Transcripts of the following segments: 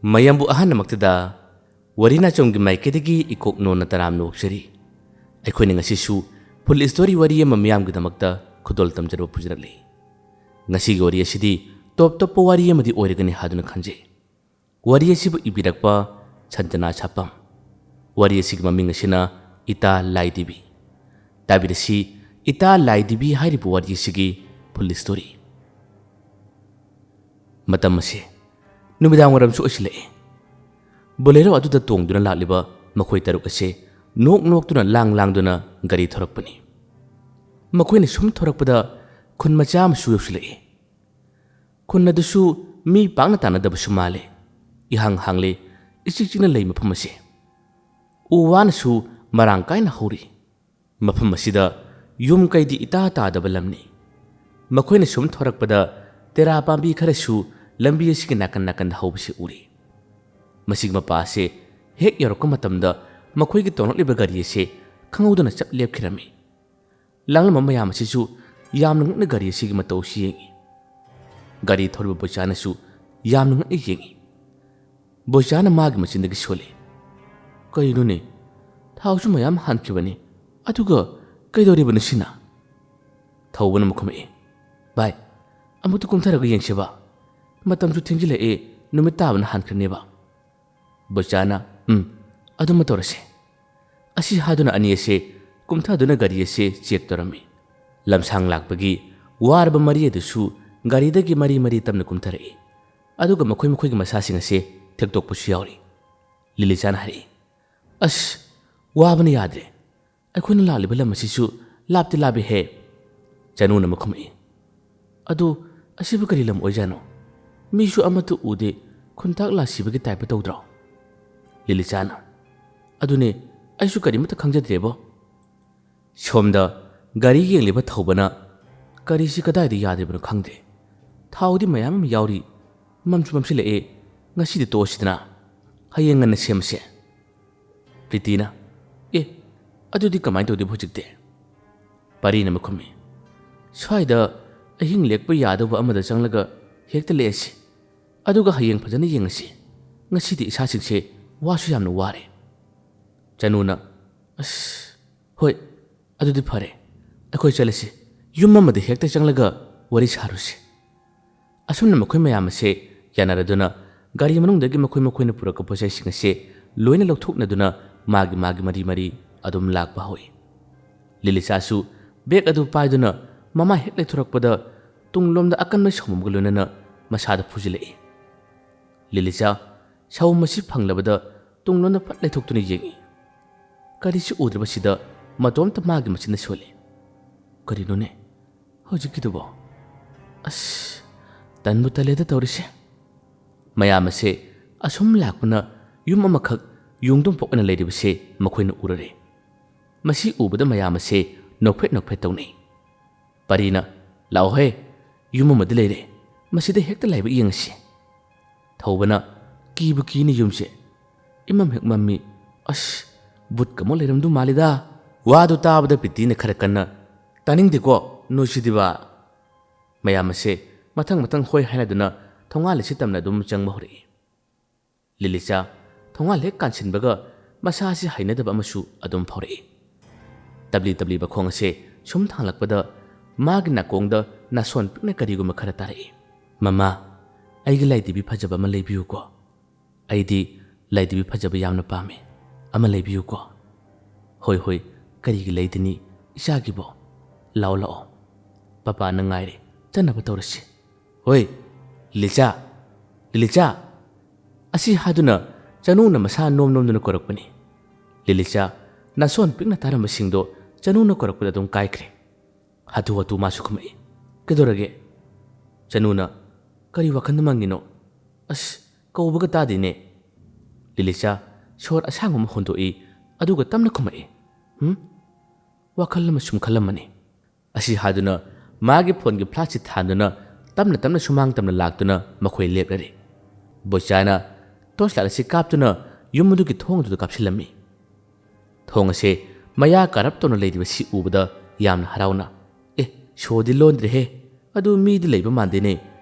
ꯃꯌꯥꯝꯕꯨ ꯑꯍꯥꯟꯕꯃꯛꯇꯗ ꯋꯥꯔꯤꯅꯥꯆꯣꯝꯒꯤ ꯃꯥꯏꯀꯩꯗꯒꯤ ꯏꯀꯣꯛꯅꯣꯅ ꯇꯔꯥꯝꯅ ꯑꯣꯛꯆꯔꯤ ꯑꯩꯈꯣꯏꯅ ꯉꯁꯤꯁꯨ ꯐꯨꯜ ꯁ꯭ꯇꯣꯔꯤ ꯋꯥꯔꯤ ꯑꯃ ꯃꯤꯌꯥꯝꯒꯤꯗꯃꯛꯇ ꯈꯨꯗꯣꯜ ꯇꯝꯖꯔꯕ ꯄꯨꯖꯔꯛꯂꯤ ꯉꯁꯤꯒꯤ ꯋꯥꯔꯤ ꯑꯁꯤꯗꯤ ꯇꯣꯞ ꯇꯣꯞꯄ ꯋꯥꯔꯤ ꯑꯃꯗꯤ ꯑꯣꯏꯔꯒꯅꯤ ꯍꯥꯏꯗꯨꯅ ꯈꯟꯖꯩ ꯋꯥꯔꯤ ꯑꯁꯤꯕꯨ ꯏꯕꯤꯔꯛꯄ ꯁꯟꯇꯅꯥ ꯁꯥꯄꯝ ꯋꯥꯔꯤ ꯑꯁꯤꯒꯤ ꯃꯃꯤꯡ ꯑꯁꯤꯅ ꯏꯇꯥ ꯂꯥꯏꯗꯦꯕꯤ ꯇꯥꯕꯤꯔꯁꯤ ꯏꯇꯥ ꯂꯥꯏꯗꯦꯕꯤ ꯍꯥꯏꯔꯤꯕ ꯋꯥꯔꯤ ꯑꯁꯤꯒꯤ ꯐꯨꯜ ꯁ꯭ꯇꯣꯔꯤ ꯃꯇꯝ ꯑꯁꯤ ꯅꯨꯃꯤꯗꯥꯡꯋꯥꯏꯔꯝꯁꯨ ꯑꯣꯏꯁꯤꯜꯂꯛꯏ ꯕꯣꯂꯦꯔꯣ ꯑꯗꯨꯗ ꯇꯣꯡꯗꯨꯅ ꯂꯥꯛꯂꯤꯕ ꯃꯈꯣꯏ ꯇꯔꯨꯛ ꯑꯁꯤ ꯅꯣꯛ ꯅꯣꯛꯇꯨꯅ ꯂꯥꯡꯗꯨꯅ ꯒꯥꯔꯤ ꯊꯧꯔꯛꯄꯅꯤ ꯃꯈꯣꯏꯅ ꯁꯨꯝ ꯊꯧꯔꯛꯄꯗ ꯈꯨꯟ ꯃꯆꯥ ꯑꯃꯁꯨ ꯌꯧꯁꯤꯜꯂꯛꯏ ꯈꯨꯟ ꯑꯗꯨꯁꯨ ꯃꯤ ꯄꯥꯛꯅ ꯇꯥꯟꯅꯗꯕꯁꯨ ꯃꯥꯜꯂꯤ ꯏꯍꯥꯡ ꯍꯥꯡꯂꯤ ꯏꯆꯤꯛ ꯆꯤꯛꯅ ꯂꯩ ꯃꯐꯝ ꯑꯁꯤ ꯎ ꯋꯥꯅꯁꯨ ꯃꯔꯥꯡ ꯀꯥꯏꯅ ꯍꯧꯔꯤ ꯃꯐꯝ ꯑꯁꯤꯗ ꯌꯨꯝ ꯀꯩꯗꯤ ꯏꯇꯥ ꯇꯥꯗꯕ ꯂꯝꯅꯤ ꯃꯈꯣꯏꯅ ꯁꯨꯝ ꯊꯧꯔꯛꯄꯗ ꯇꯦꯔꯥ ꯄꯥꯝꯕꯤ ꯈꯔꯁꯨ ꯂꯝꯕꯤ ꯑꯁꯤꯒꯤ ꯅꯥꯀꯟ ꯅꯥꯀꯟꯗ ꯍꯧꯕꯁꯤ ꯎꯔꯤ ꯃꯁꯤꯒꯤ ꯃꯄꯥ ꯑꯁꯤ ꯍꯦꯛ ꯌꯧꯔꯛꯄ ꯃꯇꯝꯗ ꯃꯈꯣꯏꯒꯤ ꯇꯣꯡꯂꯛꯂꯤꯕ ꯒꯥꯔꯤ ꯑꯁꯤ ꯈꯪꯍꯧꯗꯅ ꯆꯞ ꯂꯦꯞꯈꯤꯔꯝꯃꯤ ꯂꯥꯡꯂꯝꯕ ꯃꯌꯥꯝ ꯑꯁꯤꯁꯨ ꯌꯥꯝꯅ ꯉꯛꯅ ꯒꯥꯔꯤ ꯑꯁꯤꯒꯤ ꯃꯇꯧ ꯑꯁꯤ ꯌꯦꯡꯉꯤ ꯒꯥꯔꯤ ꯊꯧꯔꯤꯕ ꯕꯣꯏꯆꯥꯅꯁꯨ ꯌꯥꯝꯅ ꯉꯛꯅ ꯌꯦꯡꯉꯤ ꯕꯣꯏꯆꯥꯅ ꯃꯥꯒꯤ ꯃꯆꯤꯟꯗꯒꯤ ꯁꯣꯜꯂꯤ ꯀꯔꯤꯅꯣꯅꯦ ꯊꯥꯎꯁꯨ ꯃꯌꯥꯝ ꯍꯥꯟꯈꯤꯕꯅꯤ ꯑꯗꯨꯒ ꯀꯩꯗꯧꯔꯤꯕꯅꯣ ꯁꯤꯅ ꯊꯧꯕꯅ ꯃꯈꯨꯝꯃꯛꯏ ꯚꯥꯏ ꯑꯃꯨꯛꯇ ꯀꯨꯝꯊꯔꯒ ꯌꯦꯡꯁꯤꯕ ꯃꯇꯝꯁꯨ ꯊꯦꯡꯖꯤꯜꯂꯛꯑꯦ ꯅꯨꯃꯤꯠ ꯇꯥꯕꯅ ꯍꯥꯟꯈ꯭ꯔꯅꯦꯕ ꯕꯣꯏꯆꯥꯅ ꯑꯗꯨꯝꯃ ꯇꯧꯔꯁꯦ ꯑꯁꯤ ꯍꯥꯏꯗꯨꯅ ꯑꯅꯤ ꯑꯁꯤ ꯀꯨꯝꯊꯗꯨꯅ ꯒꯥꯔꯤ ꯑꯁꯤ ꯆꯦꯛ ꯇꯧꯔꯝꯃꯤ ꯂꯝꯁꯥꯡ ꯂꯥꯛꯄꯒꯤ ꯋꯥꯔꯕ ꯃꯔꯤ ꯑꯗꯨꯁꯨ ꯒꯥꯔꯤꯗꯒꯤ ꯃꯔꯤ ꯃꯔꯤ ꯇꯞꯅ ꯀꯨꯝꯊꯔꯛꯏ ꯑꯗꯨꯒ ꯃꯈꯣꯏꯒꯤ ꯃꯁꯥꯁꯤꯡ ꯑꯁꯤ ꯊꯦꯛꯇꯣꯛꯄꯁꯨ ꯌꯥꯎꯔꯤ ꯂꯤꯂꯤꯆꯥꯅ ꯍꯥꯏꯔꯛꯏ ꯑꯁ ꯋꯥꯕꯅ ꯌꯥꯗ꯭ꯔꯦ ꯑꯩꯈꯣꯏꯅ ꯂꯥꯛꯂꯤꯕ ꯂꯝ ꯑꯁꯤꯁꯨ ꯂꯥꯞꯇꯤ ꯂꯥꯞꯄꯤꯍꯦ ꯆꯅꯨꯅ ꯃꯈꯨꯝꯃꯛꯏ ꯑꯗꯨ ꯑꯁꯤꯕꯨ ꯀꯔꯤ ꯂꯝ ꯑꯣꯏꯖꯥꯠꯅꯣ ꯃꯤꯁꯨ ꯑꯃꯠꯇ ꯎꯗꯦ ꯈꯨꯟꯇꯥꯛ ꯂꯥꯛꯁꯤꯕꯒꯤ ꯇꯥꯏꯞꯇ ꯇꯧꯗ꯭ꯔꯣ ꯂꯤꯂꯤꯆꯥꯅ ꯑꯗꯨꯅꯦ ꯑꯩꯁꯨ ꯀꯔꯤꯃꯠꯇ ꯈꯪꯖꯗ꯭ꯔꯦꯕꯣ ꯁꯣꯝꯗ ꯒꯥꯔꯤ ꯌꯦꯡꯂꯤꯕ ꯊꯧꯕꯅ ꯀꯔꯤꯁꯤ ꯀꯗꯥꯏꯗ ꯌꯥꯗ꯭ꯔꯤꯕꯅꯣ ꯈꯪꯗ꯭ꯔꯦ ꯊꯥꯎꯗꯤ ꯃꯌꯥꯝ ꯑꯃ ꯌꯥꯎꯔꯤ ꯃꯝꯁꯨ ꯃꯝꯁꯤꯜꯂꯛꯑꯦ ꯉꯁꯤꯗꯤ ꯇꯣꯛꯑꯁꯤꯗꯅ ꯍꯌꯦꯡ ꯉꯟꯅ ꯁꯦꯝꯃꯁꯦ ꯄ꯭ꯔꯤꯇꯤꯅ ꯑꯗꯨꯗꯤ ꯀꯃꯥꯏꯅ ꯇꯧꯗꯣꯏꯕ ꯍꯧꯖꯤꯛꯇꯤ ꯄꯔꯤꯅ ꯃꯈꯨꯝꯃꯤ ꯁ꯭ꯋꯥꯏꯗ ꯑꯍꯤꯡ ꯂꯦꯛꯄ ꯌꯥꯗꯧꯕ ꯑꯃꯗ ꯆꯪꯂꯒ ꯍꯦꯛꯇ ꯂꯦꯛꯑꯁꯤ ꯑꯗꯨꯒ ꯍꯌꯦꯡ ꯐꯖꯅ ꯌꯦꯡꯉꯁꯤ ꯉꯁꯤꯗꯤ ꯏꯁꯥꯁꯤꯡꯁꯦ ꯋꯥꯁꯨ ꯌꯥꯝꯅ ꯋꯥꯔꯦ ꯆꯅꯨꯅ ꯍꯣꯏ ꯑꯗꯨꯗꯤ ꯐꯔꯦ ꯑꯩꯈꯣꯏ ꯆꯠꯂꯁꯤ ꯌꯨꯝ ꯑꯃꯗ ꯍꯦꯛꯇ ꯆꯪꯂꯒ ꯋꯥꯔꯤ ꯁꯥꯔꯨꯁꯤ ꯑꯁꯨꯝꯅ ꯃꯈꯣꯏ ꯃꯌꯥꯝ ꯑꯁꯦ ꯌꯥꯅꯔꯗꯨꯅ ꯒꯥꯔꯤ ꯃꯅꯨꯡꯗꯒꯤ ꯃꯈꯣꯏꯅ ꯄꯨꯔꯛꯄ ꯄꯣꯠꯆꯩꯁꯤꯡ ꯑꯁꯤ ꯂꯣꯏꯅ ꯂꯧꯊꯣꯛꯅꯗꯨꯅ ꯃꯥꯒꯤ ꯃꯔꯤ ꯃꯔꯤ ꯑꯗꯨꯝ ꯂꯥꯛꯄ ꯍꯧꯏ ꯂꯤꯂꯤꯆꯥꯁꯨ ꯕꯦꯛ ꯑꯗꯨ ꯄꯥꯏꯗꯨꯅ ꯃꯃꯥ ꯍꯦꯛ ꯂꯩꯊꯣꯔꯛꯄꯗ ꯇꯨꯡꯂꯣꯝꯗ ꯑꯀꯟꯕ ꯁꯥꯎꯃꯒ ꯂꯣꯏꯅꯅ ꯃꯁꯥꯗ ꯐꯨꯖꯤꯜꯂꯛꯏ ꯂꯤꯂꯤꯆꯥ ꯁꯥꯎꯝ ꯑꯁꯤ ꯐꯪꯂꯕꯗ ꯇꯨꯡꯂꯣꯝꯗ ꯐꯠ ꯂꯩꯊꯣꯛꯇꯨꯅ ꯌꯦꯡꯉꯤ ꯀꯔꯤꯁꯨ ꯎꯗ꯭ꯔꯕꯁꯤꯗ ꯃꯇꯣꯝꯇ ꯃꯥꯒꯤ ꯃꯆꯤꯟꯗ ꯁꯣꯜꯂꯤ ꯀꯔꯤꯅꯣꯅꯦ ꯍꯧꯖꯤꯛꯀꯤꯗꯨꯕꯣ ꯇꯟꯕꯨ ꯇꯜꯂꯦꯗ ꯇꯧꯔꯤꯁꯦ ꯃꯌꯥꯝ ꯑꯁꯦ ꯑꯁꯨꯝ ꯂꯥꯛꯄꯅ ꯌꯨꯝ ꯑꯃꯈꯛ ꯌꯨꯝꯗꯨꯝ ꯄꯣꯛꯅ ꯂꯩꯔꯤꯕꯁꯦ ꯃꯈꯣꯏꯅ ꯎꯔꯔꯦ ꯃꯁꯤ ꯎꯕꯗ ꯃꯌꯥꯝ ꯑꯁꯦ ꯅꯣꯛꯐꯦꯠ ꯇꯧꯅꯩ ꯄꯔꯤꯅ ꯂꯥꯛꯑꯣꯍꯦ ꯌꯨꯝ ꯑꯃꯗꯤ ꯂꯩꯔꯦ ꯃꯁꯤꯗ ꯍꯦꯛꯇ ꯂꯥꯏꯕꯛ ꯌꯦꯡꯉꯁꯤ ꯊꯧꯕꯅ ꯀꯤꯕꯨ ꯀꯤꯅꯤ ꯌꯨꯝꯁꯦ ꯏꯃꯝ ꯍꯦꯛ ꯃꯝꯃꯤ ꯕꯨꯠꯀ ꯑꯃꯨꯛ ꯂꯩꯔꯝꯗꯨ ꯃꯥꯜꯂꯤꯗ ꯋꯥꯗꯨ ꯇꯥꯕꯗ ꯄ꯭ꯔꯤꯇꯤꯅ ꯈꯔ ꯀꯟꯅ ꯇꯥꯅꯤꯡꯗꯦꯀꯣ ꯅꯣꯏꯁꯤꯗꯤꯕ ꯃꯌꯥꯝ ꯑꯁꯦ ꯃꯊꯪ ꯍꯣꯏ ꯍꯥꯏꯅꯗꯨꯅ ꯊꯣꯡꯒꯥꯜ ꯑꯁꯤ ꯇꯝꯅ ꯑꯗꯨꯝ ꯆꯪꯕ ꯍꯧꯔꯛꯏ ꯂꯤꯂꯤꯆꯥ ꯊꯣꯡꯒꯥꯜ ꯍꯦꯛ ꯀꯥꯟꯁꯤꯟꯕꯒ ꯃꯁꯥ ꯑꯁꯤ ꯍꯩꯅꯗꯕ ꯑꯃꯁꯨ ꯑꯗꯨꯝ ꯐꯥꯎꯔꯛꯏ ꯇꯞꯂꯤ ꯃꯈꯣꯡ ꯑꯁꯦ ꯁꯨꯝ ꯊꯥꯡꯂꯛꯄꯗ ꯃꯥꯒꯤ ꯅꯥꯀꯣꯡꯗ ꯅꯥꯁꯣꯟ ꯄꯤꯛꯅ ꯀꯔꯤꯒꯨꯝꯕ ꯈꯔ ꯇꯥꯔꯛꯏ ꯃꯃꯥ ꯑꯩꯒꯤ ꯂꯥꯏꯗꯦꯕꯤ ꯐꯖꯕ ꯑꯃ ꯂꯩꯕꯤꯌꯨꯀꯣ ꯑꯩꯗꯤ ꯂꯥꯏꯗꯦꯕꯤ ꯐꯖꯕ ꯌꯥꯝꯅ ꯄꯥꯝꯃꯤ ꯑꯃ ꯂꯩꯕꯤꯌꯨꯀꯣ ꯍꯣꯏ ꯀꯔꯤꯒꯤ ꯂꯩꯗꯅꯤ ꯏꯆꯥꯒꯤꯕꯣ ꯂꯥꯛꯑꯣ ꯄꯄꯥꯅ ꯉꯥꯏꯔꯦ ꯆꯠꯅꯕ ꯇꯧꯔꯁꯤ ꯍꯣꯏ ꯂꯤꯂꯤꯆꯥ ꯑꯁꯤ ꯍꯥꯏꯗꯨꯅ ꯆꯅꯨꯅ ꯃꯁꯥ ꯅꯣꯝꯗꯨꯅ ꯀꯧꯔꯛꯄꯅꯤ ꯂꯤꯂꯤꯆꯥ ꯅꯥꯁꯣꯟ ꯄꯤꯛꯅ ꯇꯥꯔꯝꯕꯁꯤꯡꯗꯣ ꯆꯅꯨꯅ ꯀꯧꯔꯛꯄꯗ ꯑꯗꯨꯝ ꯀꯥꯏꯈ꯭ꯔꯦ ꯍꯥꯊꯨ ꯃꯥꯁꯨ ꯈꯨꯝꯃꯛꯏ ꯀꯩꯗꯧꯔꯒꯦ ꯆꯅꯨꯅ ꯀꯔꯤ ꯋꯥꯈꯟꯗ ꯃꯪꯉꯤꯅꯣ ꯀꯧꯕꯒ ꯇꯥꯗꯦꯅꯦ ꯂꯤꯂꯤꯆꯥ ꯁꯣꯔ ꯑꯁꯥꯡꯕ ꯑꯃ ꯍꯣꯟꯗꯣꯛꯏ ꯑꯗꯨꯒ ꯇꯞꯅ ꯈꯨꯝꯃꯛꯏ ꯋꯥꯈꯜ ꯑꯃ ꯁꯨꯝ ꯈꯜꯂꯝꯃꯅꯤ ꯑꯁꯤ ꯍꯥꯏꯗꯨꯅ ꯃꯥꯒꯤ ꯐꯣꯟꯒꯤ ꯐ꯭ꯂꯥꯁꯁꯤ ꯊꯥꯟꯗꯨꯅ ꯇꯞꯅ ꯁꯨꯃꯥꯡ ꯇꯝꯅ ꯂꯥꯛꯇꯨꯅ ꯃꯈꯣꯏ ꯂꯦꯞꯂꯔꯦ ꯕꯣꯏꯆꯥꯅ ꯇꯣꯔꯆ ꯂꯥꯏꯠ ꯑꯁꯤ ꯀꯥꯞꯇꯨꯅ ꯌꯨꯝ ꯑꯗꯨꯒꯤ ꯊꯣꯡ ꯑꯗꯨꯗ ꯀꯥꯞꯁꯤꯜꯂꯝꯃꯤ ꯊꯣꯡ ꯑꯁꯦ ꯃꯌꯥ ꯀꯥꯔꯞ ꯇꯧꯅ ꯂꯩꯔꯤꯕ ꯁꯤ ꯎꯕꯗ ꯌꯥꯝꯅ ꯍꯔꯥꯎꯅ ꯁꯣꯗꯤ ꯂꯣꯟꯗ꯭ꯔꯦꯍꯦ ꯑꯗꯨ ꯃꯤꯗꯤ ꯂꯩꯕ ꯃꯥꯟꯗꯦꯅꯦ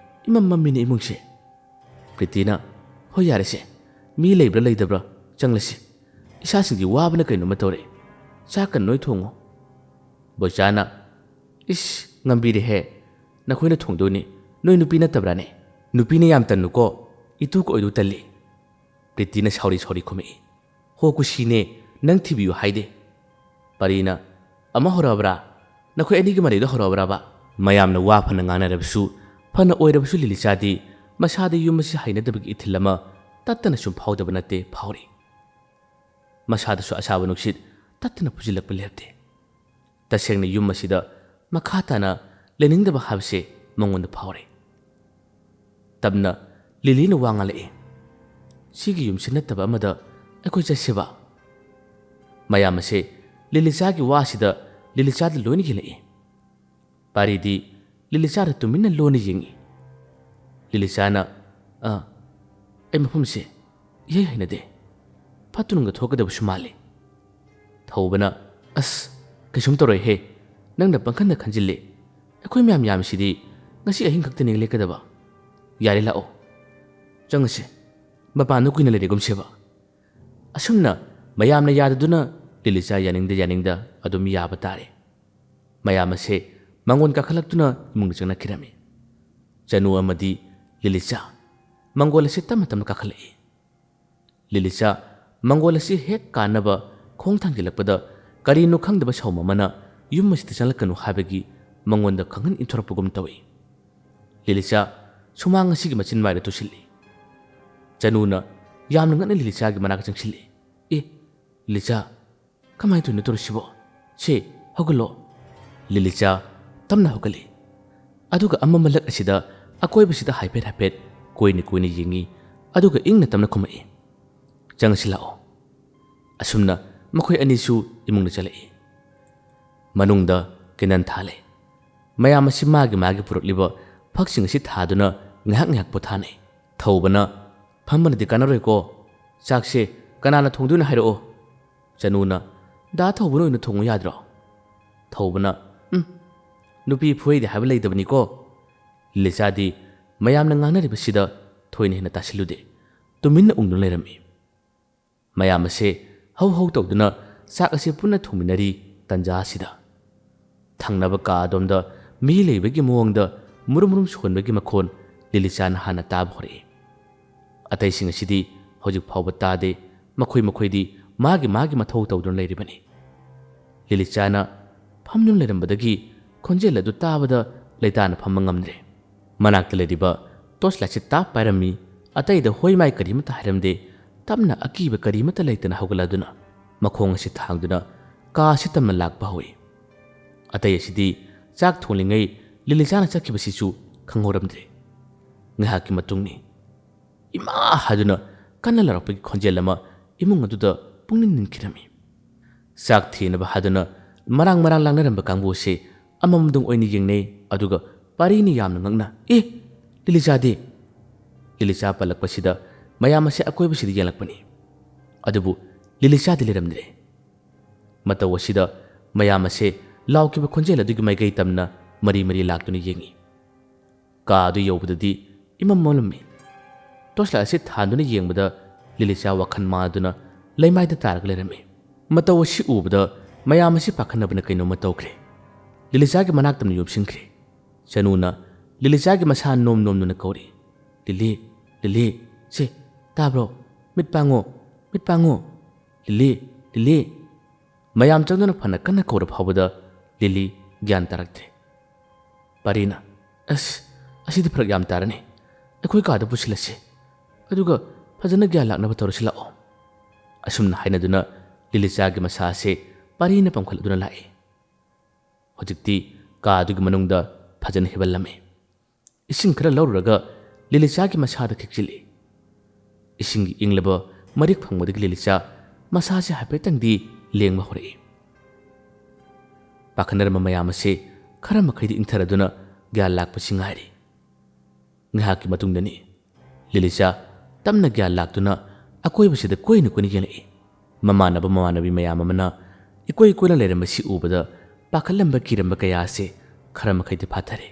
ꯏꯃꯝ ꯃꯝꯃꯤꯅꯦ ꯏꯃꯨꯡꯁꯦ ꯄ꯭ꯔꯤꯇꯤꯅ ꯍꯣꯏ ꯌꯥꯔꯦꯁꯦ ꯃꯤ ꯂꯩꯕ꯭ꯔꯥ ꯂꯩꯇꯕ꯭ꯔꯥ ꯆꯪꯂꯁꯤ ꯏꯁꯥꯁꯤꯡꯗꯤ ꯋꯥꯕꯅ ꯀꯩꯅꯣꯝꯃ ꯇꯧꯔꯦ ꯆꯥꯛꯀ ꯅꯣꯏ ꯊꯣꯡꯉꯣ ꯕꯣꯏꯆꯥꯅ ꯏꯁ ꯉꯝꯕꯤꯔꯦꯍꯦ ꯅꯈꯣꯏꯅ ꯊꯣꯡꯗꯣꯏꯅꯤ ꯅꯣꯏ ꯅꯨꯄꯤ ꯅꯠꯇꯕ꯭ꯔꯥꯅꯦ ꯅꯨꯄꯤꯅ ꯌꯥꯝ ꯇꯟꯅꯨꯀꯣ ꯏꯇꯨꯒ ꯑꯣꯏꯗꯨ ꯇꯜꯂꯤ ꯄ꯭ꯔꯤꯇꯤꯅ ꯁꯥꯎꯔꯤ ꯈꯨꯝꯃꯛꯏ ꯍꯣ ꯀꯨꯁꯤꯅꯦ ꯅꯪ ꯊꯤꯕꯤꯌꯨ ꯍꯥꯏꯗꯦ ꯄꯔꯤꯅ ꯑꯃ ꯍꯧꯔꯛꯑꯕ꯭ꯔꯥ ꯅꯈꯣꯏ ꯑꯅꯤꯒꯤ ꯃꯔꯩꯗꯣ ꯍꯧꯔꯛꯑꯕ꯭ꯔꯥꯕ ꯃꯌꯥꯝꯅ ꯋꯥ ꯐꯅ ꯉꯥꯡꯅꯔꯕꯁꯨ ꯐꯅ ꯑꯣꯏꯔꯕꯁꯨ ꯂꯤꯂꯤꯆꯥꯗꯤ ꯃꯁꯥꯗ ꯌꯨꯝ ꯑꯁꯤ ꯍꯩꯅꯗꯕꯒꯤ ꯏꯊꯤꯜ ꯑꯃ ꯇꯠꯇꯅ ꯁꯨꯝ ꯐꯥꯎꯗꯕ ꯅꯠꯇꯦ ꯐꯥꯎꯔꯤ ꯃꯁꯥꯗꯁꯨ ꯑꯁꯥꯕ ꯅꯨꯡꯁꯤꯠ ꯇꯠꯇꯅ ꯄꯨꯁꯤꯜꯂꯛꯄ ꯂꯦꯞꯇꯦ ꯇꯁꯦꯡꯅ ꯌꯨꯝ ꯑꯁꯤꯗ ꯃꯈꯥ ꯇꯥꯅ ꯂꯩꯅꯤꯡꯗꯕ ꯍꯥꯏꯕꯁꯦ ꯃꯉꯣꯟꯗ ꯐꯥꯎꯔꯦ ꯇꯞꯅ ꯂꯤꯂꯤꯅ ꯋꯥ ꯉꯥꯡꯂꯛꯏ ꯁꯤꯒꯤ ꯌꯨꯝꯁꯤ ꯅꯠꯇꯕ ꯑꯃꯗ ꯑꯩꯈꯣꯏ ꯆꯠꯁꯤꯕ ꯃꯌꯥꯝ ꯑꯁꯦ ꯂꯤꯂꯤꯆꯥꯒꯤ ꯋꯥꯁꯤꯗ ꯂꯤꯂꯤꯆꯥꯗ ꯂꯣꯏꯅ ꯌꯦꯡꯂꯛꯏ ꯄꯥꯔꯤꯗꯤ ꯂꯤꯂꯤꯆꯥꯗ ꯇꯨꯃꯤꯟꯅ ꯂꯣꯟꯅ ꯌꯦꯡꯉꯤ ꯂꯤꯂꯤꯆꯥꯅ ꯑꯩ ꯃꯐꯝꯁꯦ ꯏꯍꯩ ꯍꯩꯅꯗꯦ ꯐꯠꯇꯨꯅꯨꯡꯒ ꯊꯣꯛꯀꯗꯕꯁꯨ ꯃꯥꯜꯂꯤ ꯊꯧꯕꯅ ꯑꯁ ꯀꯩꯁꯨꯝ ꯇꯧꯔꯣꯏꯍꯦ ꯅꯪꯅ ꯄꯪꯈꯟꯗ ꯈꯟꯖꯤꯜꯂꯤ ꯑꯩꯈꯣꯏ ꯃꯌꯥꯝ ꯌꯥꯝꯃꯤꯁꯤꯗꯤ ꯉꯁꯤ ꯑꯍꯤꯡ ꯈꯛꯇꯅꯤ ꯂꯦꯛꯀꯗꯕ ꯌꯥꯔꯦ ꯂꯥꯛꯑꯣ ꯆꯪꯉꯁꯤ ꯃꯄꯥꯟꯗ ꯀꯨꯏꯅ ꯂꯩꯔꯦꯒꯨꯝꯁꯦꯕ ꯑꯁꯨꯝꯅ ꯃꯌꯥꯝꯅ ꯌꯥꯗꯗꯨꯅ ꯂꯤꯂꯤꯆꯥ ꯌꯥꯅꯤꯡꯗ ꯑꯗꯨꯝ ꯌꯥꯕ ꯇꯥꯔꯦ ꯃꯌꯥꯝ ꯑꯁꯦ ꯃꯥꯡꯒꯣꯟ ꯀꯥꯈꯠꯂꯛꯇꯨꯅ ꯏꯃꯨꯡꯗ ꯆꯪꯅꯈꯤꯔꯝꯃꯤ ꯆꯅꯨ ꯑꯃꯗꯤ ꯂꯤꯂꯤꯆꯥ ꯃꯥꯡꯒꯣꯜ ꯑꯁꯤ ꯇꯞꯅ ꯇꯞꯅ ꯀꯥꯈꯠꯂꯛꯏ ꯂꯤꯂꯤꯆꯥ ꯃꯥꯡꯒꯣꯜ ꯑꯁꯤ ꯍꯦꯛ ꯀꯥꯟꯅꯕ ꯈꯣꯡ ꯊꯥꯡꯖꯤꯜꯂꯛꯄꯗ ꯀꯔꯤꯅꯣ ꯈꯪꯗꯕ ꯁꯧꯝ ꯑꯃꯅ ꯌꯨꯝ ꯑꯁꯤꯗ ꯆꯪꯂꯛꯀꯅꯨ ꯍꯥꯏꯕꯒꯤ ꯃꯉꯣꯟꯗ ꯈꯪꯍꯟ ꯏꯟꯊꯣꯔꯛꯄꯒꯨꯝ ꯇꯧꯏ ꯂꯤꯂꯤꯆꯥ ꯁꯨꯃꯥꯡ ꯑꯁꯤꯒꯤ ꯃꯆꯤꯟ ꯃꯥꯏꯗ ꯇꯨꯁꯤꯜꯂꯤ ꯆꯅꯨꯅ ꯌꯥꯝꯅ ꯉꯛꯅ ꯂꯤꯂꯤꯆꯥꯒꯤ ꯃꯅꯥꯛꯇ ꯆꯪꯁꯤꯜꯂꯤ ꯂꯤꯂꯤꯆꯥ ꯀꯃꯥꯏꯅ ꯇꯧꯔꯤꯅꯣ ꯇꯧꯔꯤꯁꯤꯕꯣ ꯁꯤ ꯍꯧꯒꯠꯂꯣ ꯂꯤꯂꯤꯆꯥ ꯇꯞꯅ ꯍꯧꯒꯠꯂꯤ ꯑꯗꯨꯒ ꯑꯃꯝꯕꯂꯛ ꯑꯁꯤꯗ ꯑꯀꯣꯏꯕꯁꯤꯗ ꯍꯥꯏꯐꯦꯠ ꯀꯣꯏꯅ ꯌꯦꯡꯉꯤ ꯑꯗꯨꯒ ꯏꯪꯅ ꯇꯞꯅ ꯈꯨꯝꯃꯛꯏ ꯆꯪꯉꯁꯤ ꯂꯥꯛꯑꯣ ꯑꯁꯨꯝꯅ ꯃꯈꯣꯏ ꯑꯅꯤꯁꯨ ꯏꯃꯨꯡꯗ ꯆꯠꯂꯛꯏ ꯃꯅꯨꯡꯗ ꯀꯦꯟꯗꯜ ꯊꯥꯜꯂꯦ ꯃꯌꯥꯝ ꯑꯁꯤ ꯃꯥꯒꯤ ꯄꯨꯔꯛꯂꯤꯕ ꯐꯛꯁꯤꯡ ꯑꯁꯤ ꯊꯥꯗꯨꯅ ꯉꯥꯏꯍꯥꯛ ꯄꯣꯊꯥꯅꯩ ꯊꯧꯕꯅ ꯐꯝꯕꯅꯗꯤ ꯀꯥꯟꯅꯔꯣꯏꯀꯣ ꯆꯥꯛꯁꯦ ꯀꯅꯥꯅ ꯊꯣꯡꯗꯣꯏꯅꯣ ꯍꯥꯏꯔꯛꯑꯣ ꯆꯅꯨꯅ ꯗꯥ ꯊꯧꯕꯅ ꯑꯣꯏꯅ ꯊꯣꯡꯉꯨ ꯌꯥꯗ꯭ꯔꯣ ꯊꯧꯕꯅ ꯅꯨꯄꯤ ꯐꯨꯍꯩꯗꯦ ꯍꯥꯏꯕ ꯂꯩꯇꯕꯅꯤꯀꯣ ꯂꯤꯂꯤꯆꯥꯗꯤ ꯃꯌꯥꯝꯅ ꯉꯥꯡꯅꯔꯤꯕꯁꯤꯗ ꯊꯣꯏꯅ ꯍꯦꯟꯅ ꯇꯥꯁꯤꯜꯂꯨꯗꯦ ꯇꯨꯃꯤꯟꯅ ꯎꯡꯗꯨꯅ ꯂꯩꯔꯝꯃꯤ ꯃꯌꯥꯝ ꯑꯁꯦ ꯍꯧ ꯇꯧꯗꯨꯅ ꯆꯥꯛ ꯑꯁꯤ ꯄꯨꯟꯅ ꯊꯣꯡꯃꯤꯟꯅꯔꯤ ꯇꯟꯖꯥ ꯑꯁꯤꯗ ꯊꯪꯅꯕ ꯀꯥ ꯑꯗꯣꯝꯗ ꯃꯤ ꯂꯩꯕꯒꯤ ꯃꯑꯣꯡꯗ ꯃꯨꯔꯨꯝ ꯁꯣꯟꯕꯒꯤ ꯃꯈꯣꯟ ꯂꯤꯂꯤꯆꯥꯅ ꯍꯥꯟꯅ ꯇꯥꯕ ꯍꯧꯔꯛꯏ ꯑꯇꯩꯁꯤꯡ ꯑꯁꯤꯗꯤ ꯍꯧꯖꯤꯛ ꯐꯥꯎꯕ ꯇꯥꯗꯦ ꯃꯈꯣꯏꯗꯤ ꯃꯥꯒꯤ ꯃꯊꯧ ꯇꯧꯗꯨꯅ ꯂꯩꯔꯤꯕꯅꯤ ꯂꯤꯂꯤꯆꯥꯅ ꯐꯝꯗꯨꯅ ꯂꯩꯔꯝꯕꯗꯒꯤ ꯈꯣꯟꯖꯦꯜ ꯑꯗꯨ ꯇꯥꯕꯗ ꯂꯩꯇꯥꯅ ꯐꯝꯕ ꯉꯝꯗ꯭ꯔꯦ ꯃꯅꯥꯛꯇ ꯂꯩꯔꯤꯕ ꯇꯣꯔꯆ ꯂꯥꯏꯠꯁꯦ ꯇꯥꯞ ꯄꯥꯏꯔꯝꯃꯤ ꯑꯇꯩꯗ ꯍꯣꯏ ꯃꯥꯏ ꯀꯔꯤꯃꯠꯇ ꯍꯥꯏꯔꯝꯗꯦ ꯇꯞꯅ ꯑꯀꯤꯕ ꯀꯔꯤꯃꯠꯇ ꯂꯩꯇꯅ ꯍꯧꯒꯠꯂꯗꯨꯅ ꯃꯈꯣꯡ ꯑꯁꯤ ꯊꯥꯡꯗꯨꯅ ꯀꯥ ꯑꯁꯤ ꯇꯝꯅ ꯂꯥꯛꯄ ꯍꯧꯏ ꯑꯇꯩ ꯑꯁꯤꯗꯤ ꯆꯥꯛ ꯊꯣꯡꯂꯤꯉꯩ ꯂꯤꯂꯤꯆꯥꯅ ꯆꯠꯈꯤꯕꯁꯤꯁꯨ ꯈꯪꯍꯧꯔꯝꯗ꯭ꯔꯦ ꯉꯥꯏꯍꯥꯛꯀꯤ ꯃꯇꯨꯡꯅꯤ ꯏꯃꯥ ꯍꯥꯏꯗꯨꯅ ꯀꯟꯅ ꯂꯥꯎꯔꯛꯄꯒꯤ ꯈꯣꯟꯖꯦꯜ ꯑꯃ ꯏꯃꯨꯡ ꯑꯗꯨꯗ ꯄꯨꯡꯅꯤꯡ ꯅꯤꯟꯈꯤꯔꯝꯃꯤ ꯆꯥꯛ ꯊꯤꯅꯕ ꯍꯥꯏꯗꯨꯅ ꯃꯔꯥꯡ ꯂꯥꯡꯅꯔꯝꯕ ꯀꯥꯡꯕꯨ ꯑꯁꯤ ꯑꯃꯃꯝꯗꯪ ꯑꯣꯏꯅ ꯌꯦꯡꯅꯩ ꯑꯗꯨꯒ ꯄꯥꯔꯤꯅ ꯌꯥꯝꯅ ꯉꯛꯅ ꯂꯤꯂꯤꯆꯥꯗꯤ ꯂꯤꯂꯤꯆꯥ ꯄꯜꯂꯛꯄꯁꯤꯗ ꯃꯌꯥꯝ ꯑꯁꯤ ꯑꯀꯣꯏꯕꯁꯤꯗ ꯌꯦꯡꯂꯛꯄꯅꯤ ꯑꯗꯨꯕꯨ ꯂꯤꯂꯤꯆꯥꯗꯤ ꯂꯩꯔꯝꯗ꯭ꯔꯦ ꯃꯇꯧ ꯑꯁꯤꯗ ꯃꯌꯥꯝ ꯑꯁꯦ ꯂꯥꯎꯈꯤꯕ ꯈꯣꯟꯖꯦꯜ ꯑꯗꯨꯒꯤ ꯃꯥꯏꯀꯩ ꯇꯝꯅ ꯃꯔꯤ ꯂꯥꯛꯇꯨꯅ ꯌꯦꯡꯉꯤ ꯀꯥ ꯑꯗꯨ ꯌꯧꯕꯗꯗꯤ ꯃꯝꯂꯝꯃꯤ ꯇꯣꯔꯆ ꯂꯥꯏꯠ ꯑꯁꯤ ꯊꯥꯟꯗꯨꯅ ꯌꯦꯡꯕꯗ ꯂꯤꯂꯤꯆꯥ ꯋꯥꯈꯜ ꯃꯥꯗꯨꯅ ꯂꯩꯃꯥꯏꯗ ꯇꯥꯔꯒ ꯂꯩꯔꯝꯃꯤ ꯃꯇꯧ ꯑꯁꯤ ꯎꯕꯗ ꯃꯌꯥꯝ ꯑꯁꯤ ꯄꯥꯈꯠꯅꯕꯅ ꯀꯩꯅꯣꯝꯃ ꯇꯧꯈ꯭ꯔꯦ ꯂꯤꯂꯤꯆꯥꯒꯤ ꯃꯅꯥꯛꯇꯝꯅ ꯌꯣꯝꯁꯤꯟꯈ꯭ꯔꯦ ꯆꯅꯨꯅ ꯂꯤꯂꯤꯆꯥꯒꯤ ꯃꯁꯥ ꯅꯣꯝꯗꯨꯅ ꯀꯧꯔꯤ ꯂꯤꯂꯤ ꯁꯦ ꯇꯥꯕ꯭ꯔꯣ ꯃꯤꯠ ꯄꯥꯡꯉꯣ ꯂꯤꯂꯤ ꯃꯌꯥꯝ ꯆꯪꯗꯨꯅ ꯐꯅ ꯀꯟꯅ ꯀꯧꯔ ꯐꯥꯎꯕꯗ ꯂꯤꯂꯤ ꯒ꯭ꯌꯥꯟ ꯇꯥꯔꯛꯇ꯭ꯔꯦ ꯄꯔꯤꯅ ꯑꯁꯤꯗꯤ ꯐꯔꯛ ꯌꯥꯝ ꯇꯥꯔꯅꯤ ꯑꯩꯈꯣꯏ ꯀꯥꯗ ꯄꯨꯁꯤꯜꯂꯁꯤ ꯑꯗꯨꯒ ꯐꯖꯅ ꯒ꯭ꯌꯥꯟ ꯂꯥꯛꯅꯕ ꯇꯧꯔꯁꯤ ꯂꯥꯛꯑꯣ ꯑꯁꯨꯝꯅ ꯍꯥꯏꯅꯗꯨꯅ ꯂꯤꯂꯤꯆꯥꯒꯤ ꯃꯁꯥ ꯑꯁꯤ ꯄꯥꯔꯤꯅ ꯄꯝꯈꯠꯂꯗꯨꯅ ꯂꯥꯛꯏ ꯍꯧꯖꯤꯛꯇꯤ ꯀꯥ ꯑꯗꯨꯒꯤ ꯃꯅꯨꯡꯗ ꯐꯖꯅ ꯍꯤꯞꯍꯜꯂꯝꯃꯤ ꯏꯁꯤꯡ ꯈꯔ ꯂꯧꯔꯨꯔꯒ ꯂꯤꯂꯤꯆꯥꯒꯤ ꯃꯁꯥꯗ ꯈꯤꯛꯆꯤꯜꯂꯤ ꯏꯁꯤꯡꯒꯤ ꯏꯪꯂꯕ ꯃꯔꯤꯛ ꯐꯪꯕꯗꯒꯤ ꯂꯤꯂꯤꯆꯥ ꯃꯁꯥꯁꯤ ꯍꯥꯏꯐꯦꯠꯇꯪꯗꯤ ꯂꯦꯡꯕ ꯍꯧꯔꯛꯏ ꯄꯥꯈꯠꯅꯔꯝꯕ ꯃꯌꯥꯝ ꯑꯁꯤ ꯈꯔ ꯃꯈꯩꯗꯤ ꯏꯪꯊꯔꯗꯨꯅ ꯒ꯭ꯌꯥꯟ ꯂꯥꯛꯄꯁꯤ ꯉꯥꯏꯔꯤ ꯉꯥꯏꯍꯥꯛꯀꯤ ꯃꯇꯨꯡꯗꯅꯤ ꯂꯤꯂꯤꯆꯥ ꯇꯞꯅ ꯒ꯭ꯌꯥꯟ ꯂꯥꯛꯇꯨꯅ ꯑꯀꯣꯏꯕꯁꯤꯗ ꯀꯣꯏꯅ ꯌꯦꯡꯂꯛꯏ ꯃꯃꯥꯟꯅꯕꯤ ꯃꯌꯥꯝ ꯑꯃꯅ ꯏꯀꯣꯏ ꯀꯣꯏꯅ ꯂꯩꯔꯝꯕꯁꯤ ꯎꯕꯗ ꯄꯥꯈꯠꯂꯝꯕ ꯀꯤꯔꯝꯕ ꯀꯌꯥ ꯑꯁꯤ ꯈꯔ ꯃꯈꯩꯗꯤ ꯐꯥꯊꯔꯦ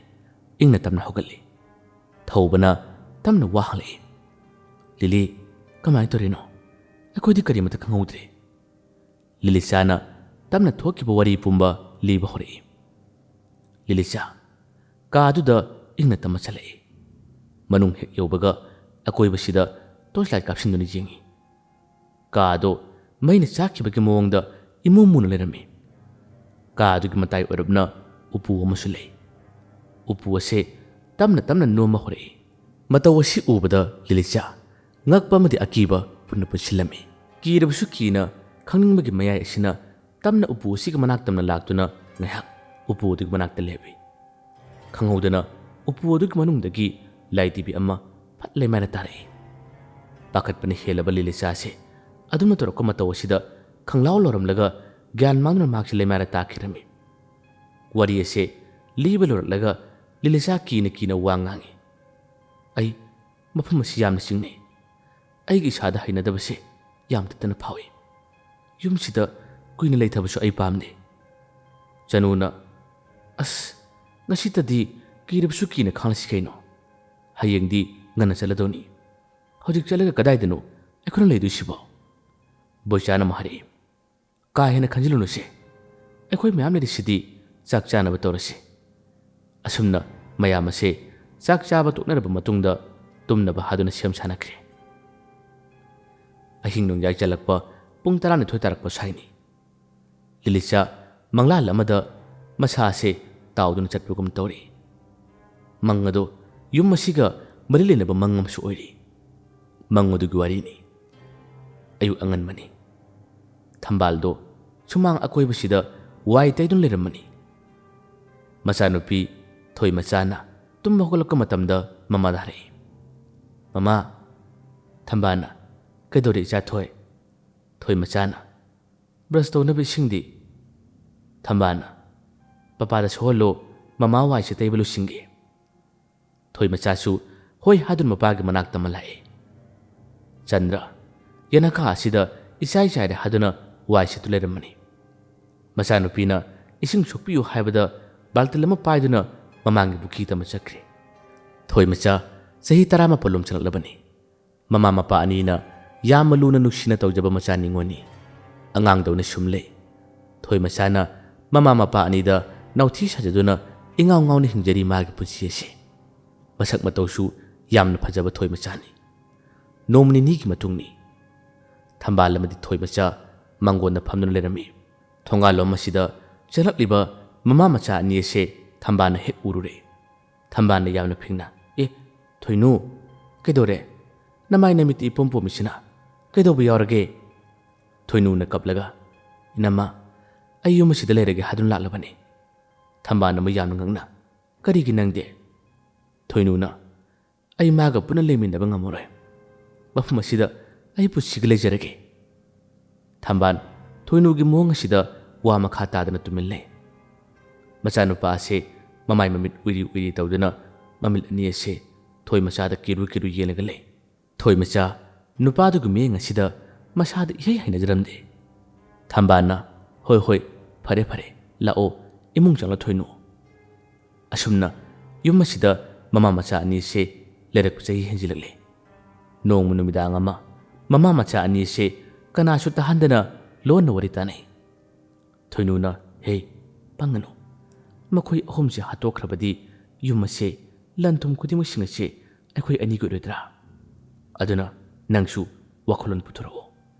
ꯏꯪꯅ ꯇꯞꯅ ꯍꯧꯒꯠꯂꯤ ꯊꯧꯕꯅ ꯇꯞꯅ ꯋꯥ ꯍꯪꯂꯛꯏ ꯂꯤꯂꯤ ꯀꯃꯥꯏꯅ ꯇꯧꯔꯤꯅꯣ ꯑꯩꯈꯣꯏꯗꯤ ꯀꯔꯤꯃꯇ ꯈꯪꯍꯧꯗ꯭ꯔꯦ ꯂꯤꯂꯤꯆꯥꯅ ꯇꯞꯅ ꯊꯣꯛꯈꯤꯕ ꯋꯥꯔꯤ ꯄꯨꯝꯕ ꯂꯤꯕ ꯍꯧꯔꯛꯏ ꯂꯤꯂꯤꯆꯥ ꯀꯥꯗꯨꯗ ꯏꯪꯅ ꯇꯞꯅ ꯆꯠꯂꯛꯏ ꯃꯅꯨꯡ ꯍꯦꯛ ꯌꯧꯕꯒ ꯑꯀꯣꯏꯕꯁꯤꯗ ꯇꯣꯔꯆ ꯂꯥꯏꯠ ꯀꯥꯞꯁꯤꯟꯗꯨꯅ ꯌꯦꯡꯉꯤ ꯀꯥꯗꯣ ꯃꯩꯅ ꯆꯥꯛꯈꯤꯕꯒꯤ ꯃꯑꯣꯡꯗ ꯏꯃꯨ ꯃꯨꯅ ꯂꯩꯔꯝꯃꯤ ꯀꯥꯗꯨꯒꯤ ꯃꯇꯥꯏ ꯑꯣꯏꯔꯞꯅ ꯎꯄꯨ ꯑꯃꯁꯨ ꯂꯩ ꯎꯄꯨ ꯑꯁꯦ ꯇꯞꯅ ꯇꯞꯅ ꯅꯣꯝꯕ ꯍꯧꯔꯛꯏ ꯃꯇꯧ ꯑꯁꯤ ꯎꯕꯗ ꯂꯤꯂꯤꯆꯥ ꯉꯛꯄ ꯑꯃꯗꯤ ꯑꯀꯤꯕ ꯄꯨꯟꯅ ꯄꯨꯟꯁꯤꯜꯂꯝꯃꯤ ꯀꯤꯔꯕꯁꯨ ꯀꯤꯅ ꯈꯪꯅꯤꯡꯕꯒꯤ ꯃꯌꯥꯏ ꯑꯁꯤꯅ ꯇꯞꯅ ꯎꯄꯨ ꯑꯁꯤꯒꯤ ꯃꯅꯥꯛ ꯇꯝꯅ ꯂꯥꯛꯇꯨꯅ ꯉꯥꯏꯍꯥꯛ ꯎꯄꯨ ꯑꯗꯨꯒꯤ ꯃꯅꯥꯛꯇ ꯂꯦꯞꯄꯤ ꯈꯪꯍꯧꯗꯅ ꯎꯄꯨ ꯑꯗꯨꯒꯤ ꯃꯅꯨꯡꯗꯒꯤ ꯂꯥꯏ ꯇꯤꯚꯤ ꯑꯃ ꯐꯠ ꯂꯩꯃꯥꯏꯅ ꯇꯥꯔꯛꯏ ꯄꯥꯈꯠꯄꯅ ꯍꯦꯜꯂꯕ ꯂꯤꯂꯤꯆꯥꯁꯦ ꯑꯗꯨꯝꯅ ꯇꯧꯔꯛꯄ ꯃꯇꯧ ꯑꯁꯤꯗ ꯈꯪꯂꯥꯎ ꯂꯧꯔꯝꯂꯒ ꯒ꯭ꯌꯥꯟ ꯃꯥꯡꯗꯨꯅ ꯃꯍꯥꯛꯁꯦ ꯂꯩꯃꯥꯏꯗ ꯇꯥꯈꯤꯔꯝꯃꯤ ꯋꯥꯔꯤ ꯑꯁꯦ ꯂꯤꯕ ꯂꯣꯏꯔꯛꯂꯒ ꯂꯤꯂꯤꯆꯥ ꯀꯤꯅ ꯀꯤꯅ ꯋꯥ ꯉꯥꯡꯉꯤ ꯑꯩ ꯃꯐꯝ ꯑꯁꯤ ꯌꯥꯝꯅ ꯆꯤꯡꯅꯩ ꯑꯩꯒꯤ ꯏꯁꯥꯗ ꯍꯩꯅꯗꯕꯁꯦ ꯌꯥꯝ ꯇꯠꯇꯅ ꯐꯥꯎꯏ ꯌꯨꯝꯁꯤꯗ ꯀꯨꯏꯅ ꯂꯩꯊꯕꯁꯨ ꯑꯩ ꯄꯥꯝꯗꯦ ꯆꯅꯨꯅ ꯑꯁ ꯉꯁꯤꯇꯗꯤ ꯀꯤꯔꯕꯁꯨ ꯀꯤꯅ ꯈꯥꯡꯂꯁꯤ ꯀꯩꯅꯣ ꯍꯌꯦꯡꯗꯤ ꯉꯟꯅ ꯆꯠꯂꯗꯧꯅꯤ ꯍꯧꯖꯤꯛ ꯆꯠꯂꯒ ꯀꯗꯥꯏꯗꯅꯣ ꯑꯩꯈꯣꯏꯅ ꯂꯩꯗꯣꯏꯁꯤꯕꯣ ꯕꯣꯏꯆꯥꯅ ꯑꯃ ꯍꯥꯏꯔꯛꯏ ꯀꯥ ꯍꯦꯟꯅ ꯈꯟꯖꯤꯜꯂꯨꯅꯨꯁꯦ ꯑꯩꯈꯣꯏ ꯃꯌꯥꯝ ꯂꯩꯔꯤꯁꯤꯗꯤ ꯆꯥꯛ ꯆꯥꯅꯕ ꯇꯧꯔꯁꯤ ꯑꯁꯨꯝꯅ ꯃꯌꯥꯝ ꯑꯁꯦ ꯆꯥꯛ ꯆꯥꯕ ꯇꯣꯛꯅꯔꯕ ꯃꯇꯨꯡꯗ ꯇꯨꯝꯅꯕ ꯍꯥꯗꯨꯅ ꯁꯦꯝ ꯁꯥꯟꯅꯈ꯭ꯔꯦ ꯑꯍꯤꯡ ꯅꯣꯡꯌꯥꯏ ꯆꯜꯂꯛꯄ ꯄꯨꯡ 12 ꯇꯥꯔꯛꯄ ꯁꯥꯏꯅꯤ ꯂꯤꯂꯤꯆꯥ ꯃꯪꯂꯥꯟ ꯑꯃꯗ ꯃꯁꯥ ꯑꯁꯦ ꯇꯥꯎꯗꯨꯅ ꯆꯠꯄꯒꯨꯝ ꯇꯧꯔꯤ ꯃꯪ ꯑꯗꯣ ꯌꯨꯝ ꯑꯁꯤꯒ ꯃꯔꯤ ꯂꯩꯅꯕ ꯃꯪ ꯑꯃꯁꯨ ꯑꯣꯏꯔꯤ ꯃꯪ ꯑꯗꯨꯒꯤ ꯋꯥꯔꯤꯅꯤ ꯑꯌꯨꯛ ꯑꯉꯟꯕꯅꯤ ꯊꯝꯕꯥꯜꯗꯣ ꯁꯨꯃꯥꯡ ꯑꯀꯣꯏꯕꯁꯤꯗ ꯋꯥꯏ ꯇꯩꯗꯨꯅ ꯂꯩꯔꯝꯃꯅꯤ ꯃꯆꯥꯅꯨꯄꯤ ꯊꯣꯏꯃꯆꯥꯅ ꯇꯨꯝꯕ ꯍꯧꯒꯠꯂꯛꯄ ꯃꯇꯝꯗ ꯃꯃꯥꯗ ꯍꯥꯏꯔꯛꯏ ꯃꯃꯥ ꯊꯝꯕꯥꯜꯅ ꯀꯩꯗꯧꯔꯦ ꯏꯆꯥ ꯊꯣꯏꯃꯆꯥꯅ ꯕ꯭ꯔꯁ ꯇꯧꯅꯕ ꯏꯁꯤꯡꯗꯤ ꯊꯝꯕꯥꯜꯅ ꯄꯄꯥꯗ ꯁꯣꯍꯜꯂꯣ ꯃꯃꯥ ꯋꯥꯏꯁꯦ ꯇꯩꯕ ꯂꯣꯏꯁꯤꯟꯒꯦ ꯊꯣꯏꯃꯆꯥꯁꯨ ꯍꯣꯏ ꯍꯥꯗꯨꯅ ꯃꯄꯥꯒꯤ ꯃꯅꯥꯛꯇ ꯑꯃ ꯂꯥꯛꯏ ꯆꯟꯗ꯭ꯔ ꯌꯦꯅꯈꯥ ꯑꯁꯤꯗ ꯏꯆꯥꯏ ꯆꯥꯏꯔꯦ ꯍꯥꯗꯨꯅ ꯋꯥꯏꯁꯤꯠꯇꯨ ꯂꯩꯔꯝꯃꯅꯤ ꯃꯆꯥꯅꯨꯄꯤꯅ ꯏꯁꯤꯡ ꯁꯣꯛꯄꯤꯌꯨ ꯍꯥꯏꯕꯗ ꯕꯥꯜꯇꯤꯜ ꯑꯃ ꯄꯥꯏꯗꯨꯅ ꯃꯃꯥꯡꯒꯤ ꯄꯨꯈ꯭ꯔꯤꯗ ꯑꯃ ꯆꯠꯈ꯭ꯔꯦ ꯊꯣꯏꯃꯆꯥ ꯆꯍꯤ 14 ꯂꯣꯝꯁꯤꯜꯂꯛꯂꯕꯅꯤ ꯃꯃꯥ ꯃꯄꯥ ꯑꯅꯤꯅ ꯌꯥꯝꯅ ꯂꯨꯅ ꯅꯨꯡꯁꯤꯅ ꯇꯧꯖꯕ ꯃꯆꯥ ꯅꯤꯡꯉꯣꯅꯤ ꯑꯉꯥꯡꯗꯧꯅ ꯁꯨꯝ ꯂꯩ ꯊꯣꯏꯃꯆꯥꯅ ꯃꯃꯥ ꯃꯄꯥ ꯑꯅꯤꯗ ꯅꯥꯎꯊꯤ ꯁꯥꯖꯗꯨꯅ ꯏꯉꯥꯎ ꯉꯥꯎꯅ ꯍꯤꯡꯖꯔꯤ ꯃꯥꯒꯤ ꯄꯨꯟꯁꯤ ꯑꯁꯤ ꯃꯁꯛ ꯃꯇꯧꯁꯨ ꯌꯥꯝꯅ ꯐꯖꯕ ꯊꯣꯏꯃꯆꯥꯅꯤ ꯅꯣꯡ ꯅꯤꯅꯤꯒꯤ ꯃꯇꯨꯡꯅꯤ ꯊꯝꯕꯥꯜ ꯑꯃꯗꯤ ꯊꯣꯏꯃꯆꯥ ꯃꯥꯡꯒꯣꯟꯗ ꯐꯝꯗꯨꯅ ꯂꯩꯔꯝꯃꯤ ꯊꯣꯡꯒꯥꯜꯂꯣꯝ ꯑꯁꯤꯗ ꯆꯦꯜꯂꯛꯂꯤꯕ ꯃꯃꯥ ꯃꯆꯥ ꯑꯅꯤ ꯑꯁꯦ ꯊꯝꯕꯥꯜꯅ ꯍꯦꯛ ꯎꯔꯨꯔꯦ ꯊꯝꯕꯥꯜꯅ ꯌꯥꯝꯅ ꯐꯤꯡꯅ ꯊꯣꯏꯅꯨ ꯀꯩꯗꯧꯔꯦ ꯅꯃꯥꯏ ꯅꯃꯤꯠꯇꯤ ꯏꯄꯣꯝ ꯄꯣꯝꯃꯤꯁꯤꯅ ꯀꯩꯗꯧꯕ ꯌꯥꯎꯔꯒꯦ ꯊꯣꯏꯅꯨꯅ ꯀꯞꯂꯒ ꯏꯅꯝꯃ ꯑꯩ ꯌꯨꯝ ꯑꯁꯤꯗ ꯂꯩꯔꯒꯦ ꯍꯥꯏꯗꯨꯅ ꯂꯥꯛꯂꯕꯅꯤ ꯊꯝꯕꯥꯜ ꯑꯃ ꯌꯥꯝꯅ ꯉꯛꯅ ꯀꯔꯤꯒꯤ ꯅꯪꯗꯦ ꯊꯣꯏꯅꯨꯅ ꯑꯩ ꯃꯥꯒ ꯄꯨꯟꯅ ꯂꯩꯃꯤꯟꯅꯕ ꯉꯝꯃꯔꯣꯏ ꯃꯐꯝ ꯑꯁꯤꯗ ꯑꯩ ꯄꯨꯟꯁꯤꯒ ꯂꯩꯖꯔꯒꯦ ꯊꯝꯕꯥꯜ ꯊꯣꯏꯅꯨꯒꯤ ꯃꯑꯣꯡ ꯑꯁꯤꯗ ꯋꯥ ꯃꯈꯥ ꯇꯥꯗꯅ ꯇꯨꯃꯤꯟ ꯂꯩ ꯃꯆꯥꯅꯨꯄꯥ ꯑꯁꯦ ꯃꯃꯥꯏ ꯃꯃꯤꯠ ꯎꯏꯔꯤ ꯎꯏꯔꯤ ꯇꯧꯗꯨꯅ ꯃꯃꯤꯠ ꯑꯅꯤ ꯑꯁꯦ ꯊꯣꯏꯃꯆꯥꯗ ꯀꯤꯔꯨ ꯀꯤꯔꯨ ꯌꯦꯡꯂꯒ ꯂꯩ ꯊꯣꯏꯃꯆꯥ ꯅꯨꯄꯥꯗꯨꯒꯤ ꯃꯤꯠꯌꯦꯡ ꯑꯁꯤꯗ ꯃꯁꯥꯗ ꯏꯍꯩ ꯍꯩꯅꯖꯔꯝꯗꯦ ꯊꯝꯕꯥꯜꯅ ꯍꯣꯏ ꯍꯣꯏ ꯐꯔꯦ ꯐꯔꯦ ꯂꯥꯛꯑꯣ ꯏꯃꯨꯡ ꯆꯪꯂ ꯊꯣꯏꯅꯨ ꯑꯁꯨꯝꯅ ꯌꯨꯝ ꯑꯁꯤꯗ ꯃꯃꯥ ꯃꯆꯥ ꯑꯅꯤ ꯑꯁꯦ ꯂꯩꯔꯛꯄ ꯆꯍꯤ ꯍꯦꯟꯖꯤꯜꯂꯛꯂꯦ ꯅꯣꯡꯃ ꯅꯨꯃꯤꯗꯥꯡ ꯑꯃ ꯃꯃꯥ ꯃꯆꯥ ꯑꯅꯤ ꯑꯁꯦ ꯀꯅꯥꯁꯨ ꯇꯥꯍꯟꯗꯅ ꯂꯣꯟꯅ ꯋꯥꯔꯤ ꯇꯥꯅꯩ ꯊꯣꯏꯅꯨꯅ ꯍꯦ ꯄꯪꯒꯅꯨ ꯃꯈꯣꯏ ꯑꯍꯨꯝꯁꯦ ꯍꯥꯠꯇꯣꯛꯈ꯭ꯔꯕꯗꯤ ꯌꯨꯝ ꯑꯁꯦ ꯂꯟ ꯊꯨꯝ ꯈꯨꯗꯤꯡꯃꯛꯁꯤꯡ ꯑꯁꯦ ꯑꯩꯈꯣꯏ ꯑꯅꯤꯒꯤ ꯑꯣꯏꯔꯣꯏꯗ꯭ꯔꯥ ꯑꯗꯨꯅ ꯅꯪꯁꯨ ꯋꯥꯈꯜꯂꯣꯟ ꯄꯨꯊꯣꯔꯛꯑꯣ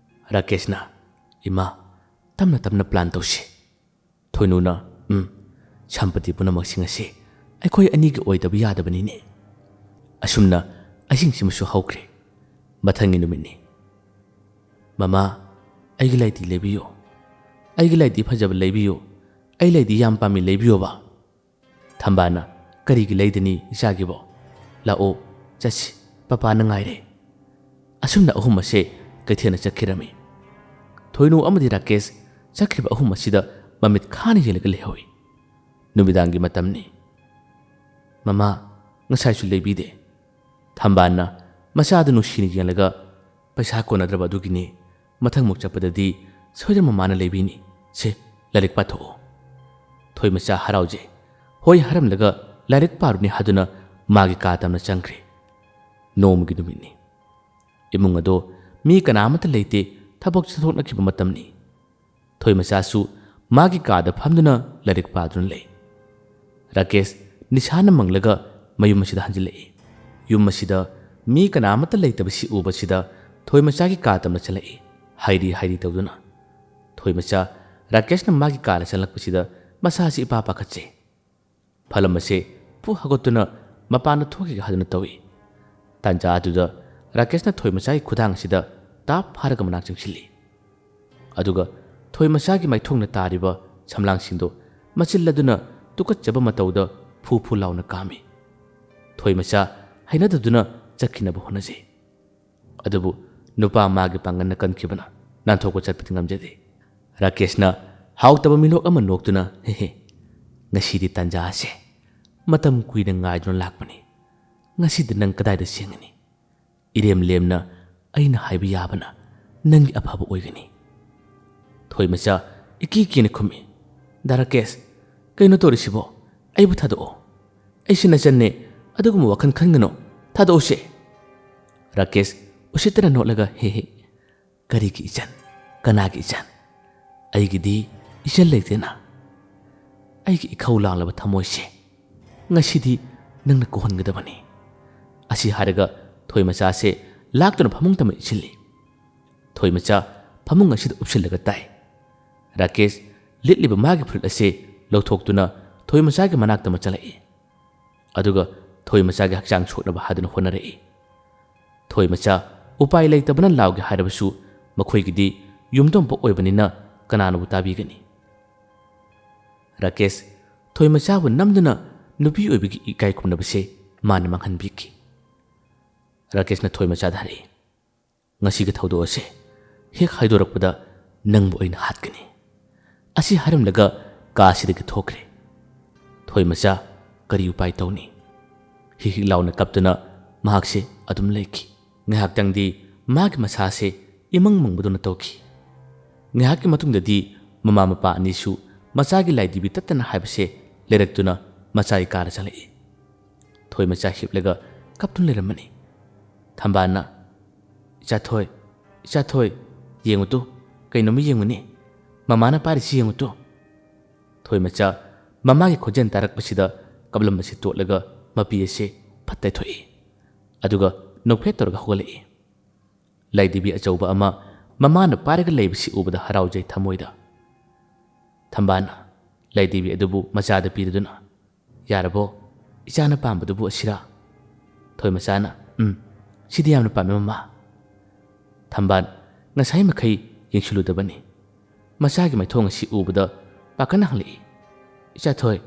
ꯔꯥꯀꯦꯁꯅ ꯏꯃꯥ ꯇꯞꯅ ꯇꯞꯅ ꯄ꯭ꯂꯥꯟ ꯇꯧꯁꯤ ꯊꯣꯏꯅꯨꯅ ꯁꯝꯄꯇꯤ ꯄꯨꯝꯅꯃꯛꯁꯤꯡ ꯑꯁꯤ ꯑꯩꯈꯣꯏ ꯑꯅꯤꯒꯤ ꯑꯣꯏꯗꯕ ꯌꯥꯗꯕꯅꯤꯅꯦ ꯑꯁꯨꯝꯅ ꯑꯍꯤꯡꯁꯤꯃꯁꯨ ꯍꯧꯈ꯭ꯔꯦ ꯃꯊꯪꯒꯤ ꯅꯨꯃꯤꯠꯅꯤ ꯃꯃꯥ ꯑꯩꯒꯤ ꯂꯥꯏꯇꯤ ꯂꯩꯕꯤꯌꯨ ꯑꯩꯒꯤ ꯂꯥꯏꯇꯤ ꯐꯖꯕ ꯂꯩꯕꯤꯌꯨ ꯑꯩ ꯂꯩꯗꯤ ꯌꯥꯝ ꯄꯥꯝꯃꯤ ꯂꯩꯕꯤꯌꯣꯕ ꯊꯝꯕꯥꯜꯅ ꯀꯔꯤꯒꯤ ꯂꯩꯗꯅꯤ ꯏꯆꯥꯒꯤꯕꯣ ꯂꯥꯛꯑꯣ ꯆꯠꯁꯤ ꯄꯄꯥꯅ ꯉꯥꯏꯔꯦ ꯑꯁꯨꯝꯅ ꯑꯍꯨꯝ ꯑꯁꯦ ꯀꯩꯊꯦꯜꯗ ꯆꯠꯈꯤꯔꯝꯃꯤ ꯊꯣꯏꯅꯨ ꯑꯃꯗꯤ ꯔꯥꯀꯦꯁ ꯆꯠꯈ꯭ꯔꯤꯕ ꯑꯍꯨꯝ ꯑꯁꯤꯗ ꯃꯃꯤꯠ ꯈꯥꯅ ꯌꯦꯡꯂꯒ ꯂꯩꯍꯧꯏ ꯅꯨꯃꯤꯗꯥꯡꯒꯤ ꯃꯇꯝꯅꯤ ꯃꯃꯥ ꯉꯁꯥꯏꯁꯨ ꯂꯩꯕꯤꯗꯦ ꯊꯝꯕꯥꯜꯅ ꯃꯆꯥꯗꯨ ꯅꯨꯡꯁꯤꯅ ꯌꯦꯡꯂꯒ ꯄꯩꯁꯥ ꯀꯣꯟꯅꯗ꯭ꯔꯕ ꯑꯗꯨꯒꯤꯅꯤ ꯃꯊꯪꯃꯨꯛ ꯆꯠꯄꯗꯗꯤ ꯁꯣꯏꯗꯅ ꯃꯃꯥꯅ ꯂꯩꯕꯤꯅꯤ ꯁꯦ ꯂꯥꯏꯔꯤꯛ ꯄꯥꯊꯣꯛꯑꯣ ꯊꯣꯏꯃꯆꯥ ꯍꯔꯥꯎꯖꯩ ꯍꯣꯏ ꯍꯥꯏꯔꯝꯂꯒ ꯂꯥꯏꯔꯤꯛ ꯄꯥꯔꯨꯅꯤ ꯍꯥꯏꯗꯨꯅ ꯃꯥꯒꯤ ꯀꯥ ꯇꯝꯅ ꯆꯪꯈ꯭ꯔꯦ ꯅꯣꯡꯃꯒꯤ ꯅꯨꯃꯤꯠꯅꯤ ꯏꯃꯨꯡ ꯑꯗꯣ ꯃꯤ ꯀꯅꯥꯃꯠꯇ ꯂꯩꯇꯦ, ꯊꯕꯛ ꯆꯠꯊꯣꯛꯅꯈꯤꯕ ꯃꯇꯝꯅꯤ꯫ ꯊꯣꯏꯃꯆꯥꯁꯨ ꯃꯥꯒꯤ ꯀꯥꯗ ꯐꯝꯗꯨꯅ ꯂꯥꯏꯔꯤꯛ ꯄꯥꯗꯨꯅ ꯂꯩ꯫ ꯔꯥꯀꯦꯁ ꯅꯤꯁꯥꯅ ꯃꯪꯂꯒ ꯃꯌꯨꯝ ꯑꯁꯤꯗ ꯍꯟꯖꯤꯜꯂꯛꯏ꯫ ꯌꯨꯝ ꯑꯁꯤꯗ ꯃꯤ ꯀꯅꯥꯃꯠꯇ ꯂꯩꯇꯕꯁꯤ ꯎꯕꯁꯤꯗ ꯊꯣꯏꯃꯆꯥꯒꯤ ꯀꯥ ꯇꯝꯅ ꯆꯠꯂꯛꯏ, ꯍꯥꯏꯔꯤ ꯇꯧꯗꯨꯅ꯫ ꯊꯣꯏꯃꯆꯥ ꯔꯥꯀꯦꯁꯅ ꯃꯥꯒꯤ ꯀꯥꯗ ꯆꯪꯂꯛꯄꯁꯤꯗ ꯃꯁꯥꯁꯤ ꯏꯄꯥ ꯄꯥꯈꯠꯆꯩ꯫ ꯐꯂꯝ ꯑꯁꯦ ꯄꯨ ꯍꯧꯒꯠꯇꯨꯅ ꯃꯄꯥꯟꯗ ꯊꯣꯛꯈꯤꯒꯦ ꯍꯥꯏꯗꯨꯅ ꯇꯧꯏ꯫ ꯇꯥꯟꯖꯥ ꯑꯗꯨꯗ ꯔꯥꯀꯦꯁꯅ ꯊꯣꯏꯃꯆꯥꯒꯤ ꯈꯨꯗꯥꯡ ꯑꯁꯤꯗ ꯇꯥꯞ ꯐꯥꯔꯒ ꯃꯅꯥꯛ ꯆꯪꯁꯤꯜꯂꯤ꯫ ꯑꯗꯨꯒ ꯊꯣꯏꯃꯆꯥꯒꯤ ꯃꯥꯏꯊꯣꯡꯅ ꯇꯥꯔꯤꯕ ꯁꯝꯂꯥꯡꯁꯤꯡꯗꯣ ꯃꯆꯤꯜ ꯑꯗꯨꯅ ꯇꯨꯀꯠꯆꯕ ꯃꯇꯧꯗ ꯐꯨ ꯐꯨ ꯂꯥꯎꯅ ꯀꯥꯝꯃꯤ꯫ ꯊꯣꯏꯃꯆꯥ ꯍꯩꯅꯗꯗꯨꯅ ꯆꯠꯈꯤꯅꯕ ꯍꯣꯠꯅꯖꯩ꯫ ꯑꯗꯨꯕꯨ ꯅꯨꯄꯥ ꯃꯥꯒꯤ ꯄꯥꯡꯒꯜꯅ ꯀꯟꯈꯤꯕꯅ ꯅꯥꯟꯊꯣꯛꯄ ꯆꯠꯄꯗꯤ ꯉꯝꯖꯗꯦ꯫ ꯔꯥꯀꯦꯁꯅ ꯍꯥꯎꯇꯕ ꯃꯤꯅꯣꯛ ꯑꯃ ꯅꯣꯛꯇꯨꯅ ꯍꯦꯍꯦ, ꯉꯁꯤꯗꯤ ꯇꯥꯟꯖꯥ ꯑꯁꯦ ꯃꯇꯝ ꯀꯨꯏꯅ ꯉꯥꯏꯗꯨꯅ ꯂꯥꯛꯄꯅꯤ꯫ ꯉꯁꯤꯗꯤ ꯅꯪ ꯀꯗꯥꯏꯗ ꯆꯦꯟꯒꯅꯤ? ꯏꯔꯦꯝ ꯂꯦꯝꯅ ꯑꯩꯅ ꯍꯥꯏꯕ ꯌꯥꯕꯅ ꯅꯪꯒꯤ ꯑꯐꯕ ꯑꯣꯏꯒꯅꯤ꯫ ꯊꯣꯏꯃꯆꯥ ꯏꯀꯤ ꯀꯤꯅ ꯈꯨꯝꯃꯤ꯫ ꯗꯥ ꯔꯥꯀꯦꯁ, ꯀꯩꯅꯣ ꯇꯧꯔꯤꯁꯤꯕꯣ? ꯑꯩꯕꯨ ꯊꯥꯗꯣꯛꯑꯣ꯫ ꯑꯩꯁꯤ ꯅꯆꯟꯅꯦ, ꯑꯗꯨꯒꯨꯝꯕ ꯋꯥꯈꯜ ꯈꯟꯒꯅꯣ, ꯊꯥꯗꯣꯛꯎꯁꯦ꯫ ꯔꯥꯀꯦꯁ ꯎꯁꯤꯠꯇꯅ ꯅꯣꯠꯂꯒ ꯍꯦꯍꯦ, ꯀꯔꯤꯒꯤ ꯏꯆꯟ? ꯀꯅꯥꯒꯤ ꯏꯆꯟ? ꯑꯩꯒꯤꯗꯤ ꯏꯆꯟ ꯂꯩꯇꯦꯅ꯫ ꯑꯩꯒꯤ ꯏꯈꯧ ꯂꯥꯡꯂꯕ ꯊꯃꯣꯏꯁꯦ ꯉꯁꯤꯗꯤ ꯅꯪꯅ ꯀꯣꯍꯟꯒꯗꯕꯅꯤ꯫ ꯑꯁꯤ ꯍꯥꯏꯔꯒ ꯊꯣꯏꯃꯆꯥꯁꯦ ꯂꯥꯛꯇꯨꯅ ꯐꯃꯨꯡ ꯇꯝꯅ ꯏꯟꯁꯤꯜꯂꯤ꯫ ꯊꯣꯏꯃꯆꯥ ꯐꯃꯨꯡ ꯑꯁꯤꯗ ꯎꯞꯁꯤꯜꯂꯒ ꯇꯥꯏ꯫ ꯔꯥꯀꯦꯁ ꯂꯤꯠꯂꯤꯕ ꯃꯥꯒꯤ ꯐꯨꯔꯤꯠ ꯑꯁꯤ ꯂꯧꯊꯣꯛꯇꯨꯅ ꯊꯣꯏꯃꯆꯥꯒꯤ ꯃꯅꯥꯛꯇ ꯆꯠꯂꯛꯏ꯫ ꯑꯗꯨꯒ ꯊꯣꯏꯃꯆꯥꯒꯤ ꯍꯛꯆꯥꯡ ꯁꯣꯛꯅꯕ ꯍꯥꯏꯗꯨꯅ ꯍꯣꯠꯅꯔꯛꯏ꯫ ꯊꯣꯏꯃꯆꯥ ꯎꯄꯥꯏ ꯂꯩꯇꯕꯅ ꯂꯥꯎꯒꯦ ꯍꯥꯏꯔꯕꯁꯨ ꯃꯈꯣꯏꯒꯤꯗꯤ ꯌꯨꯝꯊꯣꯡꯄ ꯑꯣꯏꯕꯅꯤꯅ ꯀꯅꯥꯅꯕꯨ ꯇꯥꯕꯤꯒꯅꯤ? ꯔꯥꯀꯦꯁ ꯊꯣꯏꯃꯆꯥꯕꯨ ꯅꯝꯗꯨꯅ ꯅꯨꯄꯤ ꯑꯣꯏꯕꯒꯤ ꯏꯀꯥꯏ ꯈꯨꯝꯅꯕꯁꯦ ꯃꯥꯅ ꯃꯥꯡꯍꯟꯕꯤꯈꯤ꯫ ꯔꯥꯀꯦꯁꯅ ꯊꯣꯏꯃꯆꯥꯗ ꯍꯥꯏꯔꯛꯏ, ꯉꯁꯤꯒꯤ ꯊꯧꯗꯣꯛ ꯑꯁꯦ ꯍꯦꯛ ꯍꯥꯏꯗꯣꯔꯛꯄꯗ ꯅꯪꯕꯨ ꯑꯩꯅ ꯍꯥꯠꯀꯅꯤ꯫ ꯑꯁꯤ ꯍꯥꯏꯔꯝꯂꯒ ꯀꯥꯁꯤꯗꯒꯤ ꯊꯣꯛꯈ꯭ꯔꯦ꯫ ꯊꯣꯏꯃꯆꯥ ꯀꯔꯤ ꯎꯄꯥꯏ ꯇꯧꯅꯤ? ꯍꯤꯛ ꯍꯤꯛ ꯂꯥꯎꯅ ꯀꯞꯇꯨꯅ ꯃꯍꯥꯛꯁꯦ ꯑꯗꯨꯝ ꯂꯩꯈꯤ꯫ ꯉꯥꯏꯍꯥꯛꯇꯪꯗꯤ ꯃꯥꯒꯤ ꯃꯁꯥꯁꯦ ꯏꯃꯪ ꯃꯪꯕꯗꯨꯅ ꯇꯧꯈꯤ꯫ ꯉꯥꯏꯍꯥꯛꯀꯤ ꯃꯇꯨꯡꯗꯗꯤ ꯃꯃꯥ ꯃꯄꯥ ꯑꯅꯤꯁꯨ ꯃꯆꯥꯒꯤ ꯂꯥꯏꯗꯤꯕꯤ ꯇꯠꯇꯅ ꯍꯥꯏꯕꯁꯦ ꯂꯩꯔꯛꯇꯨꯅ ꯃꯆꯥꯒꯤ ꯀꯥꯗ ꯆꯪꯂꯛꯏ꯫ ꯊꯣꯏꯃꯆꯥ ꯍꯤꯞꯂꯒ ꯀꯞꯇꯨꯅ ꯂꯩꯔꯝꯕꯅꯤ꯫ ꯊꯝꯕꯥꯜꯅ, ꯏꯆꯥꯊꯣꯏ, ꯏꯆꯥꯊꯣꯏ, ꯌꯦꯡꯉꯨꯇꯨ, ꯀꯩꯅꯣꯝꯃ ꯌꯦꯡꯉꯨꯅꯦ, ꯃꯃꯥꯅ ꯄꯥꯏꯔꯤꯁꯤ ꯌꯦꯡꯉꯨꯇꯨ꯫ ꯊꯣꯏꯃꯆꯥ ꯃꯃꯥꯒꯤ ꯈꯣꯟꯖꯦꯜ ꯇꯥꯔꯛꯄꯁꯤꯗ ꯀꯞꯂꯝꯕꯁꯤ ꯇꯣꯠꯂꯒ ꯃꯄꯤ ꯑꯁꯤ ꯐꯠ ꯇꯩꯊꯣꯛꯏ꯫ ꯑꯗꯨꯒ ꯅꯣꯛꯐꯦꯠ ꯇꯧꯔꯒ ꯍꯧꯒꯠꯂꯛꯏ꯫ ꯂꯥꯏꯗꯤꯕꯤ ꯑꯆꯧꯕ ꯑꯃ ꯃꯃꯥꯅ ꯄꯥꯏꯔꯒ ꯂꯩꯕꯁꯤ ꯎꯕꯗ ꯍꯔꯥꯎꯖꯩ ꯊꯃꯣꯏꯗ꯫ ꯊꯝꯕꯥꯜꯅ ꯂꯥꯏꯗꯤꯕꯤ ꯑꯗꯨꯕꯨ ꯃꯆꯥꯗ ꯄꯤꯔꯗꯨꯅ, ꯌꯥꯔꯕꯣ, ꯏꯆꯥꯅ ꯄꯥꯝꯕꯗꯨꯕꯨ ꯑꯁꯤꯔꯥ? ꯊꯣꯏꯃꯆꯥꯅ, ꯁꯤꯗꯤ ꯌꯥꯝꯅ ꯄꯥꯝꯃꯦ ꯃꯃꯥ꯫ ꯊꯝꯕꯥꯜ ꯉꯁꯥꯏ ꯃꯈꯩ ꯌꯦꯡꯁꯤꯜꯂꯨꯗꯕꯅꯤ꯫ ꯃꯆꯥꯒꯤ ꯃꯥꯏꯊꯣꯡ ꯑꯁꯤ ꯎꯕꯗ ꯄꯥꯈꯠꯅ ꯍꯪꯂꯛꯏ, ꯏꯆꯥꯊꯣꯏ,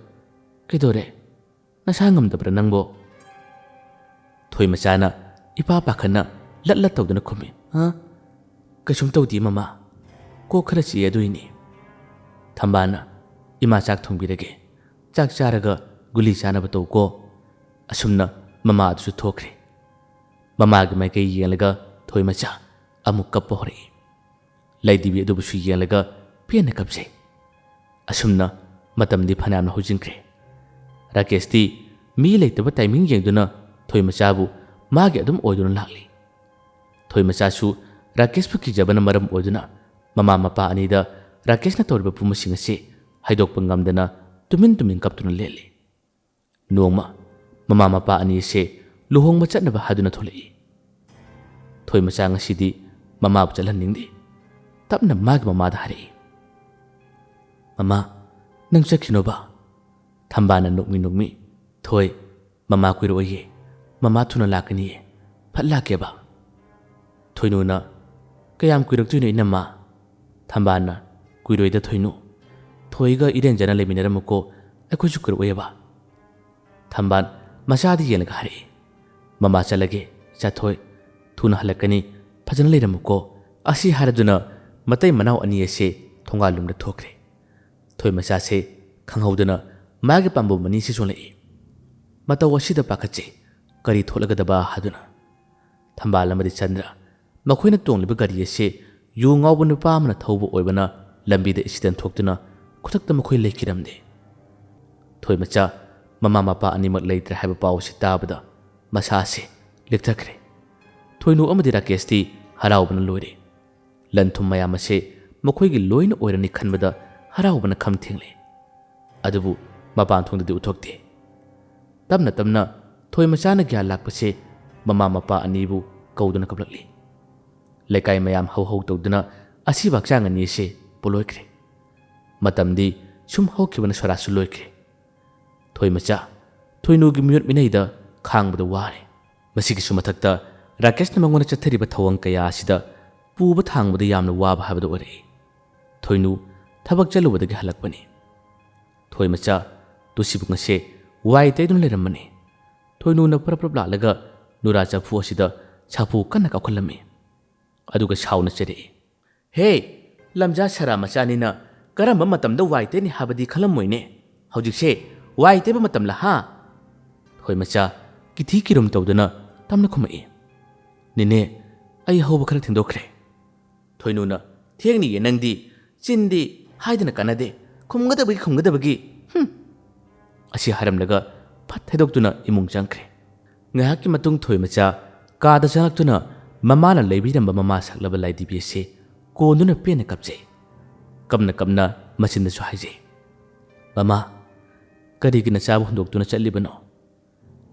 ꯀꯩꯗꯧꯔꯦ? ꯅꯁꯥ ꯉꯝꯗꯕ꯭ꯔꯥ ꯅꯪꯕꯣ? ꯊꯣꯏꯃꯆꯥꯅ ꯏꯄꯥ ꯄꯥꯈꯠꯅ ꯂꯠ ꯂꯠ ꯇꯧꯗꯨꯅ ꯈꯨꯝꯃꯤ, ꯀꯩꯁꯨꯝ ꯇꯧꯗꯦ ꯃꯃꯥ, ꯀꯣꯛ ꯈꯔ ꯆꯤꯛꯑꯦ ꯑꯗꯨꯏꯅꯤ꯫ ꯊꯝꯕꯥꯜꯅ, ꯏꯃꯥ ꯆꯥꯛ ꯊꯣꯡꯕꯤꯔꯒꯦ, ꯆꯥꯛ ꯆꯥꯔꯒ ꯒꯨꯂꯤ ꯆꯥꯅꯕ ꯇꯧꯀꯣ꯫ ꯑꯁꯨꯝꯅ ꯃꯃꯥ ꯑꯗꯨꯁꯨ ꯊꯣꯛꯈ꯭ꯔꯦ꯫ ꯃꯃꯥꯒꯤ ꯃꯥꯏꯀꯩ ꯌꯦꯡꯂꯒ ꯊꯣꯏꯃꯆꯥ ꯑꯃꯨꯛ ꯀꯞꯄ ꯍꯧꯔꯛꯏ꯫ ꯂꯥꯏꯗꯤꯕꯤ ꯑꯗꯨꯕꯨꯁꯨ ꯌꯦꯡꯂꯒ ꯄꯦꯟꯅ ꯀꯞꯆꯩ꯫ ꯑꯁꯨꯝꯅ ꯃꯇꯝꯗꯤ ꯐꯅꯌꯥꯝꯅ ꯍꯧꯖꯤꯟꯈ꯭ꯔꯦ꯫ ꯔꯥꯀꯦꯁꯇꯤ ꯃꯤ ꯂꯩꯇꯕ ꯇꯥꯏꯃꯤꯡ ꯌꯦꯡꯗꯨꯅ ꯊꯣꯏꯃꯆꯥꯕꯨ ꯃꯥꯒꯤ ꯑꯗꯨꯝ ꯑꯣꯏꯗꯨꯅ ꯂꯥꯛꯂꯤ꯫ ꯊꯣꯏꯃꯆꯥꯁꯨ ꯔꯥꯀꯦꯁꯄꯨ ꯀꯤꯖꯕꯅ ꯃꯔꯝ ꯑꯣꯏꯗꯨꯅ ꯃꯃꯥ ꯃꯄꯥ ꯑꯅꯤꯗ ꯔꯥꯀꯦꯁꯅ ꯇꯧꯔꯤꯕ ꯄꯨꯝꯕꯁꯤꯡ ꯑꯁꯤ ꯍꯥꯏꯗꯣꯛꯄ ꯉꯝꯗꯅ ꯇꯨꯃꯤꯟ ꯇꯨꯃꯤꯟ ꯀꯞꯇꯨꯅ ꯂꯦꯜꯂꯤ꯫ ꯅꯣꯡꯃ ꯃꯃꯥ ꯃꯄꯥ ꯑꯅꯤ ꯑꯁꯤ ꯂꯨꯍꯣꯡꯕ ꯆꯠꯅꯕ ꯍꯥꯏꯗꯨꯅ ꯊꯣꯛꯂꯛꯏ꯫ ꯊꯣꯏꯃꯆꯥ ꯉꯁꯤꯗꯤ ꯃꯃꯥꯕꯨ ꯆꯠꯍꯟꯅꯤꯡꯗꯦ꯫ ꯇꯞꯅ ꯃꯥꯒꯤ ꯃꯃꯥꯗ ꯍꯥꯏꯔꯛꯏ, ꯃꯃꯥ, ꯅꯪ ꯆꯠꯈꯤꯅꯣꯕ꯫ ꯊꯝꯕꯥꯜꯅ ꯅꯣꯛꯃꯤ, ꯊꯣꯏ, ꯃꯃꯥ ꯀꯨꯏꯔꯛꯑꯣꯏꯌꯦ, ꯃꯃꯥ ꯊꯨꯅ ꯂꯥꯛꯀꯅꯤꯌꯦ, ꯐꯠ ꯂꯥꯛꯀꯦꯕ꯫ ꯊꯣꯏꯅꯨꯅ, ꯀꯌꯥꯝ ꯀꯨꯏꯔꯛꯇꯣꯏꯅꯣ ꯏꯅꯝꯃ? ꯊꯝꯕꯥꯜꯅ, ꯀꯨꯏꯔꯣꯏꯗ ꯊꯣꯏꯅꯨ, ꯊꯣꯏꯒ ꯏꯔꯦꯟꯖꯅ ꯂꯩꯃꯤꯟꯅꯔꯝꯃꯨꯀꯣ, ꯑꯩꯈꯣꯏꯁꯨ ꯀꯨꯏꯔꯛꯑꯣꯏꯕ꯫ ꯊꯝꯕꯥꯜ ꯃꯆꯥꯗ ꯌꯦꯡꯂꯒ ꯍꯥꯏꯔꯛꯏ, ꯃꯃꯥ ꯆꯠꯂꯒꯦ, ꯏꯆꯥꯊꯣꯏ, ꯊꯨꯅ ꯍꯜꯂꯛꯀꯅꯤ, ꯐꯖꯅ ꯂꯩꯔꯝꯃꯨꯀꯣ꯫ ꯑꯁꯤ ꯍꯥꯏꯔꯗꯨꯅ ꯃꯇꯩ ꯃꯅꯥꯎ ꯑꯅꯤ ꯑꯁꯤ ꯊꯣꯡꯒꯥꯜꯂꯣꯝꯗ ꯊꯣꯛꯈ꯭ꯔꯦ꯫ ꯊꯣꯏꯃꯆꯥꯁꯦ ꯈꯪꯍꯧꯗꯅ ꯃꯥꯒꯤ ꯄꯥꯝꯕꯣꯝ ꯑꯅꯤꯁꯤ ꯆꯣꯡꯂꯛꯏ꯫ ꯃꯇꯧ ꯑꯁꯤꯗ ꯄꯥꯈꯠꯆꯩ, ꯀꯔꯤ ꯊꯣꯛꯂꯒꯗꯕ ꯍꯥꯏꯗꯨꯅ꯫ ꯊꯝꯕꯥꯜ ꯑꯃꯗꯤ ꯆꯟꯗ꯭ꯔ ꯃꯈꯣꯏꯅ ꯇꯣꯡꯂꯤꯕ ꯒꯥꯔꯤ ꯑꯁꯤ ꯌꯨ ꯉꯥꯎꯕ ꯅꯨꯄꯥ ꯑꯃꯅ ꯊꯧꯕ ꯑꯣꯏꯕꯅ ꯂꯝꯕꯤꯗ ꯑꯦꯛꯁꯤꯗꯦꯟ ꯊꯣꯛꯇꯨꯅ ꯈꯨꯗꯛꯇ ꯃꯈꯣꯏ ꯂꯩꯈꯤꯔꯝꯗꯦ꯫ ꯊꯣꯏꯃꯆꯥ ꯃꯃꯥ ꯃꯄꯥ ꯑꯅꯤꯃꯛ ꯂꯩꯇ꯭ꯔꯦ ꯍꯥꯏꯕ ꯄꯥꯎ ꯑꯁꯤ ꯇꯥꯕꯗ ꯃꯁꯥꯁꯦ ꯂꯦꯛꯊꯈ꯭ꯔꯦ꯫ Thoinu amadi Rakeshti haraubana loire. Lanthum mayam ase makhoi gi loina oirani khanbada haraubana kham thingle. Adubu mapan thongdadi uthokte. Tamna thoi machana gya lakpase mama mapa anibu kauduna kablakli. Lekai mayam hau tawduna asiba chang ani se poloikre. Matamdi sum hokibana sorasu loikre. Thoi macha thoinu gi miyot minaida khangbada ware. Masigi sumathakta Rakesh na mangona chathariba thawang kaya asida puba thangbada yamna waba habada ore. Thoinu thabak chalubadagi halakpani. Thoi macha tusibu ngase wai taidun leramani. Thoinu na prapra laga nura chapu asida chapu kana kaukhalami. Aduga shauna chere. Hey, lamja shara machani na karamba matamda wai taini habadi khalamoine. Haujikse wai taiba matamla ha. Thoi macha kithi kirum tawduna tamna khumai. Nine ai hauba khara thindokre. Thoinu na thengni ye nangdi chindi haidana kanade khumgadabagi asi haramlaga phat hedoktuna imung changkre. Ngahaki matung thoi macha kaada changlaktuna mamana leibiramba mama saklaba laidibi se konduna pena kapje. Kamna machinda su haije. Mama karigi na chabu hundoktuna chatlibano.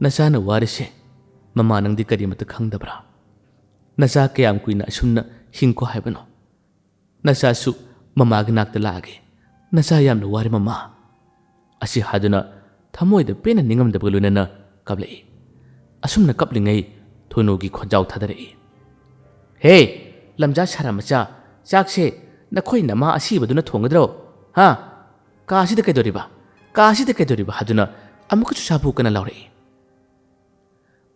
Nasana warise mama nangdi kari mata khangdabra. Nasa kayam kuina asumna hingko haibano. Nasa su mama ginakta laage. Nasa yamna wari mama. Asi haduna thamoida pena ningamdabga lunana kablai. Asumna kaplingai thoinogi khonjau thadare. Hey, lamja shara macha chakse nakhoi nama asibaduna thongadro. Ha? Kaasida kaidoriba haduna amukachu sabu kana laure.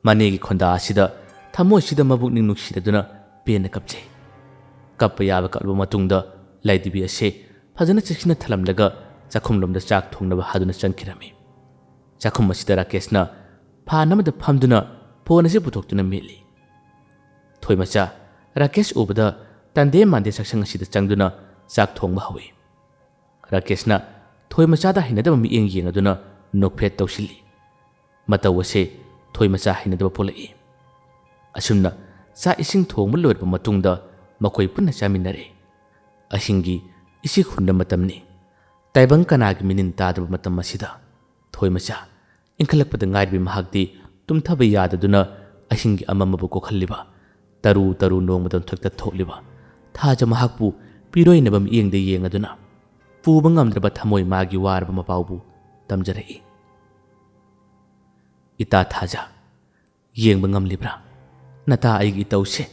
Manegi khonda asida thamoi sida mabuk ning nuksidaduna pena kapje. Kappa yaba kalba matungda laidibi ase phajana chikina thalamlaga chakhumlomda chak thongnaba haduna chankirami. Chakhum masida Rakeshna phanamada phamduna phone ase putoktuna meli. Thoi macha Rakesh ubada tande mande saksang asida changduna chak thongba hawi. Rakeshna thoi macha da hinadaba mi yengaduna nokphet tawsili. Mataw ase thoi macha hinadaba polai. Asumna sa ising thongba loirba matungda makhoi punna chaminare. Ahingi isi khunda matamni. Taibang kanagi minin tadaba matam asida thoi macha inkalakpada ngairbi mahakdi tumthaba yadaduna ahingi amamabu kokhalliba taru nongmadam thakta thokliba thaja mahakpu piroinabam yengde yengaduna puba ngamdraba thamoi magi warba mapaubu tamjarai. Ita thaja yengba ngamlibra nata aigi tause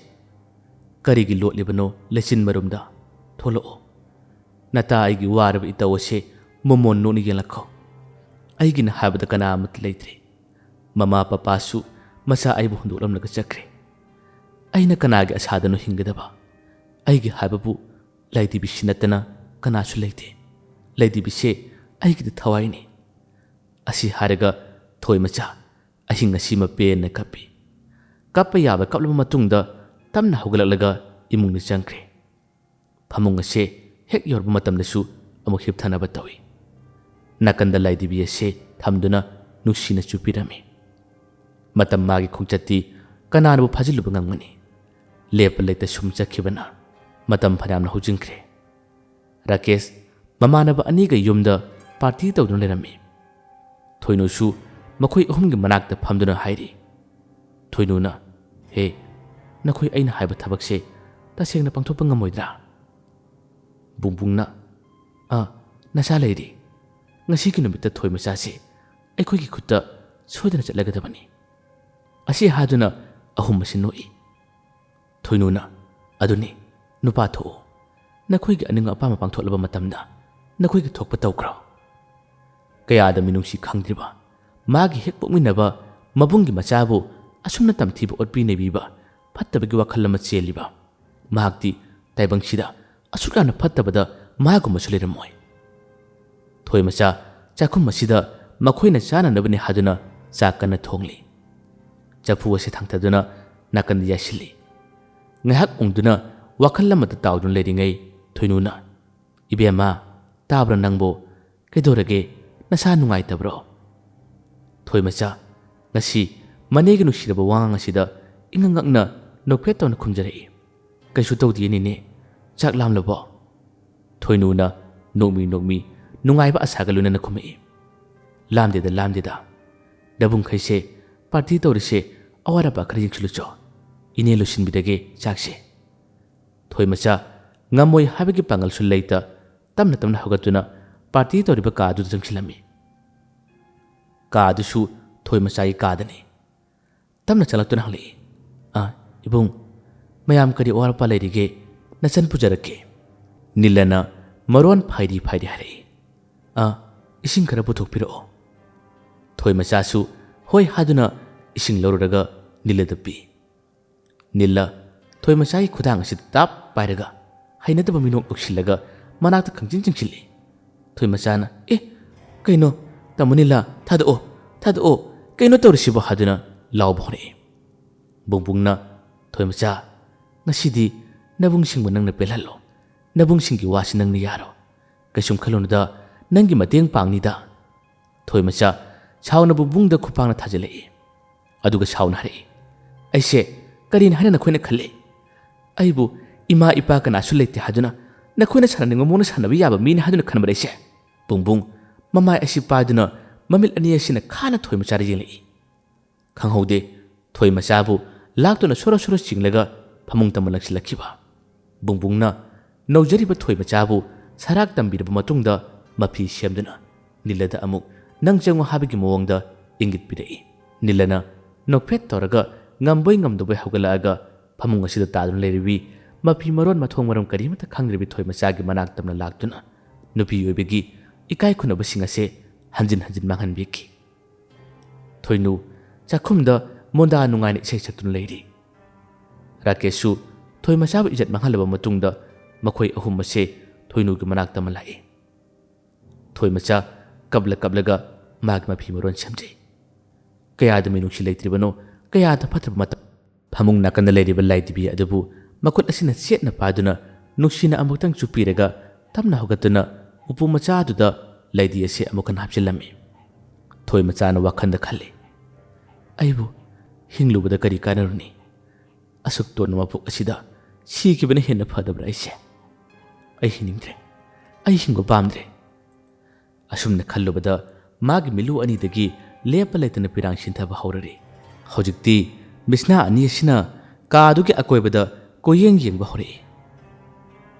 karigi lotlibano lechin marumda tholo. Nata aigi warba itawase momon noni yelakho. Aigina habada kana amat leitre. Mama papa su masa aibu hundulam laga chakre. Aina kanagi asadano hingadaba. Aigi hababu laidibi sinatana kana su leite. Laidibi se aigi da thawaini. Asi haraga thoi macha ahinga sima pena kapi. Kappa yaba kaplama matungda tamna hugalalaga imung ni changkre. Pamunga se hek yorba matamda su amuk hipthanaba tawi. Nakanda laidibi ase thamduna nuksina chupirami. Matam magi khongchati kananabu phajiluba ngangmani. Lepa leita sumchakhibana matam phanamna hujingkre. Rakesh mamanaba aniga yumda party tawduna lerami. Thoinu su makhoi ahumgi manakta phamduna hairi. Thoinu na he nakhoi aina haiba thabakse tasengna pangthopa ngamoidra. Bungbungna nasa leiri. Ngasiki numita thoi macha se aikhoi gi khutta soidana chatlagadabani. Asi haduna ahum masin noi. Thoinuna aduni nupa tho nakhoi gi aninga apama pangtholaba matamda nakhoi gi thokpa tawkra. Kayada minungsi khangdriba magi hek pokminaba mabungi machabu asumna tamthiba otpi nebiba phattabagi wakhalama cheliba mahakti taibangshida asukana phattabada maguma suleramoi. Thoi macha chakhum masida makhoina chana nabani haduna chakana thongli. Chaphu ase thangtaduna nakan yasili. Ngahak ungduna wakhallamata tawdun leringai thoinuna ibema tabra nangbo kedorage nasa nungai tabro. Thoi macha ngasi manegi nushiraba wang asida ingangakna nokphet tawna khumjarei kaisu tawdi nine chak lam labo thoinu na nokmi nungai ba asaga luna na khumei lamde da dabung khaise party tawrise awara ba khari jingchulu cho ine lusin bidage chakse thoi macha ngamoi habigi pangal sul leita tamna hogatuna party tawriba ka du jangchilami ka du su thoi macha I ka dani tamna chalakuna hali ibung mayam kari awara pa leirige nasan pujarake nilana maron phaidi hare ising khara puthok piro thoi macha su hoi haduna ising loruraga nilada pi nilla thoi macha I khudang asid tap pairaga hainadaba minok uksilaga manakta khangjin jingchili thoi macha na kaino tamunila thado kaino tawrisiba haduna law bhore bungbungna thoi macha ngasidi nabung singba nangna pelhallo nabung singi wasi nangna yaro kaisum khalonda nangi mateng pangnida thoi macha chauna bungbungda khupangna thajale aduga chauna hare aise karin hana nakhoina khalle aibu ima ipa kana sulete haduna nakhoina sananingo mona sanabi yaba mini haduna khanbare se bungbung mamai asi paduna mamil ani asina khana thoi macha ri khanghaude thoi macha bu laktuna soro chinglaga phamung tamalaksi lakhiba bungbungna nojariba thoi macha bu sarak tambiraba matungda mafi semduna nilada amuk nangjango habigi mawangda ingit pidai nilana nokphet toraga ngamboi ngamdoboi hawgalaga phamung asida tadun leribi mafi maron mathong maram karimata khangribi thoi macha gi manak tamna laktuna nupi yoibegi ikai khunaba singase hanjin mangan biki thoinu chakhumda monda nungai ni sei chatun leiri Rakesu thoi macha bu ijat manghalaba matungda makhoi ahum mase thoinu gi manak tam lai thoi macha kablaga mag ma phi maron samje kaya da minu chi leitribano kaya da phatrab mat phamung nakanda leiriba laitibi adabu makut asina setna paduna nuksina amuktang chupiraga tamna hogatuna upu macha duda laidi ase amukan hapchilami thoi macha na wakhanda khalle aibu hinglubada kari kanaruni asuk ton mapuk asida sikibana henna phadabra aise ai hiningdre ai hingo pamdre asumna khallubada magi milu ani dagi lepa leitana pirang sintaba haurari hojikti bisna ani asina kadugi akoibada koyeng yengba hore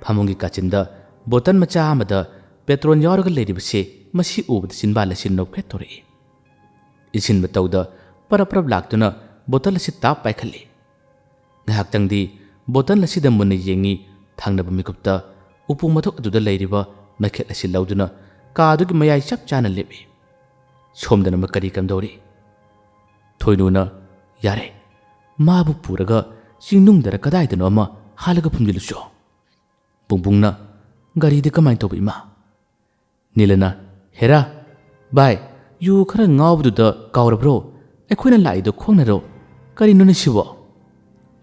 phamungi kachinda botan macha amada petrol yauraga leribase masi ubada sinbala sinno phetore isin batawda parap laktuna botol asi tap paikhalli ngahaktangdi botol asi da munna yengi thangnaba mikupta upu mathok aduda leiriba makhet asi lauduna kadugi mayai chap chana lebi somdana makari kamdori thoinuna yare mabu puraga singnungdara kadaidano ama halaga phumjiluso bungbungna gari de kamai tobi ma nilana hera bai yu khara ngawduda kawrabro ekhoina laido khongnaro kari nuna sibo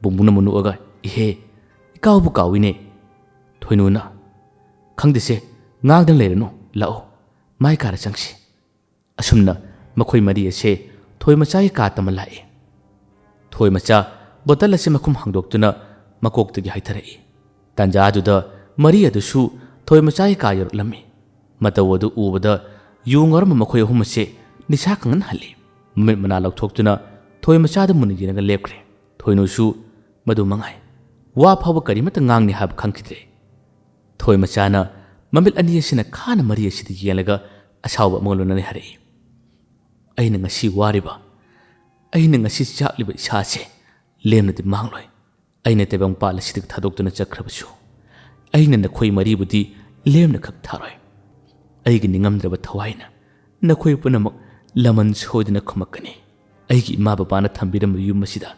bungbungna munu aga ihe ikawbu kawine thoinuna khangdese ngangdang leirano lao mai kara changsi asumna makhoi mari ase thoi macha ka tamalai thoi macha bottle ase makhum hangdoktuna makoktagi haitharai tanja aduda mari adusu thoi macha ka yorlami matawadu ubada yungorma makhoi hum ase nisa kangan hali mimit mana laukthokuna thoi macha da muni jinaga lepkre thoinusu madu mangai wa phawa karimata ngangni hab khangkidre thoi macha na mamil ani asina khana mari asidi yelaga asawa molona ne hare aina ngasi wariba aina ngasi chakliba isase lemnati mangloi aina tebang pala sidik thadoktuna chakrabasu aina na khoi mari budi lemna khak tharoi aigi ningamdraba thawaina na khoi punamak laman soidina khumakani aigi ima babana thambiram yum masida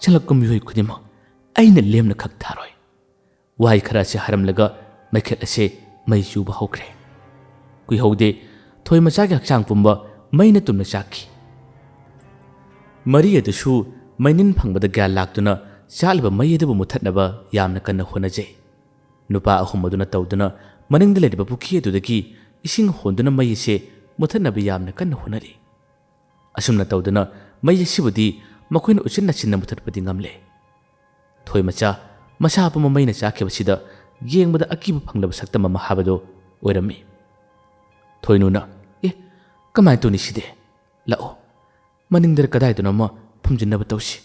chalakkum yoi khudima aina lemna khak tharoi wai khara se haram laga makhet ase mai chuba hokre kui haude thoi macha gi hakchang pumba maina tumna chakhi mari adusu mainin phangbada gya laktuna chalba mai edu muthatnaba yamna kanna honaje nupa ahum aduna tawduna maningda lediba pukhi edudagi ising honduna mai se muthatnaba yamna kanna honari asumna tawduna mai sibudi makoina uchinna chinna muthatpadi ngamle ꯊꯣꯏ ꯃꯆꯥ ꯃꯁꯥ ꯄꯨꯝꯕ ꯃꯩꯅ ꯆꯥꯈꯤꯕꯁꯤꯗ ꯌꯦꯡꯕꯗ ꯑꯀꯤꯕ ꯐꯪꯂꯕ ꯁꯛꯇꯝ ꯑꯃ ꯍꯥꯕꯗꯣ ꯑꯣꯏꯔꯝꯃꯤ꯫ ꯊꯣꯏꯅꯨꯅ ꯀꯃꯥꯏꯅ ꯇꯧꯅꯤ ꯁꯤꯗꯤ? ꯂꯥꯛꯑꯣ ꯃꯅꯤꯡꯗ ꯀꯗꯥꯏꯗꯅꯣꯃ ꯐꯨꯝꯖꯤꯟꯅꯕ ꯇꯧꯁꯤ꯫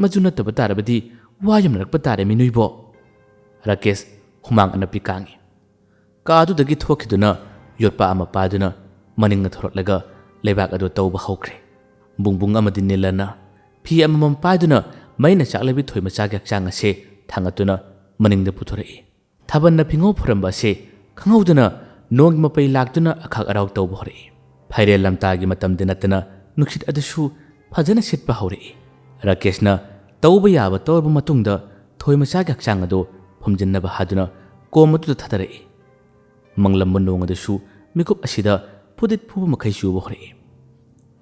ꯃꯗꯨ ꯅꯠꯇꯕ ꯇꯥꯔꯕꯗꯤ ꯋꯥ ꯌꯥꯝꯅꯔꯛꯄ ꯇꯥꯔꯦ ꯃꯤꯅꯨꯏꯕꯣ꯫ ꯔꯥꯀꯦꯁ ꯍꯨꯃꯥꯡ ꯑꯅꯞꯄꯤ ꯀꯥꯡꯉꯤ꯫ ꯀꯥꯗꯨꯗꯒꯤ ꯊꯣꯛꯈꯤꯗꯨꯅ ꯌꯣꯠꯄꯥ ꯑꯃ ꯄꯥꯏꯗꯨꯅ ꯃꯅꯤꯡꯅ ꯊꯣꯔꯛꯂꯒ ꯂꯩꯕꯥꯛ ꯑꯗꯨ ꯇꯧꯕ ꯍꯧꯈ꯭ꯔꯦ꯫ ꯕꯨꯡꯕꯨꯡ ꯑꯃꯗꯤ ꯅꯤꯂꯅ ꯐꯤ ꯑꯃꯃꯝ ꯄꯥꯏꯗꯨꯅ ꯃꯩꯅ ꯆꯥꯛꯂꯕꯤ ꯊꯣꯏ ꯃꯆꯥꯒꯤ ꯍꯛꯆꯥꯡ ꯑꯁꯦ ꯊꯥꯡꯒꯠꯇꯨꯅ ꯃꯅꯤꯡꯗ ꯄꯨꯊꯣꯔꯛꯏ꯫ ꯊꯥꯕꯜꯅ ꯐꯤꯉꯧ ꯐꯨꯔꯝꯕ ꯑꯁꯦ ꯈꯪꯍꯧꯗꯅ ꯅꯣꯡꯒꯤ ꯃꯄꯩ ꯂꯥꯛꯇꯨꯅ ꯑꯈꯥꯛ ꯑꯔꯥꯎ ꯇꯧꯕ ꯍꯧꯔꯛꯏ꯫ ꯐꯩꯔꯦꯜ ꯂꯝꯇꯥꯒꯤ ꯃꯇꯝꯗꯤ ꯅꯠꯇꯅ ꯅꯨꯡꯁꯤꯠ ꯑꯗꯨꯁꯨ ꯐꯖꯅ ꯁꯤꯠꯄ ꯍꯧꯔꯛꯏ꯫ ꯔꯥꯀꯦꯁꯅ ꯇꯧꯕ ꯌꯥꯕ ꯇꯧꯔꯕ ꯃꯇꯨꯡꯗ ꯊꯣꯏ ꯃꯆꯥꯒꯤ ꯍꯛꯆꯥꯡ ꯑꯗꯨ ꯐꯨꯝꯖꯤꯟꯅꯕ ꯍꯥꯗꯨꯅ ꯀꯣꯝ ꯑꯗꯨꯗ ꯊꯥꯗꯔꯛꯏ꯫ ꯃꯪꯂꯝꯕ ꯅꯣꯡ ꯑꯗꯨꯁꯨ ꯃꯤꯀꯨꯞ ꯑꯁꯤꯗ ꯐꯨꯗꯤꯠ ꯐꯨꯕ ꯃꯈꯩ ꯆꯨꯕ ꯍꯧꯔꯛꯏ꯫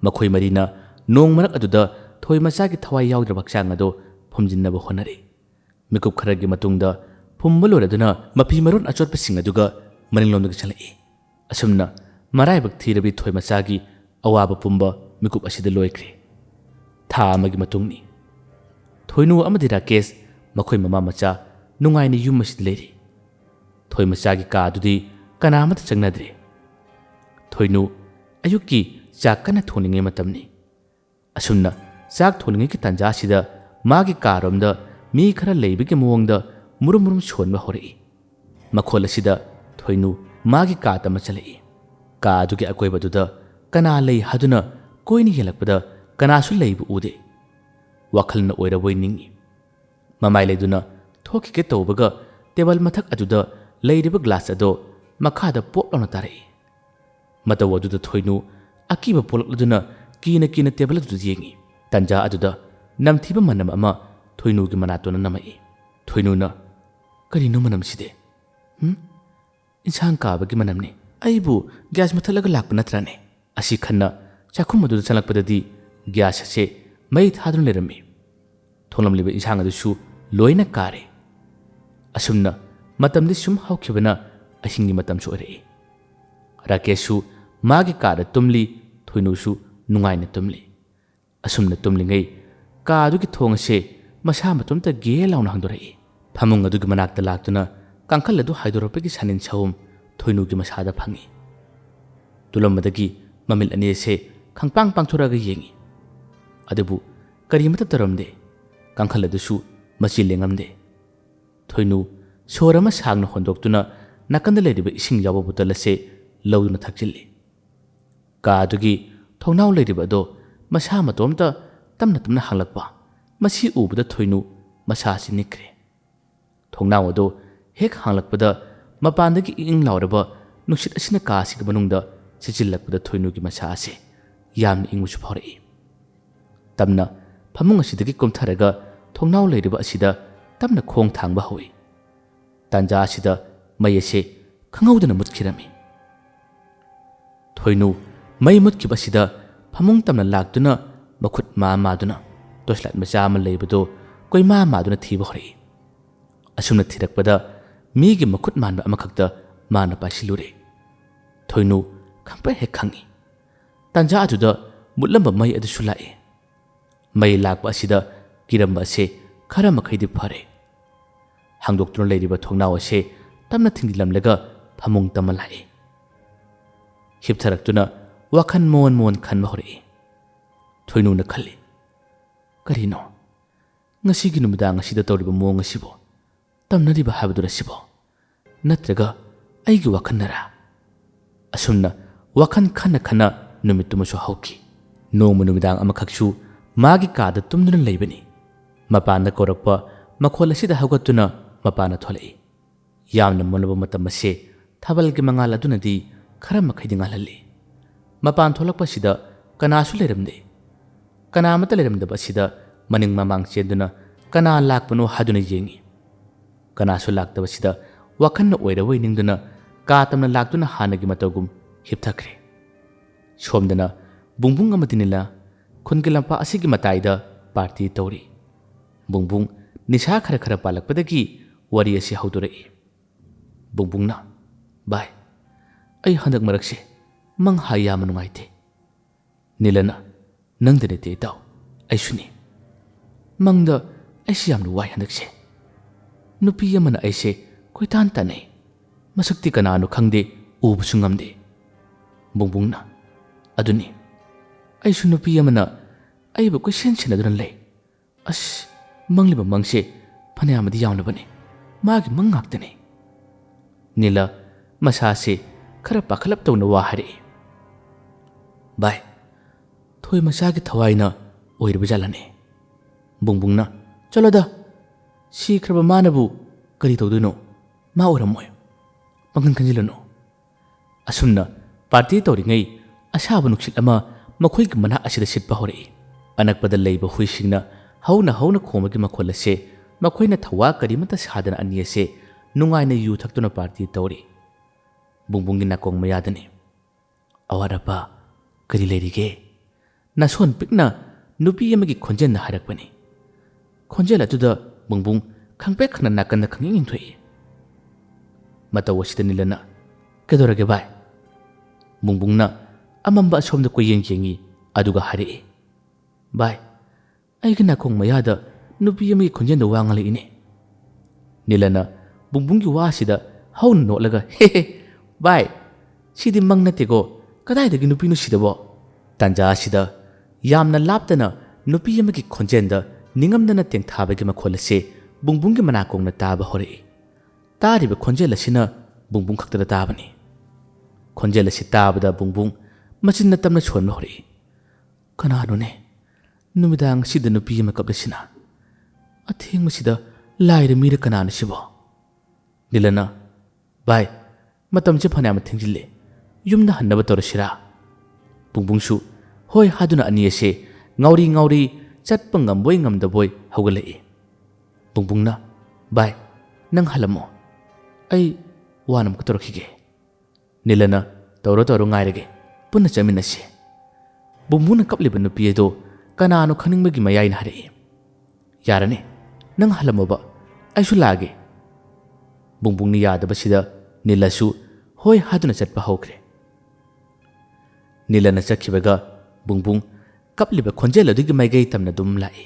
ꯃꯈꯣꯏ ꯃꯔꯤꯅ ꯅꯣꯡ ꯃꯔꯛ ꯑꯗꯨꯗ ꯊꯣꯏ ꯃꯆꯥꯒꯤ ꯊꯋꯥꯏ ꯌꯥꯎꯗ꯭ꯔꯕ ꯍꯛꯆꯥꯡ ꯑꯗꯨ ꯐꯨꯝꯖꯤꯟꯅꯕ ꯍꯣꯠꯅꯔꯤ꯫ ꯃꯤꯀꯨꯞ ꯈꯔꯒꯤ ꯃꯇꯨꯡꯗ ꯐꯨꯝꯕ ꯂꯣꯏꯔꯗꯨꯅ ꯃꯐꯤ ꯃꯔꯣꯟ ꯑꯆꯣꯠꯄꯁꯤꯡ ꯑꯗꯨꯒ ꯃꯅꯤꯡꯂꯣꯝꯗꯒꯤ ꯆꯠꯂꯛꯏ꯫ ꯑꯁꯨꯝꯅ ꯃꯔꯥꯏꯕꯛ ꯊꯤꯔꯕꯤ ꯊꯣꯏ ꯃꯆꯥꯒꯤ ꯑꯋꯥꯕ ꯄꯨꯝꯕ ꯃꯤꯀꯨꯞ ꯑꯁꯤꯗ ꯂꯣꯏꯈ꯭ꯔꯦ꯫ ꯊꯥ ꯑꯃꯒꯤ ꯃꯇꯨꯡꯅꯤ꯫ ꯊꯣꯏꯅꯨ ꯑꯃꯗꯤ ꯔꯥꯀꯦꯁ ꯃꯈꯣꯏ ꯃꯃꯥ ꯃꯆꯥ ꯅꯨꯡꯉꯥꯏꯅ ꯌꯨꯝ ꯑꯁꯤꯗ ꯂꯩꯔꯤ꯫ ꯊꯣꯏ ꯃꯆꯥꯒꯤ ꯀꯥ ꯑꯗꯨꯗꯤ ꯀꯅꯥꯃꯠꯇ ꯆꯪꯅꯗ꯭ꯔꯦ꯫ ꯊꯣꯏꯅꯨ ꯑꯌꯨꯛꯀꯤ ꯆꯥꯛ ꯀꯟꯅ ꯊꯣꯡꯅꯤꯡꯉꯩ ꯃꯇꯝꯅꯤ꯫ ꯑꯁꯨꯝꯅ ꯆꯥꯛ ꯊꯣꯡꯅꯤꯡꯉꯩꯒꯤ ꯇꯥꯟꯖꯥꯁꯤꯗ ꯃꯥꯒꯤ ꯀꯥꯔꯣꯝꯗ ꯃꯤ ꯈꯔ ꯂꯩꯕꯒꯤ ꯃꯑꯣꯡꯗ ꯃꯨꯔꯨꯝ ꯃꯨꯔꯨꯝ ꯁꯣꯟꯕ ꯍꯧꯔꯛꯏ꯫ ꯃꯈꯣꯜ ꯑꯁꯤꯗ ꯊꯣꯏꯅꯨ ꯃꯥꯒꯤ ꯀꯥ ꯇꯝꯃ ꯆꯠꯂꯛꯏ꯫ ꯀꯥ ꯑꯗꯨꯒꯤ ꯑꯀꯣꯏꯕꯗꯨꯗ ꯀꯅꯥ ꯂꯩ ꯍꯥꯗꯨꯅ ꯀꯣꯏꯅ ꯌꯦꯡꯂꯛꯄꯗ ꯀꯅꯥꯁꯨ ꯂꯩꯕ ꯎꯗꯦ꯫ ꯋꯥꯈꯜꯅ ꯑꯣꯏꯔꯕꯣꯏ ꯅꯤꯡꯏ꯫ ꯃꯃꯥꯏ ꯂꯩꯗꯨꯅ ꯊꯣꯛꯈꯤꯒꯦ ꯇꯧꯕꯒ ꯇꯦꯕꯜ ꯃꯊꯛ ꯑꯗꯨꯗ ꯂꯩꯔꯤꯕ ꯒ꯭ꯂꯥꯁ ꯑꯗꯣ ꯃꯈꯥꯗ ꯄꯣꯞ ꯂꯥꯎꯅ ꯇꯥꯔꯛꯏ꯫ ꯃꯇꯧ ꯑꯗꯨꯗ ꯊꯣꯏꯅꯨ ꯑꯀꯤꯕ ꯄꯣꯛꯂꯛꯂꯗꯨꯅ ꯀꯤꯅ ꯀꯤꯅ ꯇꯦꯕꯜ ꯑꯗꯨꯗ ꯌꯦꯡꯏ꯫ ꯇꯟꯖꯥ ꯑꯗꯨꯗ ꯅꯝꯊꯤꯕ ꯃꯅꯝ ꯑꯃ ꯊꯣꯏꯅꯨꯒꯤ ꯃꯅꯥꯇꯣꯟꯅ ꯅꯝꯃꯛꯏ꯫ ꯊꯣꯏꯅꯨꯅ ꯀꯔꯤꯅꯣ ꯃꯅꯝꯁꯤꯗꯤ? ꯏꯟꯁꯥꯡ ꯀꯥꯕꯒꯤ ꯃꯅꯝꯅꯤ꯫ ꯑꯩꯕꯨ ꯒ꯭ꯌꯥꯁ ꯃꯨꯊꯠꯂꯒ ꯂꯥꯛꯄ ꯅꯠꯇ꯭ꯔꯅꯦ? ꯑꯁꯤ ꯈꯟꯅ ꯆꯥꯛꯈꯨꯝ ꯑꯗꯨꯗ ꯆꯪꯂꯛꯄꯗꯗꯤ ꯒ꯭ꯌꯥꯁ ꯑꯁꯦ ꯃꯩ ꯊꯥꯗꯨꯅ ꯂꯩꯔꯝꯃꯤ꯫ ꯊꯣꯡꯂꯝꯂꯤꯕ ꯏꯟꯁꯥꯡ ꯑꯗꯨꯁꯨ ꯂꯣꯏꯅ ꯀꯥꯔꯦ꯫ ꯑꯁꯨꯝꯅ ꯃꯇꯝꯗꯤ ꯁꯨꯝ ꯍꯧꯈꯤꯕꯅ ꯑꯍꯤꯡꯒꯤ ꯃꯇꯝꯁꯨ ꯑꯣꯏꯔꯛꯏ꯫ ꯔꯥꯀꯦꯁꯁꯨ ꯃꯥꯒꯤ ꯀꯥꯗ ꯇꯨꯝꯂꯤ꯫ ꯊꯣꯏꯅꯨꯁꯨ ꯅꯨꯡꯉꯥꯏꯅ ꯇꯨꯝꯂꯤ꯫ ꯑꯁꯨꯝꯅ ꯇꯨꯝꯂꯤꯉꯩ ꯀꯥ ꯑꯗꯨꯒꯤ ꯊꯣꯡ ꯑꯁꯦ ꯃꯁꯥ ꯃꯇꯣꯝꯇ ꯒꯦ ꯂꯥꯎꯅ ꯍꯥꯡꯗꯣꯔꯛꯏ꯫ ꯐꯃꯨꯡ ꯑꯗꯨꯒꯤ ꯃꯅꯥꯛꯇ ꯂꯥꯛꯇꯨꯅ ꯀꯥꯡꯈꯜ ꯑꯗꯨ ꯍꯥꯏꯗꯣꯔꯛꯄꯒꯤ ꯁꯥꯅꯤꯟ ꯁꯍꯨꯝ ꯊꯣꯏꯅꯨꯒꯤ ꯃꯁꯥꯗ ꯐꯪꯏ꯫ ꯇꯨꯂꯝꯕꯗꯒꯤ ꯃꯃꯤꯠ ꯑꯅꯤ ꯑꯁꯦ ꯈꯪꯄꯥꯡ ꯄꯥꯡꯊꯣꯔꯛꯑꯒ ꯌꯦꯡꯏ꯫ ꯑꯗꯨꯕꯨ ꯀꯔꯤꯃꯠꯇ ꯇꯧꯔꯝꯗꯦ꯫ ꯀꯥꯡꯈꯜ ꯑꯗꯨꯁꯨ ꯃꯆꯤ ꯂꯦꯡꯉꯝꯗꯦ꯫ ꯊꯣꯏꯅꯨ ꯁꯣꯔ ꯑꯃ ꯁꯥꯡꯅ ꯍꯣꯟꯗꯣꯛꯇꯨꯅ ꯅꯥꯀꯟꯗ ꯂꯩꯔꯤꯕ ꯏꯁꯤꯡ ꯌꯥꯎꯕ ꯕꯣꯇꯜ ꯑꯁꯦ ꯂꯧꯗꯨꯅ ꯊꯛꯆꯤꯜꯂꯤ꯫ ꯀꯥ ꯑꯗꯨꯒꯤ ꯊꯣꯡꯅꯥꯎ ꯂꯩꯔꯤꯕ ꯑꯗꯣ ꯃꯁꯥ ꯃꯇꯣꯝꯇ ꯇꯞꯅ ꯇꯞꯅ ꯍꯥꯡꯂꯛꯄ ꯃꯁꯤ ꯎꯕꯗ ꯊꯣꯏꯅꯨ ꯃꯁꯥꯁꯤ ꯅꯤꯛꯈ꯭ꯔꯦ꯫ ꯊꯣꯡꯅꯥꯎ ꯑꯗꯣ ꯍꯦꯛ ꯍꯥꯡꯂꯛꯄꯗ ꯃꯄꯥꯟꯗꯒꯤ ꯏꯪ ꯏꯪ ꯂꯥꯎꯔꯕ ꯅꯨꯡꯁꯤꯠ ꯑꯁꯤꯅ ꯀꯥ ꯑꯁꯤꯒꯤ ꯃꯅꯨꯡꯗ ꯁꯤꯠꯆꯤꯜꯂꯛꯄꯗ ꯊꯣꯏꯅꯨꯒꯤ ꯃꯁꯥ ꯑꯁꯦ ꯌꯥꯝꯅ ꯏꯪꯕꯁꯨ ꯐꯥꯎꯔꯛꯏ꯫ ꯇꯞꯅ ꯐꯃꯨꯡ ꯑꯁꯤꯗꯒꯤ ꯀꯨꯝꯊꯔꯒ ꯊꯣꯡꯅꯥꯎ ꯂꯩꯔꯤꯕ ꯑꯁꯤꯗ ꯇꯞꯅ ꯈꯣꯡ ꯊꯥꯡꯕ ꯍꯧꯏ꯫ ꯇꯥꯟꯖꯥ ꯑꯁꯤꯗ ꯃꯩ ꯑꯁꯦ ꯈꯪꯍꯧꯗꯅ ꯃꯨꯠꯈꯤꯔꯝꯃꯤ꯫ ꯊꯣꯏꯅꯨ ꯃꯩ ꯃꯨꯠꯈꯤꯕ ꯑꯁꯤꯗ ꯐꯃꯨꯡ ꯇꯝꯅ ꯂꯥꯛꯇꯨꯅ ꯃꯈꯨꯠ ꯃꯥꯗꯨꯅ ꯇꯣꯔꯆꯂꯥꯏꯠ ꯃꯆꯥ ꯑꯃ ꯂꯩꯕꯗꯣ ꯀꯣꯏꯃꯥ ꯃꯥꯗꯨꯅ ꯊꯤꯕ ꯍꯧꯔꯛꯏ꯫ ꯑꯁꯨꯝꯅ ꯊꯤꯔꯛꯄꯗ ꯃꯤꯒꯤ ꯃꯈꯨꯠ ꯃꯥꯟꯕ ꯑꯃꯈꯛꯇ ꯃꯥꯅ ꯄꯥꯏꯁꯤꯜꯂꯨꯔꯦ꯫ ꯊꯣꯏꯅꯨ ꯈꯪꯄ꯭ꯔꯦꯛ ꯍꯦꯛ ꯈꯪꯏ꯫ ꯇꯥꯟꯖꯥ ꯑꯗꯨꯗ ꯃꯨꯠꯂꯝꯕ ꯃꯩ ꯑꯗꯨꯁꯨ ꯂꯥꯛꯏ꯫ ꯃꯩ ꯂꯥꯛꯄ ꯑꯁꯤꯗ ꯀꯤꯔꯝꯕ ꯑꯁꯦ ꯈꯔ ꯃꯈꯩꯗꯤ ꯐꯔꯦ꯫ ꯍꯥꯡꯗꯣꯛꯇꯨꯅ ꯂꯩꯔꯤꯕ ꯊꯣꯡꯅꯥꯎ ꯑꯁꯦ ꯇꯞꯅ ꯊꯤꯡꯖꯤꯜꯂꯝꯂꯒ ꯐꯃꯨꯡ ꯇꯝꯃ ꯂꯥꯛꯏ꯫ ꯍꯤꯞꯊꯔꯛꯇꯨꯅ ꯋꯥꯈꯜ ꯃꯣꯟ ꯃꯣꯟ ꯈꯟꯕ ꯍꯧꯔꯛꯏ꯫ ꯊꯣꯏꯅꯨꯅ ꯈꯜꯂꯤ, ꯀꯔꯤꯅꯣ ꯉꯁꯤꯒꯤ ꯅꯨꯃꯤꯗꯥꯡ ꯑꯁꯤꯗ ꯇꯧꯔꯤꯕ ꯃꯑꯣꯡ ꯑꯁꯤꯕꯨ? ꯇꯝꯅꯔꯤꯕ ꯍꯥꯏꯕꯗꯨꯔ ꯁꯤꯕꯣ? ꯅꯠꯇ꯭ꯔꯒ ꯑꯩꯒꯤ ꯋꯥꯈꯜꯅꯔꯥ? ꯑꯁꯨꯝꯅ ꯋꯥꯈꯜ ꯈꯟꯅ ꯈꯟꯅ ꯅꯨꯃꯤꯠꯇꯨꯃꯁꯨ ꯍꯧꯈꯤ꯫ ꯅꯣꯡꯃ ꯅꯨꯃꯤꯗꯥꯡ ꯑꯃꯈꯛꯁꯨ ꯃꯥꯒꯤ ꯀꯥꯗ ꯇꯨꯝꯗꯨꯅ ꯂꯩꯕꯅꯤ꯫ ꯃꯄꯥꯟꯗ ꯀꯧꯔꯛꯄ ꯃꯈꯣꯜ ꯑꯁꯤꯗ ꯍꯧꯒꯠꯇꯨꯅ ꯃꯄꯥꯟꯗ ꯊꯣꯛꯂꯛꯏ꯫ ꯌꯥꯝꯅ ꯃꯨꯜꯂꯕ ꯃꯇꯝ ꯑꯁꯦ ꯊꯥꯕꯜꯒꯤ ꯃꯉꯥꯜ ꯑꯗꯨꯅꯗꯤ ꯈꯔ ꯃꯈꯩꯗꯤ ꯉꯥꯜꯍꯜꯂꯤ꯫ ꯃꯄꯥꯟ ꯊꯣꯛꯂꯛꯄ ꯑꯁꯤꯗ ꯀꯅꯥꯁꯨ ꯂꯩꯔꯝꯗꯦ꯫ ꯀꯅꯥꯃꯠꯇ ꯂꯩꯔꯝꯗꯕ ꯑꯁꯤꯗ ꯃꯅꯤꯡ ꯃꯃꯥꯡ ꯆꯦꯟꯗꯨꯅ ꯀꯅꯥ ꯂꯥꯛꯄꯅꯣ ꯍꯥꯗꯨꯅ ꯌꯦꯡꯏ꯫ ꯀꯅꯥꯁꯨ ꯂꯥꯛꯇꯕꯁꯤꯗ ꯋꯥꯈꯜꯅ ꯑꯣꯏꯔꯕꯣꯏ ꯅꯤꯡꯗꯨꯅ ꯀꯥ ꯇꯝꯅ ꯂꯥꯛꯇꯨꯅ ꯍꯥꯟꯅꯒꯤ ꯃꯇꯧꯒꯨꯝ ꯍꯤꯞꯊꯈ꯭ꯔꯦ꯫ ꯁꯣꯝꯗꯅ ꯕꯨꯡꯕꯨꯡ ꯑꯃꯗꯤ ꯅꯤꯂ ꯈꯨꯟꯒꯤ ꯂꯝꯄꯥꯛ ꯑꯁꯤꯒꯤ ꯃꯇꯥꯏꯗ ꯄꯥꯔꯇꯤ ꯇꯧꯔꯤ꯫ ꯕꯨꯡꯕꯨꯡ ꯅꯤꯁꯥ ꯈꯔ ꯈꯔ ꯄꯥꯜꯂꯛꯄꯗꯒꯤ ꯋꯥꯔꯤ ꯑꯁꯤ ꯍꯧꯗꯣꯔꯛꯏ꯫ ꯕꯨꯡꯕꯨꯡꯅ, ꯚꯥꯏ, ꯑꯩ ꯍꯟꯗꯛ ꯃꯔꯛꯁꯦ ꯃꯪ ꯍꯥꯏ ꯌꯥꯝꯅ ꯅꯨꯡꯉꯥꯏꯇꯦ꯫ ꯅꯤꯂꯅ, ꯅꯪꯗ ꯅꯠꯇꯦ ꯏꯇꯥꯎ, ꯑꯩꯁꯨꯅꯤ꯫ ꯃꯪꯗ ꯑꯩꯁꯤ ꯌꯥꯝꯅ ꯋꯥꯏ ꯍꯟꯗꯛꯁꯦ꯫ nupi amana aise koitan tanai masakti kanano khangde ubusu ngamde bungbungna aduni aisu nupi amana aibu question sinaduna lei as mangliba mangse phane amadi yauna bane magi mangak Nila masase khara pakhalap tawna wa hari bai thoi masagi thawaina oirba jalane bungbungna chalo da si khraba manabu kari tawduno ma oramoy pangan kanjilano asumna party tawringai asaba nuksit ama makhoi gi mana asida sitpa hore anakpada leiba huisingna hauna khomagi makhol ase makhoina thawa karimata sadana ani ase nungaina yu thaktuna party tawri bungbungi nakong mayadani awarapa kari leirige nason pikna nupi amagi khonjen na harakpani khonjel atuda bungbung khangpe khna nakanda khanging thoi mata wasida nilana kedorage bai bungbungna amamba somda ko yengi aduga hari bai aigi nakong mayada nupi amagi khonjen da wangali ine nilana bungbungi wasida haun nolaga he bai sidi mangna tego kadai dagi nupi nu sidabo tanja sida yamna laptana nupi amagi khonjenda ningamdana tengthabagi makholase bungbungi manakongna taba hore tariba khonjel asina bungbung khaktada tabani khonjel asi tabada bungbung machinna tamna chonma hore kanano ne numidang sida nupi ama kaplasina atheng sida laira mira kanana sibo nilana bai matamche phane ama thengjille yumna hannaba torasira bungbungsu hoi haduna ani ase ngauri chatpa ngamboi ngamdaboi haugalai bungbungna bai nang halamo ai wanam ka torkhige nilana toro ngairege punna chaminase bungbungna kapliba nupi edo kanano khaningbagi mayai na hare yarane nang halamo ba aisu lage bungbungni yadaba sida nilasu hoi haduna chatpa haukre nilana chakhibaga bungbung kapliba khonjel adugi maigai tamna dum lai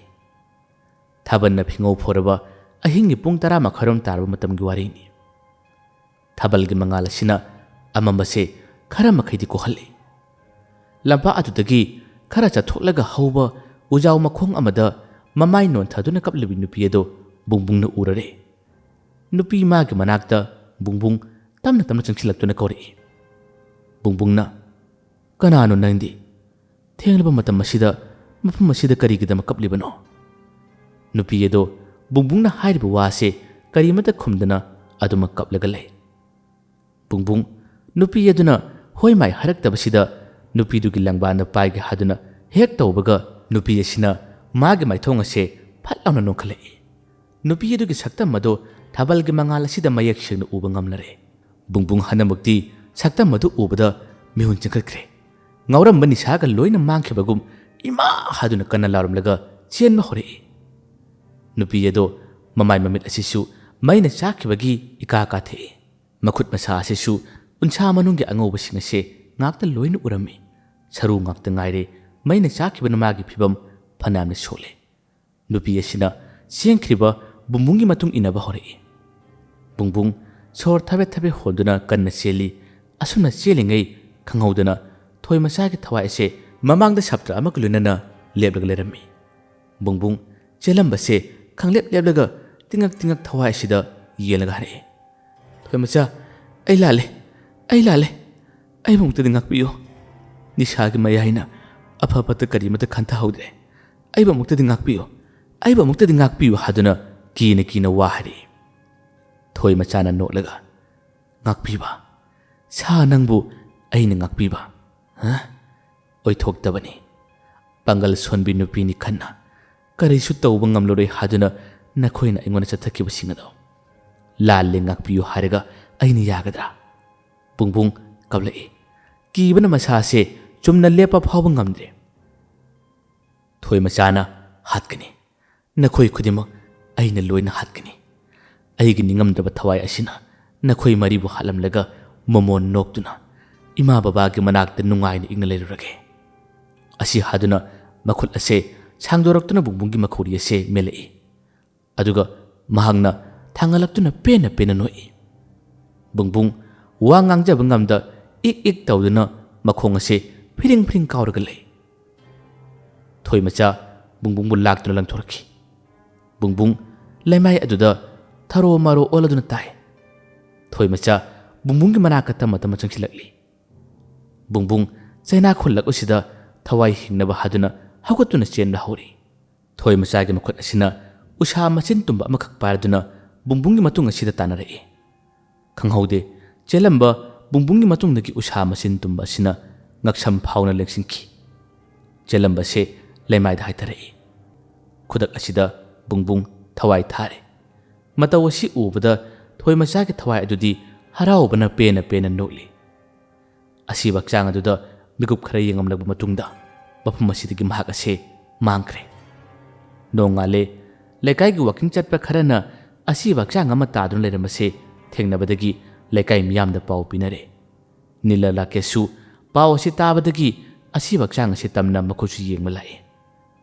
thabanna phingau phoraba ahingi pung 10 makharom tarba matamgi warini thabalgi mangala sina amambase khara makhaidi ko halli lampa atudagi khara chatholaga hauba ujaw makhong amada mamai non thaduna kaplibi nupi edo bungbungna urare nupi magi manakta bungbung tamna changchilaktuna kore bungbungna kanano nandi thenglaba matam masida mafum masida karigidama kaplibano nupi edo bungbungna hairiba wase karimata khumdana aduma kaplaga lei bungbung nupi eduna hoi mai haraktaba sida nupi dugi langbana paige haduna hek tawbaga nupi asina magi mai thong ase phatlawna nongkhalai nupi edugi saktam mado thabalgi mangala sida mayak singna uba ngamlare bungbung hanamukti saktam madu ubada mihun changkre ngauram bani saga loina mangkhibagum ima haduna kana larumlaga chenma hore nupi edo mamai mamit asisu maina chakhibagi ika ka the makhut masa asisu unsa manunggi angoba singase ngakta loina urami saru ngakta ngaire maina chakhibana magi phibam phanamne sole nupi asina sengkhriba bungbungi matung inaba hore bungbung sor thabe hoduna kanna seli asuna selingai khanghaudana thoi masagi thawai ase mamangda saptra amak lunana leblag lerami bungbung chelambase khanglep leblaga tingak thawai sida yelaga hare thoi macha ai lale ai bungta dingak piyo nisagi mayaina apapata karimata khanta haudre ai ba mukta dingak piyo haduna kina wa hare thoi machana nolaga ngakpiba sa nangbu aina ngakpiba ha oi thoktabani pangal sonbi nupini khanna karisu tawba ngamlorei haduna nakhoina ingona chathakiba singado lalle ngakpiyu haraga aina yagadra bungbung kablai kibana masase chumna lepa phawba ngamdre thoi machana hatkani nakhoi khudima aina loina hatkani aigi ningamdaba thawai asina nakhoi maribu halamlaga momon noktuna ima babagi manakta nungaina ingna leirurage asi haduna makhut ase sangdoroktuna bungbungi makhori ase melei aduga mahangna ꯊꯥꯡꯒꯠꯂꯛꯇꯨꯅ ꯄꯦꯟꯅ ꯄꯦꯟꯅ ꯅꯣꯛꯏ꯫ ꯕꯨꯡꯕꯨꯡ ꯋꯥ ꯉꯥꯡꯖꯕ ꯉꯝꯗ egg egg ꯇꯧꯗꯨꯅ ꯃꯈꯣꯡ ꯑꯁꯤ ꯐꯤꯔꯤꯡ ꯐꯤꯔꯤꯡ ꯀꯥꯎꯔꯒ ꯂꯩ꯫ ꯊꯣꯏꯃꯆꯥ ꯕꯨꯡꯕꯨꯡꯕꯨ ꯂꯥꯛꯇꯨꯅ ꯂꯪꯊꯣꯔꯛꯈꯤ꯫ ꯕꯨꯡꯕꯨꯡ ꯂꯩꯃꯥꯏ ꯑꯗꯨꯗ ꯊꯔꯣ ꯃꯔꯣ ꯑꯣꯜꯂꯗꯨꯅ ꯇꯥꯏ꯫ ꯊꯣꯏꯃꯆꯥ ꯕꯨꯡꯕꯨꯡꯒꯤ ꯃꯅꯥꯛꯇ ꯇꯝꯅ ꯇꯝꯅ ꯆꯪꯁꯤꯜꯂꯛꯂꯤ꯫ ꯕꯨꯡꯕꯨꯡ ꯆꯩꯅꯥ ꯈꯨꯜꯂꯛꯎꯁꯤꯗ ꯊꯋꯥꯏ ꯍꯤꯡꯅꯕ ꯍꯥꯗꯨꯅ ꯍꯧꯒꯠꯇꯨꯅ ꯆꯦꯟꯕ ꯍꯧꯔꯤ꯫ ꯊꯣꯏꯃꯆꯥꯒꯤ ꯃꯈꯨꯠ ꯑꯁꯤꯅ ꯎꯁꯥ ꯃꯆꯤꯟ ꯇꯨꯝꯕ ꯑꯃꯈꯛ ꯄꯥꯏꯔꯗꯨꯅ ꯕꯨꯡꯕꯨꯡꯒꯤ ꯃꯇꯨꯡ ꯑꯁꯤꯗ ꯇꯥꯟꯅꯔꯛꯏ꯫ ꯈꯪꯍꯧꯗꯦ ꯆꯦꯜꯂꯝꯕ ꯕꯨꯡꯕꯨꯡꯒꯤ ꯃꯇꯨꯡꯗꯒꯤ ꯎꯁꯥ ꯃꯆꯤꯟ ꯇꯨꯝꯕ ꯑꯁꯤꯅ ꯉꯛꯁꯝ ꯐꯥꯎꯅ ꯂꯦꯡꯁꯤꯟꯈꯤ꯫ ꯆꯦꯜꯂꯝꯕꯁꯦ ꯂꯩꯃꯥꯏꯗ ꯍꯥꯏꯊꯔꯛꯏ꯫ ꯈꯨꯗꯛ ꯑꯁꯤꯗ ꯕꯨꯡꯕꯨꯡ ꯊꯋꯥꯏ ꯊꯥꯔꯦ꯫ ꯃꯇꯧ ꯑꯁꯤ ꯎꯕꯗ ꯊꯣꯏꯃꯆꯥꯒꯤ ꯊꯋꯥꯏ ꯑꯗꯨꯗꯤ ꯍꯔꯥꯎꯕꯅ ꯄꯦꯟꯅ ꯄꯦꯟꯅ ꯅꯣꯛꯂꯤ꯫ ꯑꯁꯤꯕ ꯍꯛꯆꯥꯡ ꯑꯗꯨꯗ ꯃꯤꯀꯨꯞ ꯈꯔ ꯌꯦꯡꯉꯝꯂꯕ ꯃꯇꯨꯡꯗ ꯃꯐꯝ ꯑꯁꯤꯗꯒꯤ ꯃꯍꯥꯛ ꯑꯁꯦ ꯃꯥꯡꯈ꯭ꯔꯦ꯫ ꯅꯣꯡꯉꯥꯜꯂꯦ ꯂꯩꯀꯥꯏꯒꯤ ꯋꯥꯀꯤꯡ ꯆꯠꯄ ꯈꯔꯅ ꯑꯁꯤꯕ ꯍꯛꯆꯥꯡ ꯑꯃ ꯇꯥꯗꯨꯅ ꯂꯩꯔꯝꯕꯁꯦ ꯊꯦꯡꯅꯕꯗꯒꯤ ꯂꯩꯀꯥꯏ ꯃꯤꯌꯥꯝꯗ ꯄꯥꯎ ꯄꯤꯅꯔꯦ꯫ ꯅꯤꯂ ꯔꯥꯀꯦꯁꯁꯨ ꯄꯥꯎ ꯑꯁꯤ ꯇꯥꯕꯗꯒꯤ ꯑꯁꯤꯕ ꯍꯛꯆꯥꯡ ꯑꯁꯤ ꯇꯝꯅ ꯃꯈꯣꯏꯁꯨ ꯌꯦꯡꯕ ꯂꯥꯛꯏ꯫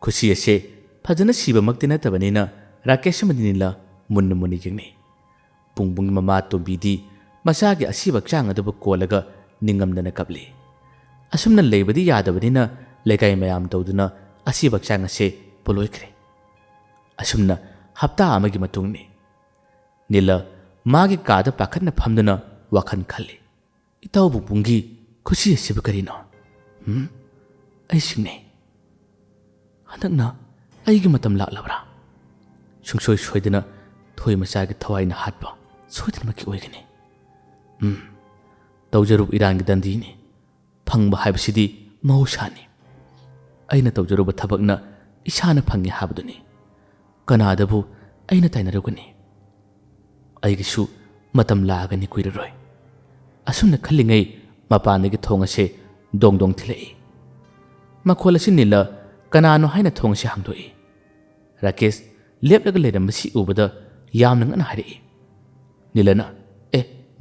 ꯈꯨꯁꯤ ꯑꯁꯦ ꯐꯖꯅ ꯁꯤꯕꯃꯛꯇꯤ ꯅꯠꯇꯕꯅꯤꯅ ꯔꯥꯀꯦꯁ ꯑꯃꯗꯤ ꯅꯤꯂ ꯃꯨꯟꯅ ꯃꯨꯟꯅ ꯌꯦꯡꯅꯩ꯫ ꯕꯨꯡꯕꯨꯡꯒꯤ ꯃꯃꯥ ꯇꯣꯝꯕꯤꯗꯤ ꯃꯆꯥꯒꯤ ꯑꯁꯤꯕ ꯍꯛꯆꯥꯡ ꯑꯗꯨꯕꯨ ꯀꯣꯜꯂꯒ ꯅꯤꯡꯉꯝꯗꯅ ꯀꯞꯂꯤ꯫ ꯑꯁꯨꯝꯅ ꯂꯩꯕꯗꯤ ꯌꯥꯗꯕꯅꯤꯅ ꯂꯩꯀꯥꯏ ꯃꯌꯥꯝ ꯇꯧꯗꯨꯅ ꯑꯁꯤꯕ ꯍꯛꯆꯥꯡ ꯑꯁꯦ ꯄꯣꯂꯣꯏꯈ꯭ꯔꯦ꯫ ꯑꯁꯨꯝꯅ ꯍꯞꯇꯥ ꯑꯃꯒꯤ ꯃꯇꯨꯡꯅꯤ꯫ ꯅꯤꯂ ꯃꯥꯒꯤ ꯀꯥꯗ ꯄꯥꯈꯠꯅ ꯐꯝꯗꯨꯅ ꯋꯥꯈꯜ ꯈꯜꯂꯤ꯫ ꯏꯇꯥꯎ ꯕꯨꯡꯕꯨꯡꯒꯤ ꯈꯨꯁꯤ ꯑꯁꯤꯕꯨ ꯀꯔꯤꯅꯣ? ꯑꯩ ꯁꯤꯡꯅꯩ꯫ ꯍꯟꯗꯛꯅ ꯑꯩꯒꯤ ꯃꯇꯝ ꯂꯥꯛꯂꯕ꯭ꯔꯥ? ꯁꯨꯡꯁꯣꯏ ꯁꯣꯏꯗꯅ ꯊꯣꯏꯃꯆꯥꯒꯤ ꯊꯋꯥꯏꯅ ꯍꯥꯠꯄ ꯁꯣꯏꯗꯅꯃꯛꯀꯤ ꯑꯣꯏꯒꯅꯤ꯫ ꯇꯧꯖꯔꯨꯕ ꯏꯔꯥꯟꯒꯤ ꯗꯟꯗꯤꯅꯤ꯫ ꯐꯪꯕ ꯍꯥꯏꯕꯁꯤꯗꯤ ꯃꯍꯧꯁꯥꯅꯤ꯫ ꯑꯩꯅ ꯇꯧꯖꯔꯨꯕ ꯊꯕꯛꯅ ꯏꯁꯥꯅ ꯐꯪꯉꯤ ꯍꯥꯏꯕꯗꯨꯅꯤ꯫ ꯀꯅꯥꯗꯕꯨ ꯑꯩꯅ ꯇꯥꯏꯅꯔꯨꯒꯅꯤ? ꯑꯩꯒꯤꯁꯨ ꯃꯇꯝ ꯂꯥꯛꯑꯒꯅꯤ ꯀꯨꯏꯔꯔꯣꯏ꯫ ꯑꯁꯨꯝꯅ ꯈꯜꯂꯤꯉꯩ ꯃꯄꯥꯟꯗꯒꯤ ꯊꯣꯡ ꯑꯁꯦ ꯗꯣꯡ ꯗꯣꯡ ꯊꯤꯜꯂꯛꯏ꯫ ꯃꯈꯣꯜ ꯑꯁꯤ ꯅꯤꯂ ꯀꯅꯥꯅꯣ ꯍꯥꯏꯅ ꯊꯣꯡ ꯑꯁꯤ ꯍꯥꯡꯗꯣꯛꯏ꯫ ꯔꯥꯀꯦꯁ ꯂꯦꯞꯂꯒ ꯂꯩꯔꯝꯕꯁꯤ ꯎꯕꯗ ꯌꯥꯝꯅ ꯉꯟꯅ ꯍꯥꯏꯔꯛꯏ꯫ ꯅꯤꯂꯅ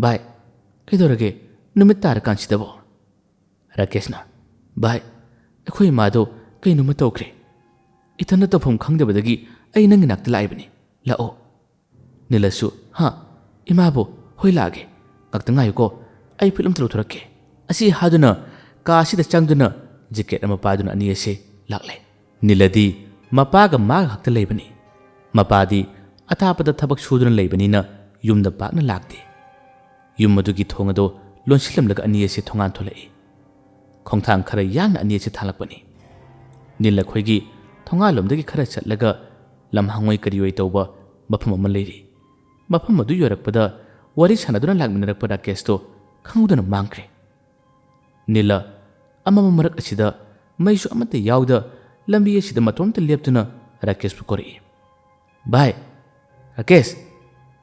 ꯚꯥꯏ ꯀꯩꯗꯧꯔꯒꯦ ꯅꯨꯃꯤꯠ ꯇꯥꯔꯀꯥꯟꯁꯤꯗꯕꯣ? ꯔꯥꯀꯦꯁꯅ ꯚꯥꯏ ꯑꯩꯈꯣꯏ ꯏꯃꯥꯗꯣ ꯀꯩꯅꯣꯝꯃ ꯇꯧꯈ꯭ꯔꯦ꯫ ꯏꯊꯟꯇ ꯇꯧꯐꯝ ꯈꯪꯗꯕꯗꯒꯤ ꯑꯩ ꯅꯪꯒꯤ ꯅꯥꯛꯇ ꯂꯥꯛꯏꯕꯅꯤ, ꯂꯥꯛꯑꯣ꯫ ꯅꯤꯂꯁꯨ ꯏꯃꯥꯕꯨ ꯍꯣꯏ ꯂꯥꯛꯑꯒꯦ, ꯉꯥꯛꯇ ꯉꯥꯏꯌꯨꯀꯣ, ꯑꯩ ꯐꯤꯜ ꯑꯃꯇ ꯂꯧꯊꯣꯔꯛꯀꯦ꯫ ꯑꯁꯤ ꯍꯥꯗꯨꯅ ꯀꯥꯁꯤꯗ ꯆꯪꯗꯨꯅ ꯖꯦꯀꯦꯠ ꯑꯃ ꯄꯥꯏꯗꯨꯅ ꯑꯅꯤ ꯑꯁꯦ ꯂꯥꯛꯂꯦ꯫ ꯅꯤꯂꯗꯤ ꯃꯄꯥꯒ ꯃꯥꯒ ꯈꯛꯇ ꯂꯩꯕꯅꯤ꯫ ꯃꯄꯥꯗꯤ ꯑꯊꯥꯞꯄꯗ ꯊꯕꯛ ꯁꯨꯗꯨꯅ ꯂꯩꯕꯅꯤꯅ ꯌꯨꯝꯗ ꯄꯥꯛꯅ ꯂꯥꯛꯇꯦ꯫ ꯌꯨꯝ ꯑꯗꯨꯒꯤ ꯊꯣꯡ ꯑꯗꯣ ꯂꯣꯟꯁꯤꯜꯂꯝꯂꯒ ꯑꯅꯤ ꯑꯁꯦ ꯊꯣꯡꯒꯥꯟ ꯊꯣꯛꯂꯛꯏ꯫ ꯈꯣꯡꯊꯥꯡ ꯈꯔ ꯌꯥꯡꯅ ꯑꯅꯤ ꯑꯁꯦ ꯊꯥꯡꯂꯛꯄꯅꯤ꯫ ꯅꯤꯂ ꯈꯣꯏꯒꯤ ꯊꯣꯡꯒꯥꯜꯂꯣꯝꯗꯒꯤ ꯈꯔ ꯆꯠꯂꯒ ꯂꯝꯍꯥꯡꯉꯣꯏ ꯀꯔꯤꯑꯣꯏ ꯇꯧꯕ ꯃꯐꯝ ꯑꯃ ꯂꯩꯔꯤ꯫ ꯃꯐꯝ ꯑꯗꯨ ꯌꯧꯔꯛꯄꯗ ꯋꯥꯔꯤ ꯁꯥꯟꯅꯗꯨꯅ ꯂꯥꯛꯃꯤꯟꯅꯔꯛꯄ ꯔꯥꯀꯦꯁꯇꯣ ꯈꯪꯍꯧꯗꯅ ꯃꯥꯡꯈ꯭ꯔꯦ꯫ ꯅꯤꯂ ꯑꯃꯝꯕ ꯃꯔꯛ ꯑꯁꯤꯗ ꯃꯩꯁꯨ ꯑꯃꯠꯇ ꯌꯥꯎꯗ ꯂꯝꯕꯤ ꯑꯁꯤꯗ ꯃꯇꯣꯝꯇ ꯂꯦꯞꯇꯨꯅ ꯔꯥꯀꯦꯁꯄꯨ ꯀꯧꯔꯛꯏ꯫ ꯚꯥꯏ, ꯔꯥꯀꯦꯁ,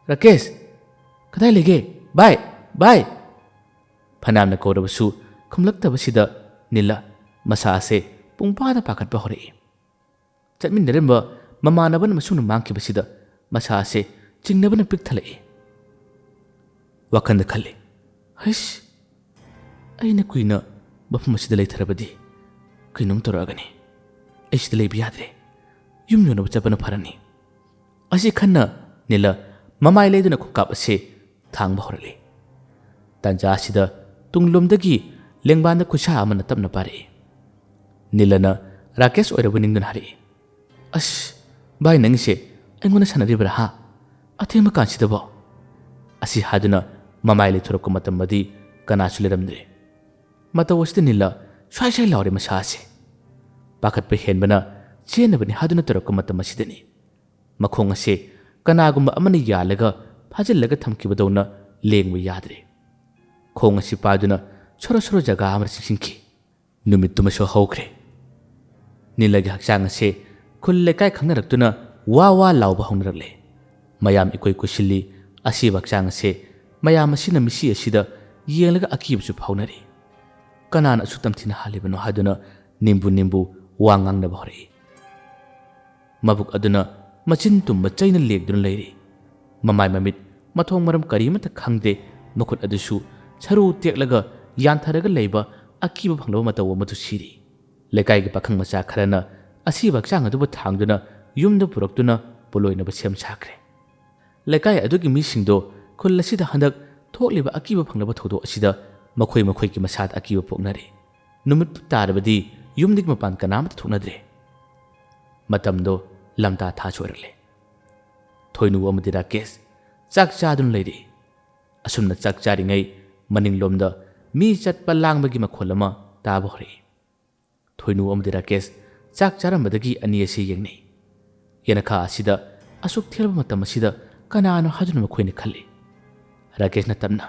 ꯔꯥꯀꯦꯁ, ꯀꯗꯥꯏ ꯂꯩꯒꯦ? ꯚꯥꯏ, ꯚꯥꯏ! ꯐꯅꯌꯥꯝꯅ ꯀꯧꯔꯕꯁꯨ ꯈꯨꯝꯂꯛꯇꯕꯁꯤꯗ ꯅꯤꯂ ꯃꯁꯥ ꯑꯁꯦ ꯄꯨꯡꯄꯥꯗ ꯄꯥꯈꯠꯄ ꯍꯧꯔꯛꯏ꯫ ꯆꯠꯃꯤꯟꯅꯔꯝꯕ ꯃꯃꯥꯟꯅꯕꯅ ꯃꯁꯨꯡꯅ ꯃꯥꯡꯈꯤꯕꯁꯤꯗ ꯃꯁꯥ ꯑꯁꯦ ꯆꯤꯡꯅꯕꯅ ꯄꯤꯛ ꯊꯜꯂꯛꯏ꯫ ꯋꯥꯈꯜꯗ ꯈꯜꯂꯤ, ꯍꯩꯁ, ꯑꯩꯅ ꯀꯨꯏꯅ ꯃꯐꯝ ꯑꯁꯤꯗ ꯂꯩꯊꯔꯕꯗꯤ ꯀꯩꯅꯣꯝ ꯇꯧꯔꯛꯑꯒꯅꯤ꯫ ꯑꯩ ꯁꯤꯗ ꯂꯩꯕ ꯌꯥꯗ꯭ꯔꯦ, ꯌꯨꯝ ꯌꯧꯅꯕ ꯆꯠꯄꯅ ꯐꯔꯅꯤ꯫ ꯑꯁꯤ ꯈꯟꯅ ꯅꯤꯂ ꯃꯃꯥꯏ ꯂꯩꯗꯨꯅ ꯈꯣꯡꯀꯥꯞ ꯑꯁꯦ ꯊꯥꯡꯕ ꯍꯧꯔꯛꯂꯤ꯫ ꯇꯥꯟꯖꯥ ꯑꯁꯤꯗ ꯇꯨꯡꯂꯣꯝꯗꯒꯤ ꯂꯦꯡꯕꯥꯟꯗ ꯈꯨꯠꯁꯥ ꯑꯃꯅ ꯇꯞꯅ ꯄꯥꯏꯔꯛꯏ꯫ ꯅꯤꯂꯅ ꯔꯥꯀꯦꯁ ꯑꯣꯏꯔꯕ ꯅꯤꯡꯗꯨꯅ ꯍꯥꯏꯔꯛꯏ꯫ ꯑꯁ ꯚꯥꯏ, ꯅꯪꯒꯤꯁꯦ ꯑꯩꯉꯣꯟꯗ ꯁꯥꯟꯅꯔꯤꯕ꯭ꯔꯥ ꯑꯊꯦꯡꯕ ꯀꯥꯟꯁꯤꯗꯕꯣ? ꯑꯁꯤ ꯍꯥꯏꯗꯨꯅ ꯃꯃꯥꯏ ꯂꯩꯊꯣꯔꯛꯄ ꯃꯇꯝꯗꯤ ꯀꯅꯥꯁꯨ ꯂꯩꯔꯝꯗ꯭ꯔꯦ꯫ ꯃꯇꯧ ꯑꯁꯤꯗ ꯅꯤꯂ ꯁ꯭ꯋꯥꯏ ꯁ꯭ꯋꯥꯏ ꯂꯥꯎꯔꯦ ꯃꯁꯥ ꯑꯁꯦ꯫ ꯄꯥꯈꯠꯄ ꯍꯦꯟꯕꯅ ꯆꯦꯟꯅꯕꯅꯤ ꯍꯥꯏꯗꯨꯅ ꯇꯧꯔꯛꯄ ꯃꯇꯝ ꯑꯁꯤꯗꯅꯤ ꯃꯈꯣꯡ ꯑꯁꯦ ꯀꯅꯥꯒꯨꯝꯕ ꯑꯃꯅ ꯌꯥꯜꯂꯒ ꯐꯥꯖꯤꯜꯂꯒ ꯊꯝꯈꯤꯕꯗꯧꯅ ꯂꯦꯡꯕ ꯌꯥꯗ꯭ꯔꯦ꯫ ꯈꯣꯡ ꯑꯁꯤ ꯄꯥꯏꯗꯨꯅ ꯁꯣꯔꯣ ꯁꯣꯔꯣ ꯖꯒꯥ ꯑꯃꯗ ꯆꯤꯡꯁꯤꯟꯈꯤ꯫ ꯅꯨꯃꯤꯠꯇꯨꯃꯁꯨ ꯍꯧꯈ꯭ꯔꯦ꯫ ꯅꯤꯂꯒꯤ ꯍꯛꯆꯥꯡ ꯑꯁꯦ ꯈꯨꯜ ꯂꯩꯀꯥꯏ ꯈꯪꯅꯔꯛꯇꯨꯅ ꯋꯥ ꯋꯥ ꯂꯥꯎꯕ ꯍꯧꯅꯔꯛꯂꯦ꯫ ꯃꯌꯥꯝ ꯏꯀꯣꯏ ꯀꯣꯏꯁꯤꯜꯂꯤ꯫ ꯑꯁꯤꯕ ꯍꯛꯆꯥꯡ ꯑꯁꯦ ꯃꯌꯥꯝ ꯑꯁꯤꯅ ꯃꯤꯁꯤ ꯑꯁꯤꯗ ꯌꯦꯡꯂꯒ ꯑꯀꯤꯕꯁꯨ ꯐꯥꯎꯅꯔꯤ꯫ ꯀꯅꯥꯅ ꯑꯁꯨꯛ ꯇꯝꯊꯤꯅ ꯍꯥꯠꯂꯤꯕꯅꯣ ꯍꯥꯏꯗꯨꯅ ꯅꯤꯝꯕꯨ ꯅꯤꯝꯕꯨ ꯋꯥ ꯉꯥꯡꯅꯕ ꯍꯧꯔꯛꯏ꯫ ꯃꯕꯨꯛ ꯑꯗꯨꯅ ꯃꯆꯤꯟ ꯇꯨꯝꯕ ꯆꯩꯅ ꯂꯦꯡꯗꯨꯅ ꯂꯩꯔꯤ꯫ ꯃꯃꯥꯏ ꯃꯃꯤꯠ ꯃꯊꯣꯡ ꯃꯔꯝ ꯀꯔꯤꯃꯠꯇ ꯈꯪꯗꯦ꯫ ꯃꯈꯨꯠ ꯑꯗꯨꯁꯨ ꯁꯔꯨ ꯇꯦꯛꯂꯒ ꯌꯥꯟꯊꯔꯒ ꯂꯩꯕ ꯑꯀꯤꯕ ꯐꯪꯂꯕ ꯃꯇꯧ ꯑꯃꯗꯨ ꯁꯤꯔꯤ꯫ ꯂꯩꯀꯥꯏꯒꯤ ꯄꯥꯈꯪ ꯃꯆꯥ ꯈꯔꯅ ꯑꯁꯤꯕ ꯍꯛꯆꯥꯡ ꯑꯗꯨꯕꯨ ꯊꯥꯡꯗꯨꯅ ꯌꯨꯝꯗ ꯄꯨꯔꯛꯇꯨꯅ ꯄꯣꯂꯣꯏꯅꯕ ꯁꯦꯝ ꯁꯥꯈ꯭ꯔꯦ꯫ ꯂꯩꯀꯥꯏ ꯑꯗꯨꯒꯤ ꯃꯤꯁꯤꯡꯗꯣ ꯈꯨꯜ ꯑꯁꯤꯗ ꯍꯟꯗꯛ ꯊꯣꯛꯂꯤꯕ ꯑꯀꯤꯕ ꯐꯪꯂꯕ ꯊꯧꯗꯣꯛ ꯑꯁꯤꯗ ꯃꯈꯣꯏꯒꯤ ꯃꯁꯥꯗ ꯑꯀꯤꯕ ꯄꯣꯛꯅꯔꯦ꯫ ꯅꯨꯃꯤꯠ ꯇꯥꯔꯕꯗꯤ ꯌꯨꯝꯗꯒꯤ ꯃꯄꯥꯟ ꯀꯅꯥꯃꯠꯇ ꯊꯣꯛꯅꯗ꯭ꯔꯦ꯫ ꯃꯇꯝꯗꯣ ꯂꯝꯇꯥ ꯊꯥꯁꯨ ꯑꯣꯏꯔꯛꯂꯦ꯫ ꯊꯣꯏꯅꯨ ꯑꯃꯗꯤ ꯔꯥꯀꯦꯁ ꯆꯥꯛ ꯆꯥꯗꯨꯅ ꯂꯩꯔꯤ꯫ ꯑꯁꯨꯝꯅ ꯆꯥꯛ ꯆꯥꯔꯤꯉꯩ ꯃꯅꯤꯡꯂꯣꯝꯗ ꯃꯤ ꯆꯠꯄ ꯂꯥꯡꯕꯒꯤ ꯃꯈꯣꯜ ꯑꯃ ꯇꯥꯕ ꯍꯧꯔꯛꯏ꯫ ꯊꯣꯏꯅꯨ ꯑꯃꯗꯤ ꯔꯥꯀꯦꯁ ꯆꯥꯛ ꯆꯥꯔꯝꯕꯗꯒꯤ ꯑꯅꯤ ꯑꯁꯤ ꯌꯦꯡꯅꯩ꯫ ꯌꯦꯅꯈꯥ ꯑꯁꯤꯗ ꯑꯁꯨꯛ ꯊꯦꯡꯂꯕ ꯃꯇꯝ ꯑꯁꯤꯗ ꯀꯅꯥꯅꯣ ꯍꯥꯏꯗꯨꯅ ꯃꯈꯣꯏꯅ ꯈꯜꯂꯤ꯫ ꯔꯥꯀꯦꯁꯅ ꯇꯞꯅ,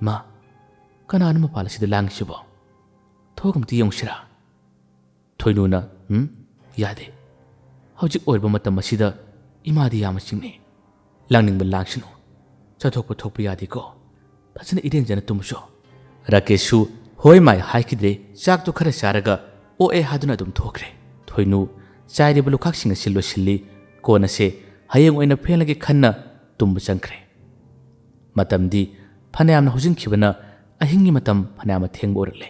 "ꯏꯃꯥ, ꯀꯅꯥꯅꯣ ꯃꯄꯥꯟ ꯑꯁꯤꯗ ꯂꯥꯡꯉꯤꯁꯤꯕꯣ? ꯊꯣꯛ ꯑꯃꯇ ꯌꯦꯡꯉꯨꯁꯤꯔꯥ?" ꯊꯣꯏꯅꯨꯅ, ꯌꯥꯗꯦ. ꯍꯧꯖꯤꯛ ꯑꯣꯏꯔꯕ ꯃꯇꯝ ꯑꯁꯤꯗ ꯏꯃꯥꯗꯤ ꯌꯥꯝꯅ ꯆꯤꯡꯅꯩ. ꯂꯥꯡꯅꯤꯡꯕ ꯂꯥꯡꯁꯅꯨ. ꯆꯠꯊꯣꯛꯄ ꯊꯣꯛꯄ ꯌꯥꯗꯦꯀꯣ. ꯐꯖꯅ ꯏꯔꯦꯟꯖꯅ ꯇꯨꯝꯃꯨꯆꯣ." ꯔꯥꯀꯦꯁꯁꯨ ꯍꯣꯏ ꯃꯥꯏ ꯍꯥꯏꯈꯤꯗ꯭ꯔꯦ꯫ ꯆꯥꯛꯇꯣ ꯈꯔ ꯆꯥꯔꯒ ꯑꯣꯛꯑꯦ ꯍꯥꯏꯗꯨꯅ ꯑꯗꯨꯝ ꯊꯣꯛꯈ꯭ꯔꯦ꯫ ꯊꯣꯏꯅꯨ ꯆꯥꯏꯔꯤꯕ ꯂꯨꯈꯥꯛꯁꯤꯡ ꯑꯁꯤ ꯂꯣꯏꯁꯤꯜꯂꯤ꯫ ꯀꯣꯟꯅꯁꯦ ꯍꯌꯦꯡ ꯑꯣꯏꯅ ꯐꯦꯡꯂꯒꯦ ꯈꯟꯅ ꯇꯨꯝꯕ ꯆꯪꯈ꯭ꯔꯦ꯫ ꯃꯇꯝꯗꯤ ꯐꯅꯌꯥꯝꯅ ꯍꯧꯖꯤꯟꯈꯤꯕꯅ ꯑꯍꯤꯡꯒꯤ ꯃꯇꯝ ꯐꯅꯌꯥꯝꯅ ꯊꯦꯡꯕ ꯑꯣꯏꯔꯛꯂꯦ꯫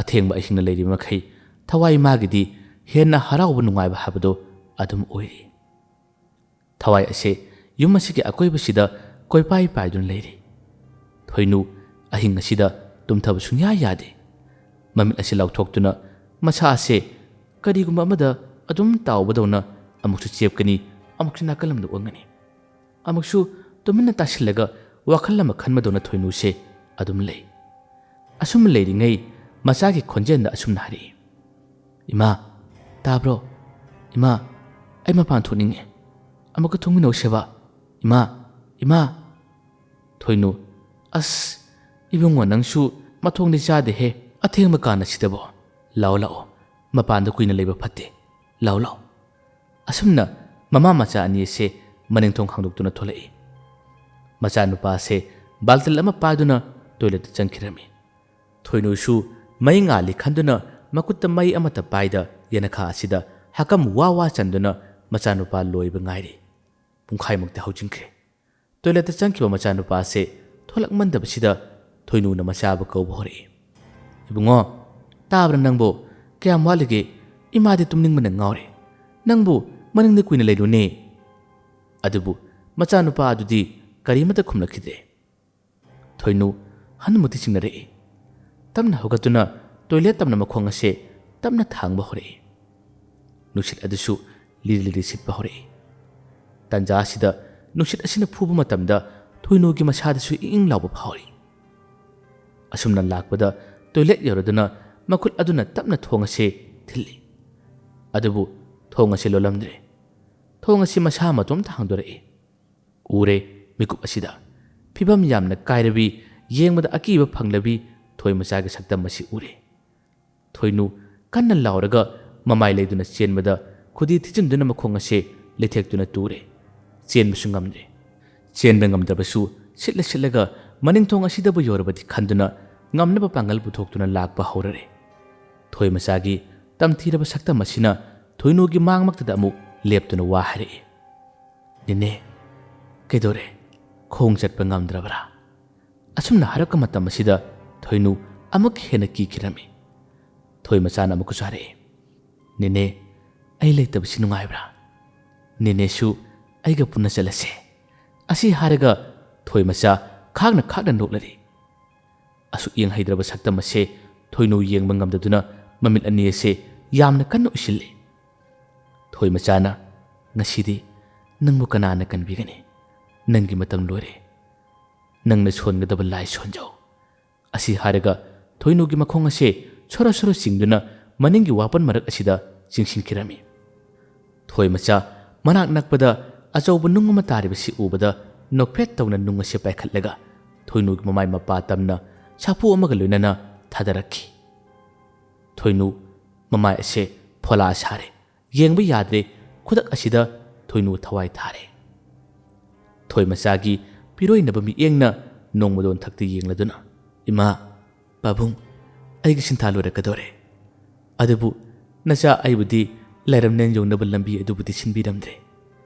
ꯑꯊꯦꯡꯕ ꯑꯍꯤꯡꯅ ꯂꯩꯔꯤꯕ ꯃꯈꯩ ꯊꯋꯥꯏ ꯃꯥꯒꯤꯗꯤ ꯍꯦꯟꯅ ꯍꯔꯥꯎꯕ ꯅꯨꯡꯉꯥꯏꯕ ꯍꯥꯏꯕꯗꯣ ꯑꯗꯨꯝ ꯑꯣꯏꯔꯤ꯫ ꯊꯋꯥꯏ ꯑꯁꯦ ꯌꯨꯝ ꯑꯁꯤꯒꯤ ꯑꯀꯣꯏꯕꯁꯤꯗ ꯀꯣꯏꯄꯥꯏ ꯄꯥꯏꯗꯨꯅ ꯂꯩꯔꯤ꯫ ꯊꯣꯏꯅꯨ ꯑꯍꯤꯡ ꯑꯁꯤꯗ ꯇꯨꯝꯊꯕ ꯁꯨꯡꯌꯥ ꯌꯥꯗꯦ꯫ ꯃꯃꯤꯠ ꯑꯁꯤ ꯂꯥꯎꯊꯣꯛꯇꯨꯅ ꯃꯁꯥ ꯑꯁꯦ ꯀꯔꯤꯒꯨꯝꯕ ꯑꯃꯗ ꯑꯗꯨꯝ ꯇꯥꯎꯕꯗꯧꯅ ꯑꯃꯨꯛꯁꯨ ꯆꯦꯞꯀꯅꯤ, ꯑꯃꯨꯛꯁꯨ ꯅꯥꯀꯜ ꯑꯃꯗ ꯑꯣꯟꯒꯅꯤ, ꯑꯃꯨꯛꯁꯨ ꯇꯨꯃꯤꯟꯅ ꯇꯥꯁꯤꯜꯂꯒ ꯋꯥꯈꯜ ꯑꯃ ꯈꯟꯕꯗꯧꯅ ꯊꯣꯏꯅꯨꯁꯦ ꯑꯗꯨꯝ ꯂꯩ꯫ ꯑꯁꯨꯝ ꯂꯩꯔꯤꯉꯩ ꯃꯆꯥꯒꯤ ꯈꯣꯟꯖꯦꯜꯗ ꯑꯁꯨꯝꯅ ꯍꯥꯏꯔꯛꯏ, "ꯏꯃꯥ, ꯇꯥꯕ꯭ꯔꯣ? ꯏꯃꯥ, ꯑꯩ ꯃꯄꯥꯟ ꯊꯣꯛꯅꯤꯡꯉꯦ. ꯑꯃꯨꯛꯀ ꯊꯣꯛꯃꯤꯟꯅꯧꯁꯦꯕ. ꯏꯃꯥ, ꯏꯃꯥ." ꯊꯣꯏꯅꯨ, "ꯑꯁ, ꯏꯕꯨꯡꯉꯣ ꯅꯪꯁꯨ ꯃꯊꯣꯡꯗꯤ ꯆꯥꯗꯦꯍꯦ. ꯑꯊꯦꯡꯕ ꯀꯥꯟꯅ ꯁꯤꯗꯕꯣ. ꯂꯥꯛꯑꯣ ꯂꯥꯛꯑꯣ. ꯃꯄꯥꯟꯗ ꯀꯨꯏꯅ ꯂꯩꯕ ꯐꯠꯇꯦ. ꯂꯥꯛꯑꯣ ꯂꯥꯛꯑꯣ." ꯑꯁꯨꯝꯅ ꯃꯃꯥ ꯃꯆꯥ ꯑꯅꯤ ꯑꯁꯦ ꯃꯅꯤꯡꯊꯣꯡ ꯍꯥꯡꯗꯣꯛꯇꯨꯅ ꯊꯣꯛꯂꯛꯏ꯫ ꯃꯆꯥꯅꯨꯄꯥ ꯑꯁꯦ ꯕꯥꯜꯇꯤꯜ ꯑꯃ ꯄꯥꯏꯗꯨꯅ ꯇꯣꯏꯂꯦꯠꯇ ꯆꯪꯈꯤꯔꯝꯃꯤ꯫ ꯊꯣꯏꯅꯨꯁꯨ ꯃꯩ ꯉꯥꯜꯂꯤ ꯈꯟꯗꯨꯅ ꯃꯈꯨꯠꯇ ꯃꯩ ꯑꯃꯠꯇ ꯄꯥꯏꯗ ꯌꯦꯅꯈꯥ ꯑꯁꯤꯗ ꯍꯀꯝ ꯋꯥ ꯋꯥ ꯆꯟꯗꯨꯅ ꯃꯆꯥꯅꯨꯄꯥ ꯂꯣꯏꯕ ꯉꯥꯏꯔꯤ꯫ ꯄꯨꯡꯈꯥꯏꯃꯨꯛꯇꯤ ꯍꯧꯖꯤꯟꯈ꯭ꯔꯦ꯫ ꯇꯣꯏꯂꯦꯠꯇ ꯆꯪꯈꯤꯕ ꯃꯆꯥꯅꯨꯄꯥ ꯑꯁꯦ ꯊꯣꯛꯂꯛꯃꯟꯗꯕꯁꯤꯗ ꯊꯣꯏꯅꯨꯅ ꯃꯆꯥꯕꯨ ꯀꯧꯕ ꯍꯧꯔꯛꯏ, "ꯏꯕꯨꯡꯉꯣ, ꯇꯥꯕ꯭ꯔꯥ ꯅꯪꯕꯨ? ꯀꯌꯥꯝ ꯋꯥꯠꯂꯤꯒꯦ? ꯏꯃꯥꯗꯤ ꯇꯨꯝꯅꯤꯡꯕꯅ ꯉꯥꯎꯔꯦ. ꯅꯪꯕꯨ ꯃꯅꯤꯡꯗ ꯀꯨꯏꯅ ꯂꯩꯔꯨꯅꯦ." ꯑꯗꯨꯕꯨ ꯃꯆꯥꯅꯨꯄꯥ ꯑꯗꯨꯗꯤ ꯀꯔꯤꯃꯠꯇ ꯈꯨꯝꯂꯛꯈꯤꯗ꯭ꯔꯦ꯫ ꯊꯣꯏꯅꯨ ꯍꯟꯃꯨꯛꯇꯤ ꯆꯤꯡꯅꯔꯛꯏ꯫ ꯇꯞꯅ ꯍꯧꯒꯠꯇꯨꯅ ꯇꯣꯏꯂꯦꯠ ꯇꯝꯅ ꯃꯈꯣꯡ ꯑꯁꯦ ꯇꯞꯅ ꯊꯥꯡꯕ ꯍꯧꯔꯛꯏ꯫ ꯅꯨꯡꯁꯤꯠ ꯑꯗꯨꯁꯨ ꯂꯤꯔꯤ ꯂꯤꯔꯤ ꯁꯤꯠꯄ ꯍꯧꯔꯛꯏ꯫ ꯇꯥꯟꯖꯥ ꯑꯁꯤꯗ ꯅꯨꯡꯁꯤꯠ ꯑꯁꯤꯅ ꯐꯨꯕ ꯃꯇꯝꯗ ꯊꯣꯏꯅꯨꯒꯤ ꯃꯁꯥꯗꯁꯨ ꯏꯪ ꯂꯥꯎꯕ ꯐꯥꯎꯔꯤ꯫ ꯑꯁꯨꯝꯅ ꯂꯥꯛꯄꯗ ꯇꯣꯏꯂꯦꯠ ꯌꯧꯔꯗꯨꯅ ꯃꯈꯨꯠ ꯑꯗꯨꯅ ꯇꯞꯅ ꯊꯣꯡ ꯑꯁꯦ ꯊꯤꯜꯂꯤ꯫ ꯑꯗꯨꯕꯨ ꯊꯣꯡ ꯑꯁꯤ ꯂꯣꯜꯂꯝꯗ꯭ꯔꯦ꯫ ꯊꯣꯡ ꯑꯁꯤ ꯃꯁꯥ ꯃꯇꯣꯝꯇ ꯍꯥꯡꯗꯣꯔꯛꯏ꯫ ꯎꯔꯦ ꯃꯤꯀꯨꯞ ꯑꯁꯤꯗ ꯐꯤꯕꯝ ꯌꯥꯝꯅ ꯀꯥꯏꯔꯕꯤ, ꯌꯦꯡꯕꯗ ꯑꯀꯤꯕ ꯐꯪꯂꯕꯤ ꯊꯣꯏꯃꯆꯥꯒꯤ ꯁꯛꯇꯝ ꯑꯁꯤ ꯎꯔꯦ꯫ ꯊꯣꯏꯅꯨ ꯀꯟꯅ ꯂꯥꯎꯔꯒ ꯃꯃꯥꯏ ꯂꯩꯗꯨꯅ ꯆꯦꯟꯕꯗ ꯈꯨꯗꯤ ꯊꯤꯖꯤꯟꯗꯨꯅ ꯃꯈꯣꯡ ꯑꯁꯦ ꯂꯩꯊꯦꯛꯇꯨꯅ ꯇꯨꯔꯦ꯫ ꯆꯦꯟꯕꯁꯨ ꯉꯝꯗ꯭ꯔꯦ꯫ ꯆꯦꯟꯕ ꯉꯝꯗ꯭ꯔꯕꯁꯨ ꯁꯤꯠꯂ ꯁꯤꯠꯂꯒ ꯃꯅꯤꯡꯊꯣꯡ ꯑꯁꯤꯗꯕꯨ ꯌꯧꯔꯕꯗꯤ ꯈꯟꯗꯨꯅ ꯉꯝꯅꯕ ꯄꯥꯡꯒꯜ ꯄꯨꯊꯣꯛꯇꯨꯅ ꯂꯥꯛꯄ ꯍꯧꯔꯔꯦ꯫ ꯊꯣꯏꯃꯆꯥꯒꯤ ꯇꯝꯊꯤꯔꯕ ꯁꯛꯇꯝ ꯑꯁꯤꯅ ꯊꯣꯏꯅꯨꯒꯤ ꯃꯥꯡꯃꯛꯇꯗ ꯑꯃꯨꯛ ꯂꯦꯞꯇꯨꯅ ꯋꯥ ꯍꯥꯏꯔꯛꯏ, "ꯅꯦꯅꯦ, ꯀꯩꯗꯧꯔꯦ? ꯈꯣꯡ ꯆꯠꯄ ꯉꯝꯗ꯭ꯔꯕ꯭ꯔꯥ?" ꯑꯁꯨꯝꯅ ꯍꯥꯏꯔꯛꯄ ꯃꯇꯝ ꯑꯁꯤꯗ ꯊꯣꯏꯅꯨ ꯑꯃꯨꯛ ꯍꯦꯟꯅ ꯀꯤꯈꯤꯔꯝꯃꯤ꯫ ꯊꯣꯏꯃꯆꯥꯅ ꯑꯃꯨꯛꯀꯁꯨ ꯍꯥꯏꯔꯛꯏ, "ꯅꯦꯅꯦ, ꯑꯩ ꯂꯩꯇꯕꯁꯤ ꯅꯨꯡꯉꯥꯏꯕ꯭ꯔꯥ? ꯅꯦꯅꯦꯁꯨ ꯑꯩꯒ ꯄꯨꯟꯅ ꯆꯠꯂꯁꯦ." ꯑꯁꯤ ꯍꯥꯏꯔꯒ ꯊꯣꯏꯃꯆꯥ ꯈꯥꯛꯅ ꯈꯥꯛꯅ ꯅꯣꯛꯂꯔꯤ꯫ ꯑꯁꯨꯛ ꯌꯦꯡꯍꯩꯗ꯭ꯔꯕ ꯁꯛꯇꯝ ꯑꯁꯦ ꯊꯣꯏꯅꯨ ꯌꯦꯡꯕ ꯉꯝꯗꯗꯨꯅ ꯃꯃꯤꯠ ꯑꯅꯤ ꯑꯁꯦ ꯌꯥꯝꯅ ꯀꯟꯅ ꯎꯏꯁꯤꯜꯂꯤ꯫ ꯊꯣꯏꯃꯆꯥꯅ, "ꯉꯁꯤꯗꯤ ꯅꯪꯕꯨ ꯀꯅꯥꯅ ꯀꯟꯕꯤꯒꯅꯤ? ꯅꯪꯒꯤ ꯃꯇꯝ ꯂꯣꯏꯔꯦ. ꯅꯪꯅ ꯁꯣꯟꯒꯗꯕ ꯂꯥꯏ ꯁꯣꯟꯖꯧ." ꯑꯁꯤ ꯍꯥꯏꯔꯒ ꯊꯣꯏꯅꯨꯒꯤ ꯃꯈꯣꯡ ꯑꯁꯦ ꯁꯣꯔꯣ ꯁꯣꯔꯣ ꯆꯤꯡꯗꯨꯅ ꯃꯅꯤꯡꯒꯤ ꯋꯥꯄꯟ ꯃꯔꯛ ꯑꯁꯤꯗ ꯆꯤꯡꯁꯤꯟꯈꯤꯔꯝꯃꯤ꯫ ꯊꯣꯏꯃꯆꯥ ꯃꯅꯥꯛ ꯅꯛꯄꯗ ꯑꯆꯧꯕ ꯅꯨꯡ ꯑꯃ ꯇꯥꯔꯤꯕꯁꯤ ꯎꯕꯗ ꯅꯣꯛꯐꯦꯠ ꯇꯧꯅ ꯅꯨꯡ ꯑꯁꯤ ꯄꯥꯏꯈꯠꯂꯒ ꯊꯣꯏꯅꯨꯒꯤ ꯃꯃꯥꯏ ꯃꯄꯥ ꯇꯝꯅ ꯁꯥꯐꯨ ꯑꯃꯒ ꯂꯣꯏꯅꯅ ꯊꯥꯗꯔꯛꯈꯤ꯫ ꯊꯣꯏꯅꯨ ꯃꯃꯥꯏ ꯑꯁꯦ ꯐꯣꯂꯥ ꯁꯥꯔꯦ꯫ ꯌꯦꯡꯕ ꯌꯥꯗ꯭ꯔꯦ꯫ ꯈꯨꯗꯛ ꯑꯁꯤꯗ ꯊꯣꯏꯅꯨ ꯊꯋꯥꯏ ꯊꯥꯔꯦ꯫ ꯊꯣꯏꯃꯆꯥꯒꯤ ꯄꯤꯔꯣꯏꯅꯕ ꯃꯤꯠꯌꯦꯡꯅ ꯅꯣꯡꯃꯗꯣꯟ ꯊꯛꯇ ꯌꯦꯡꯂꯗꯨꯅ, "ꯏꯃꯥ, ꯄꯥꯕꯨꯡ, ꯑꯩꯒꯤ ꯁꯤꯟꯊꯥ ꯂꯣꯏꯔꯛꯀꯗꯧꯔꯦ. ꯑꯗꯨꯕꯨ ꯅꯆꯥ ꯑꯩꯕꯨꯗꯤ ꯂꯥꯏꯔꯝꯅꯦꯟ ꯌꯧꯅꯕ ꯂꯝꯕꯤ ꯑꯗꯨꯕꯨꯗꯤ ꯁꯤꯟꯕꯤꯔꯝꯗ꯭ꯔꯦ.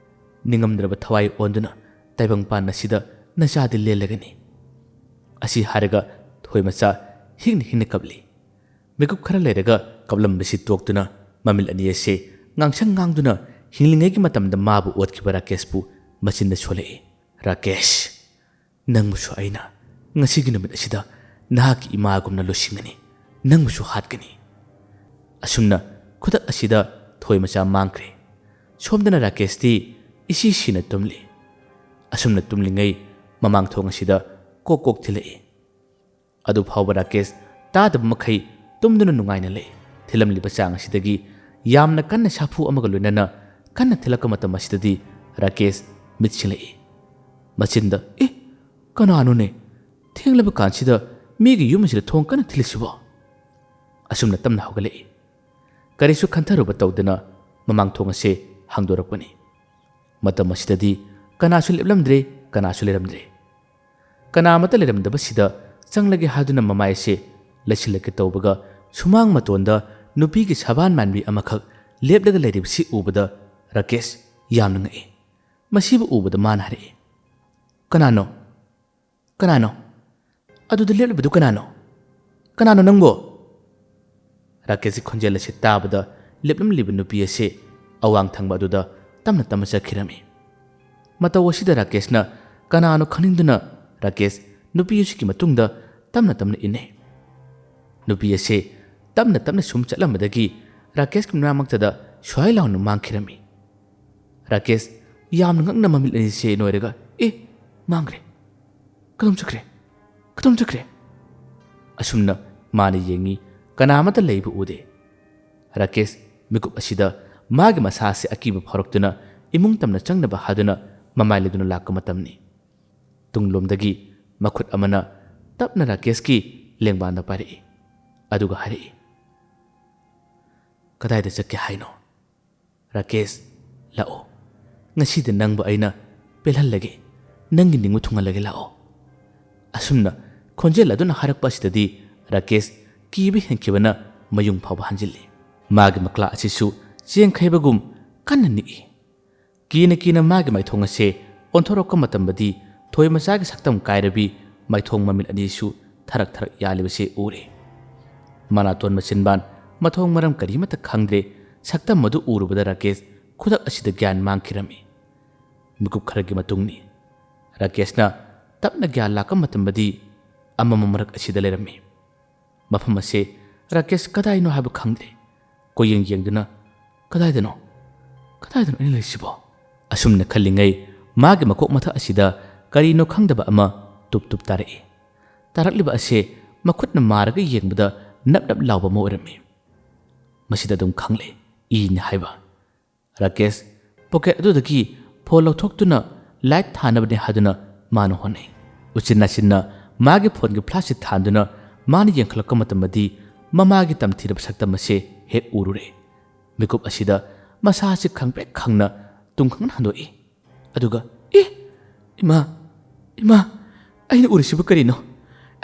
ꯅꯤꯡꯉꯝꯗ꯭ꯔꯕ ꯊꯋꯥꯏ ꯑꯣꯟꯗꯨꯅ ꯇꯥꯏꯕꯪꯄꯥꯟ ꯑꯁꯤꯗ ꯅꯆꯥꯗꯤ ꯂꯦꯜꯂꯒꯅꯤ." ꯑꯁꯤ ꯍꯥꯏꯔꯒ ꯊꯣꯏꯃꯆꯥ ꯍꯤꯛꯅ ꯍꯤꯛꯅ ꯀꯞꯂꯤ꯫ ꯃꯤꯀꯨꯞ ꯈꯔ ꯂꯩꯔꯒ ꯀꯞꯂꯝꯕꯁꯤ ꯇꯣꯛꯇꯨꯅ ꯃꯃꯤꯠ ꯑꯅꯤ ꯑꯁꯦ ꯉꯥꯡꯁꯪ ꯉꯥꯡꯗꯨꯅ ꯍꯤꯡꯂꯤꯉꯩꯒꯤ ꯃꯇꯝꯗ ꯃꯥꯕꯨ ꯑꯣꯠꯈꯤꯕ ꯔꯥꯀꯦꯁꯄꯨ ꯃꯆꯤꯟꯗ ꯁꯣꯜꯂꯛꯏ, ꯔꯥꯀꯦꯁ, ꯅꯪꯕꯨꯁꯨ ꯑꯩꯅ ꯉꯁꯤꯒꯤ ꯅꯨꯃꯤꯠ ꯑꯁꯤꯗ ꯅꯍꯥꯛꯀꯤ ꯏꯃꯥꯒꯨꯝꯅ ꯂꯣꯠꯁꯤꯟꯒꯅꯤ, ꯅꯪꯕꯨꯁꯨ ꯍꯥꯠꯀꯅꯤ꯫ ꯑꯁꯨꯝꯅ ꯈꯨꯗꯛ ꯑꯁꯤꯗ ꯊꯣꯏꯃꯆꯥ ꯃꯥꯡꯈ꯭ꯔꯦ꯫ ꯁꯣꯝꯗꯅ ꯔꯥꯀꯦꯁꯇꯤ ꯏꯁꯤ ꯁꯤꯅ ꯇꯨꯝꯂꯤ꯫ ꯑꯁꯨꯝꯅ ꯇꯨꯝꯂꯤꯉꯩ ꯃꯃꯥꯡꯊꯣꯡ ꯑꯁꯤꯗ ꯀꯣꯛ ꯀꯣꯛ ꯊꯤꯜꯂꯛꯏ꯫ ꯑꯗꯨ ꯐꯥꯎꯕ ꯔꯥꯀꯦꯁ ꯇꯥꯗꯕ ꯃꯈꯩ ꯇꯨꯝꯗꯨꯅ ꯅꯨꯡꯉꯥꯏꯅ ꯂꯩ꯫ ꯊꯤꯜꯂꯝꯂꯤꯕ ꯆꯥꯡ ꯑꯁꯤꯗꯒꯤ ꯌꯥꯝꯅ ꯀꯟꯅ ꯁꯥꯐꯨ ꯑꯃꯒ ꯂꯣꯏꯅꯅ ꯀꯟꯅ ꯊꯤꯜꯂꯛꯄ ꯃꯇꯝ ꯑꯁꯤꯗꯗꯤ ꯔꯥꯀꯦꯁ ꯃꯤꯠ ꯁꯤꯡꯂꯛꯏ꯫ ꯃꯆꯤꯟꯗ, ꯀꯅꯥꯅꯣꯅꯦ ꯊꯦꯡꯂꯕ ꯀꯥꯟꯁꯤꯗ ꯃꯤꯒꯤ ꯌꯨꯝ ꯑꯁꯤꯗ ꯊꯣꯡ ꯀꯟꯅ ꯊꯤꯜꯂꯤꯁꯤꯕꯣ? ꯑꯁꯨꯝꯅ ꯇꯞꯅ ꯍꯧꯒꯠꯂꯛꯏ꯫ ꯀꯔꯤꯁꯨ ꯈꯟꯊꯔꯨꯕ ꯇꯧꯗꯅ ꯃꯃꯥꯡꯊꯣꯡ ꯑꯁꯤ ꯍꯥꯡꯗꯣꯔꯛꯄꯅꯤ꯫ ꯃꯇꯝ ꯑꯁꯤꯗꯗꯤ ꯀꯅꯥꯁꯨ ꯂꯦꯞꯂꯝꯗ꯭ꯔꯦ, ꯀꯅꯥꯁꯨ ꯂꯩꯔꯝꯗ꯭ꯔꯦ꯫ ꯀꯅꯥꯃꯠꯇ ꯂꯩꯔꯝꯗꯕꯁꯤꯗ ꯆꯪꯂꯒꯦ ꯍꯥꯏꯗꯨꯅ ꯃꯃꯥꯏ ꯑꯁꯤ ꯂꯩꯁꯤꯜꯂꯛꯀꯦ ꯇꯧꯕꯒ ꯁꯨꯃꯥꯡ ꯃꯇꯣꯟꯗ ꯅꯨꯄꯤꯒꯤ ꯁꯕꯥꯟ ꯃꯥꯟꯕꯤ ꯑꯃꯈꯛ ꯂꯦꯞꯂꯒ ꯂꯩꯔꯤꯕꯁꯤ ꯎꯕꯗ ꯔꯥꯀꯦꯁ ꯌꯥꯝꯅ ꯉꯛꯏ꯫ ꯃꯁꯤꯕꯨ ꯎꯕꯗ ꯃꯥꯅ ꯍꯥꯏꯔꯛꯏ, ꯀꯅꯥꯅꯣ? ꯀꯅꯥꯅꯣ? ꯑꯗꯨꯗ ꯂꯦꯞꯂꯤꯕꯗꯨ ꯀꯅꯥꯅꯣ? ꯀꯅꯥꯅꯣ ꯅꯪꯕꯣ? ꯔꯥꯀꯦꯁꯀꯤ ꯈꯣꯟꯖꯦꯜ ꯑꯁꯤ ꯇꯥꯕꯗ ꯂꯦꯞꯂꯝꯂꯤꯕ ꯅꯨꯄꯤ ꯑꯁꯤ ꯑꯋꯥꯡ ꯊꯪꯕ ꯑꯗꯨꯗ ꯇꯞꯅ ꯇꯞꯅ ꯆꯠꯈꯤꯔꯝꯃꯤ꯫ ꯃꯇꯧ ꯑꯁꯤꯗ ꯔꯥꯀꯦꯁꯅ ꯀꯅꯥꯅꯣ ꯈꯪꯅꯤꯡꯗꯨꯅ ꯔꯥꯀꯦꯁ ꯅꯨꯄꯤ ꯑꯁꯤꯒꯤ ꯃꯇꯨꯡꯗ ꯇꯞꯅ ꯇꯞꯅ ꯏꯟꯅꯩ꯫ ꯅꯨꯄꯤ ꯑꯁꯤ ꯇꯞꯅ ꯇꯞꯅ ꯁꯨꯝ ꯆꯠꯂꯝꯕꯗꯒꯤ ꯔꯥꯀꯦꯁꯀꯤ ꯃꯅꯥꯛꯃꯛꯇꯗ ꯁ꯭ꯋꯥꯏ ꯂꯥꯎꯅ ꯃꯥꯡꯈꯤꯔꯝꯃꯤ꯫ ꯔꯥꯀꯦꯁ ꯌꯥꯝꯅ ꯉꯛꯅ ꯃꯃꯤꯠ ꯑꯅꯤꯁꯦ ꯅꯣꯏꯔꯒ, ꯃꯥꯡꯈ꯭ꯔꯦ, ꯀꯗꯣꯝ ꯆꯠꯈ꯭ꯔꯦ? ꯀꯗꯣꯝ ꯆꯠꯈ꯭ꯔꯦ? ꯑꯁꯨꯝꯅ ꯃꯥꯅ ꯌꯦꯡꯉꯤ, ꯀꯅꯥꯃꯠꯇ ꯂꯩꯕ ꯎꯗꯦ꯫ ꯔꯥꯀꯦꯁ ꯃꯤꯀꯨꯞ ꯑꯁꯤꯗ ꯃꯥꯒꯤ ꯃꯁꯥ ꯑꯁꯤ ꯑꯀꯤꯕ ꯐꯥꯎꯔꯛꯇꯨꯅ ꯏꯃꯨꯡ ꯇꯝꯅ ꯆꯪꯅꯕ ꯍꯥꯏꯗꯨꯅ ꯃꯃꯥꯏ ꯂꯩꯗꯨꯅ ꯂꯥꯛꯄ ꯃꯇꯝꯅꯤ꯫ ꯇꯨꯡꯂꯣꯝꯗꯒꯤ ꯃꯈꯨꯠ ꯑꯃꯅ ꯇꯞꯅ ꯔꯥꯀꯦꯁꯀꯤ ꯂꯦꯡꯕꯥꯟꯗ ꯄꯥꯏꯔꯛꯏ, ꯑꯗꯨꯒ ꯍꯥꯏꯔꯛꯏ, ꯀꯗꯥꯏꯗ ꯆꯠꯀꯦ ꯍꯥꯏꯅꯣ? ꯔꯥꯀꯦꯁ, ꯂꯥꯛꯑꯣ, ꯉꯁꯤꯗꯤ ꯅꯪꯕꯨ ꯑꯩꯅ ꯄꯦꯜꯍꯜꯂꯒꯦ, ꯅꯪꯒꯤ ꯅꯤꯡꯕ ꯊꯨꯡꯍꯜꯂꯒꯦ, ꯂꯥꯛꯑꯣ꯫ ꯑꯁꯨꯝꯅ ꯈꯣꯟꯖꯦꯜ ꯑꯗꯨꯅ ꯍꯥꯏꯔꯛꯄ ꯑꯁꯤꯗꯗꯤ ꯔꯥꯀꯦꯁ ꯀꯤꯕ ꯍꯦꯟꯈꯤꯕꯅ ꯃꯌꯨꯡ ꯐꯥꯎꯕ ꯍꯟꯖꯤꯜꯂꯤ꯫ ꯃꯥꯒꯤ ꯃꯀ꯭ꯂꯥ ꯑꯁꯤꯁꯨ ꯆꯦꯡꯈꯩꯕꯒꯨꯝ ꯀꯟꯅ ꯅꯤꯛꯏ꯫ ꯀꯤꯅ ꯀꯤꯅ ꯃꯥꯒꯤ ꯃꯥꯏꯊꯣꯡ ꯑꯁꯤ ꯑꯣꯟꯊꯣꯔꯛꯄ ꯃꯇꯝꯗꯗꯤ ꯊꯣꯏꯃꯆꯥꯒꯤ ꯁꯛꯇꯝ ꯀꯥꯏꯔꯕꯤ ꯃꯥꯏꯊꯣꯡ ꯃꯃꯤꯠ ꯑꯅꯤꯁꯨ ꯊꯔꯛ ꯊꯔꯛ ꯌꯥꯜꯂꯤꯕꯁꯤ ꯎꯔꯦ꯫ ꯃꯅꯥꯇꯣꯟ ꯃꯆꯤꯟꯕꯥꯟ ꯃꯊꯣꯡ ꯃꯔꯝ ꯀꯔꯤꯃꯠꯇ ꯈꯪꯗ꯭ꯔꯦ ꯁꯛꯇꯝ ꯑꯗꯨ ꯎꯔꯨꯕꯗ ꯔꯥꯀꯦꯁ ꯈꯨꯗꯛ ꯑꯁꯤꯗ ꯒ꯭ꯌꯥꯟ ꯃꯥꯡꯈꯤꯔꯝꯃꯤ꯫ ꯃꯤꯀꯨꯞ ꯈꯔꯒꯤ ꯃꯇꯨꯡꯅꯤ꯫ ꯔꯥꯀꯦꯁꯅ ꯇꯞꯅ ꯒ꯭ꯌꯥꯟ ꯂꯥꯛꯄ ꯃꯇꯝꯗꯗꯤ ꯑꯃꯝꯕ ꯃꯔꯛ ꯑꯁꯤꯗ ꯂꯩꯔꯝꯃꯤ꯫ ꯃꯐꯝ ꯑꯁꯤ ꯔꯥꯀꯦꯁ ꯀꯗꯥꯏꯅꯣ ꯍꯥꯏꯕ ꯈꯪꯗ꯭ꯔꯦ꯫ ꯀꯣꯏꯌꯦꯡ ꯌꯦꯡꯗꯨꯅ, ꯀꯗꯥꯏꯗꯅꯣ ꯑꯩꯅ ꯂꯩꯔꯤꯁꯤꯕꯣ? ꯑꯁꯨꯝꯅ ꯈꯜꯂꯤꯉꯩ ꯃꯥꯒꯤ ꯃꯀꯣꯛ ꯃꯊꯛ ꯑꯁꯤꯗ ꯀꯔꯤꯅꯣ ꯈꯪꯗꯕ ꯑꯃ ꯇꯨꯞ ꯇꯨꯞ ꯇꯥꯔꯛꯏ꯫ ꯇꯥꯔꯛꯂꯤꯕ ꯑꯁꯤ ꯃꯈꯨꯠꯅ ꯃꯥꯔꯒ ꯌꯦꯡꯕꯗ ꯅꯞ ꯅꯞ ꯂꯥꯎꯕ ꯑꯃ ꯑꯣꯏꯔꯝꯃꯤ꯫ ꯃꯁꯤꯗ ꯑꯗꯨꯝ ꯈꯪꯂꯦ, ꯏꯅꯤ ꯍꯥꯏꯕ꯫ ꯔꯥꯀꯦꯁ ꯄꯣꯀꯦꯠ ꯑꯗꯨꯗꯒꯤ ꯐꯣꯟ ꯂꯧꯊꯣꯛꯇꯨꯅ ꯂꯥꯏꯠ ꯊꯥꯅꯕꯅꯤ ꯍꯥꯏꯗꯨꯅ ꯃꯥꯅ ꯍꯣꯠꯅꯩ꯫ ꯎꯆꯤꯟ ꯅꯥꯆꯤꯟꯅ ꯃꯥꯒꯤ ꯐꯣꯟꯒꯤ ꯐ꯭ꯂꯥꯁꯁꯤ ꯊꯥꯟꯗꯨꯅ ꯃꯥꯅ ꯌꯦꯡꯈꯠꯂꯛꯄ ꯃꯇꯝꯗꯗꯤ ꯃꯃꯥꯒꯤ ꯇꯝꯊꯤꯔꯕ ꯁꯛꯇꯝ ꯑꯁꯤ ꯍꯦꯛ ꯎꯔꯨꯔꯦ꯫ ꯃꯤꯀꯨꯞ ꯑꯁꯤꯗ ꯃꯁꯥ ꯑꯁꯤ ꯈꯪꯄ꯭ꯔꯦꯛ ꯈꯪꯅ ꯇꯨꯝꯈꯪꯅ ꯍꯟꯗꯣꯛꯏ꯫ ꯑꯗꯨꯒ, ꯏꯃꯥ, ꯑꯩꯅ ꯎꯔꯤꯁꯤꯕꯨ ꯀꯔꯤꯅꯣ?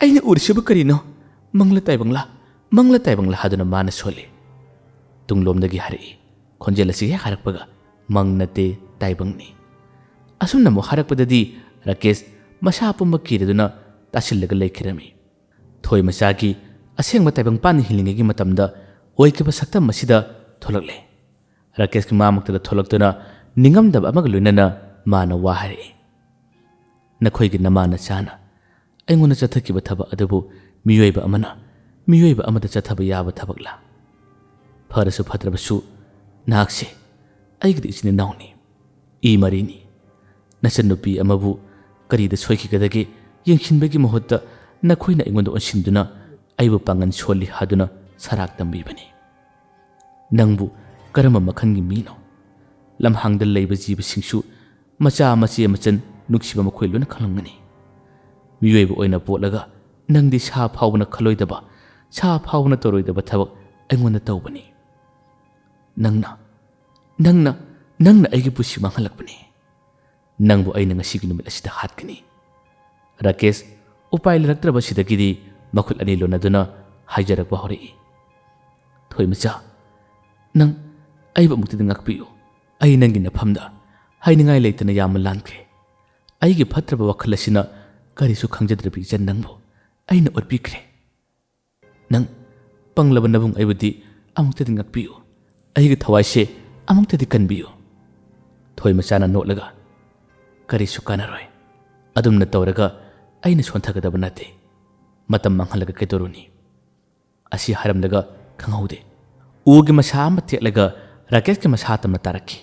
ꯑꯩꯅ ꯎꯔꯤꯁꯤꯕꯨ ꯀꯔꯤꯅꯣ? ꯃꯪꯂ ꯇꯥꯏꯕꯪꯂ ꯍꯥꯏꯗꯨꯅ ꯃꯥꯅ ꯁꯣꯜꯂꯤ꯫ ꯇꯨꯡꯂꯣꯝꯗꯒꯤ ꯍꯥꯏꯔꯛꯏ꯫ ꯈꯣꯟꯖꯦꯜ ꯑꯁꯤ ꯍꯦꯛ ꯍꯥꯏꯔꯛꯄꯒ, ꯃꯪ ꯅꯠꯇꯦ, ꯇꯥꯏꯕꯪꯅꯤ꯫ ꯑꯁꯨꯝꯅ ꯑꯃꯨꯛ ꯍꯥꯏꯔꯛꯄꯗꯗꯤ ꯔꯥꯀꯦꯁ ꯃꯁꯥ ꯄꯨꯝꯕ ꯀꯤꯔꯗꯨꯅ ꯇꯥꯁꯤꯜꯂꯒ ꯂꯩꯈꯤꯔꯝꯃꯤ꯫ ꯊꯣꯏꯃꯆꯥꯒꯤ ꯑꯁꯦꯡꯕ ꯇꯥꯏꯕꯪꯄꯥꯟꯅ ꯍꯤꯡꯂꯤꯉꯩꯒꯤ ꯃꯇꯝꯗ ꯑꯣꯏꯈꯤꯕ ꯁꯛꯇꯝ ꯑꯁꯤꯗ ꯊꯣꯛꯂꯛꯂꯦ꯫ ꯔꯥꯀꯦꯁꯀꯤ ꯃꯥꯃꯛꯇꯗ ꯊꯣꯛꯂꯛꯇꯨꯅ ꯅꯤꯡꯉꯝꯗꯕ ꯑꯃꯒ ꯂꯣꯏꯅꯅ ꯃꯥꯅ ꯋꯥ ꯍꯥꯏꯔꯛꯏ꯫ ꯅꯈꯣꯏꯒꯤ ꯅꯃꯥ ꯅꯆꯥꯅ ꯑꯩꯉꯣꯟꯗ ꯆꯠꯊꯈꯤꯕ ꯊꯕꯛ ꯑꯗꯨꯕꯨ ꯃꯤꯑꯣꯏꯕ ꯑꯃꯅ ꯃꯤꯑꯣꯏꯕ ꯑꯃꯗ ꯆꯠꯊꯕ ꯌꯥꯕ ꯊꯕꯛꯂꯥ? ꯐꯔꯁꯨ ꯐꯠꯇ꯭ꯔꯕꯁꯨ ꯅꯍꯥꯛꯁꯦ ꯑꯩꯒꯤꯗꯤ ꯏꯆꯤꯟ ꯏꯅꯥꯎꯅꯤ, ꯃꯔꯤꯅꯤ꯫ ꯅꯆꯟꯅꯨꯄꯤ ꯑꯃꯕꯨ ꯀꯔꯤꯗ ꯁꯣꯏꯈꯤꯒꯗꯒꯦ ꯌꯦꯡꯁꯤꯟꯕꯒꯤ ꯃꯍꯨꯠꯇ ꯅꯈꯣꯏꯅ ꯑꯩꯉꯣꯟꯗ ꯑꯣꯟꯁꯤꯟꯗꯨꯅ ꯑꯩꯕꯨ ꯄꯥꯡꯒꯟ ꯁꯣꯜꯂꯤ ꯍꯥꯏꯗꯨꯅ ꯁꯔꯥꯛ ꯇꯝꯕꯤꯕꯅꯤ꯫ ꯅꯪꯕꯨ ꯀꯔꯝꯕ ꯃꯈꯜꯒꯤ ꯃꯤꯅꯣ? ꯂꯝꯍꯥꯡꯗ ꯂꯩꯕ ꯖꯤꯕꯁꯤꯡꯁꯨ ꯃꯆꯥ ꯃꯆꯦ ꯃꯆꯟ ꯅꯨꯡꯁꯤꯕ ꯃꯈꯣꯏ ꯂꯣꯏꯅ ꯈꯪꯂꯝꯒꯅꯤ꯫ ꯃꯤꯑꯣꯏꯕ ꯑꯣꯏꯅ ꯄꯣꯠꯂꯒ ꯅꯪꯗꯤ ꯁꯥ ꯐꯥꯎꯕꯅ ꯈꯜꯂꯣꯏꯗꯕ, ꯁꯥ ꯐꯥꯎꯕꯅ ꯇꯧꯔꯣꯏꯗꯕ ꯊꯕꯛ ꯑꯩꯉꯣꯟꯗ ꯇꯧꯕꯅꯤ꯫ ꯅꯪꯅ ꯑꯩꯒꯤ ꯄꯨꯟꯁꯤ ꯃꯥꯡꯍꯜꯂꯛꯄꯅꯤ꯫ ꯅꯪꯕꯨ ꯑꯩꯅ ꯉꯁꯤꯒꯤ ꯅꯨꯃꯤꯠ ꯑꯁꯤꯗ ꯍꯥꯠꯀꯅꯤ꯫ ꯔꯥꯀꯦꯁ ꯎꯄꯥꯏ ꯂꯩꯔꯛꯇ꯭ꯔꯕꯁꯤꯗꯒꯤꯗꯤ ꯃꯈꯨꯠ ꯑꯅꯤ ꯂꯣꯟꯅꯗꯨꯅ ꯍꯥꯏꯖꯔꯛꯄ ꯍꯧꯔꯛꯏ꯫ ꯊꯣꯏꯃꯆꯥ, ꯅꯪ ꯑꯩꯕꯨ ꯑꯃꯨꯛꯇꯗꯤ ꯉꯥꯛꯄꯤꯌꯨ꯫ ꯑꯩ ꯅꯪꯒꯤ ꯅꯐꯝꯗ ꯍꯥꯏꯅꯤꯡꯉꯥꯏ ꯂꯩꯇꯅ ꯌꯥꯝꯅ ꯂꯥꯟꯈ꯭ꯔꯦ꯫ ꯑꯩꯒꯤ ꯐꯠꯇ꯭ꯔꯕ ꯋꯥꯈꯜ ꯑꯁꯤꯅ ꯀꯔꯤꯁꯨ ꯈꯪꯖꯗ꯭ꯔꯕ ꯏꯆꯟ ꯅꯪꯕꯨ ꯑꯩꯅ ꯑꯣꯠꯄꯤꯈ꯭ꯔꯦ꯫ ꯅꯪ ꯄꯪꯂꯕ ꯅꯕꯨꯡ ꯑꯩꯕꯨꯗꯤ ꯑꯃꯨꯛꯇꯗꯤ ꯉꯥꯛꯄꯤꯌꯨ꯫ ꯑꯩꯒꯤ ꯊꯋꯥꯏꯁꯦ ꯑꯃꯨꯛꯇꯗꯤ ꯀꯟꯕꯤꯌꯨ꯫ ꯊꯣꯏꯃꯆꯥꯅ ꯅꯣꯛꯂꯒ, ꯀꯔꯤꯁꯨ ꯀꯥꯟꯅꯔꯣꯏ ꯑꯗꯨꯝꯅ ꯇꯧꯔꯒ ꯑꯩꯅ ꯁꯣꯟꯊꯒꯗꯕ ꯅꯠꯇꯦ ꯃꯇꯝ ꯃꯥꯡꯍꯜꯂꯒ ꯀꯩꯗꯧꯔꯨꯅꯤ ꯑꯁꯤ ꯍꯥꯏꯔꯝꯂꯒ ꯈꯪꯍꯧꯗꯦ ꯎꯒꯤ ꯃꯁꯥ ꯑꯃ ꯊꯦꯠꯂꯒ ꯔꯥꯀꯦꯁꯀꯤ ꯃꯁꯥ ꯇꯝꯅ ꯇꯥꯔꯛꯈꯤ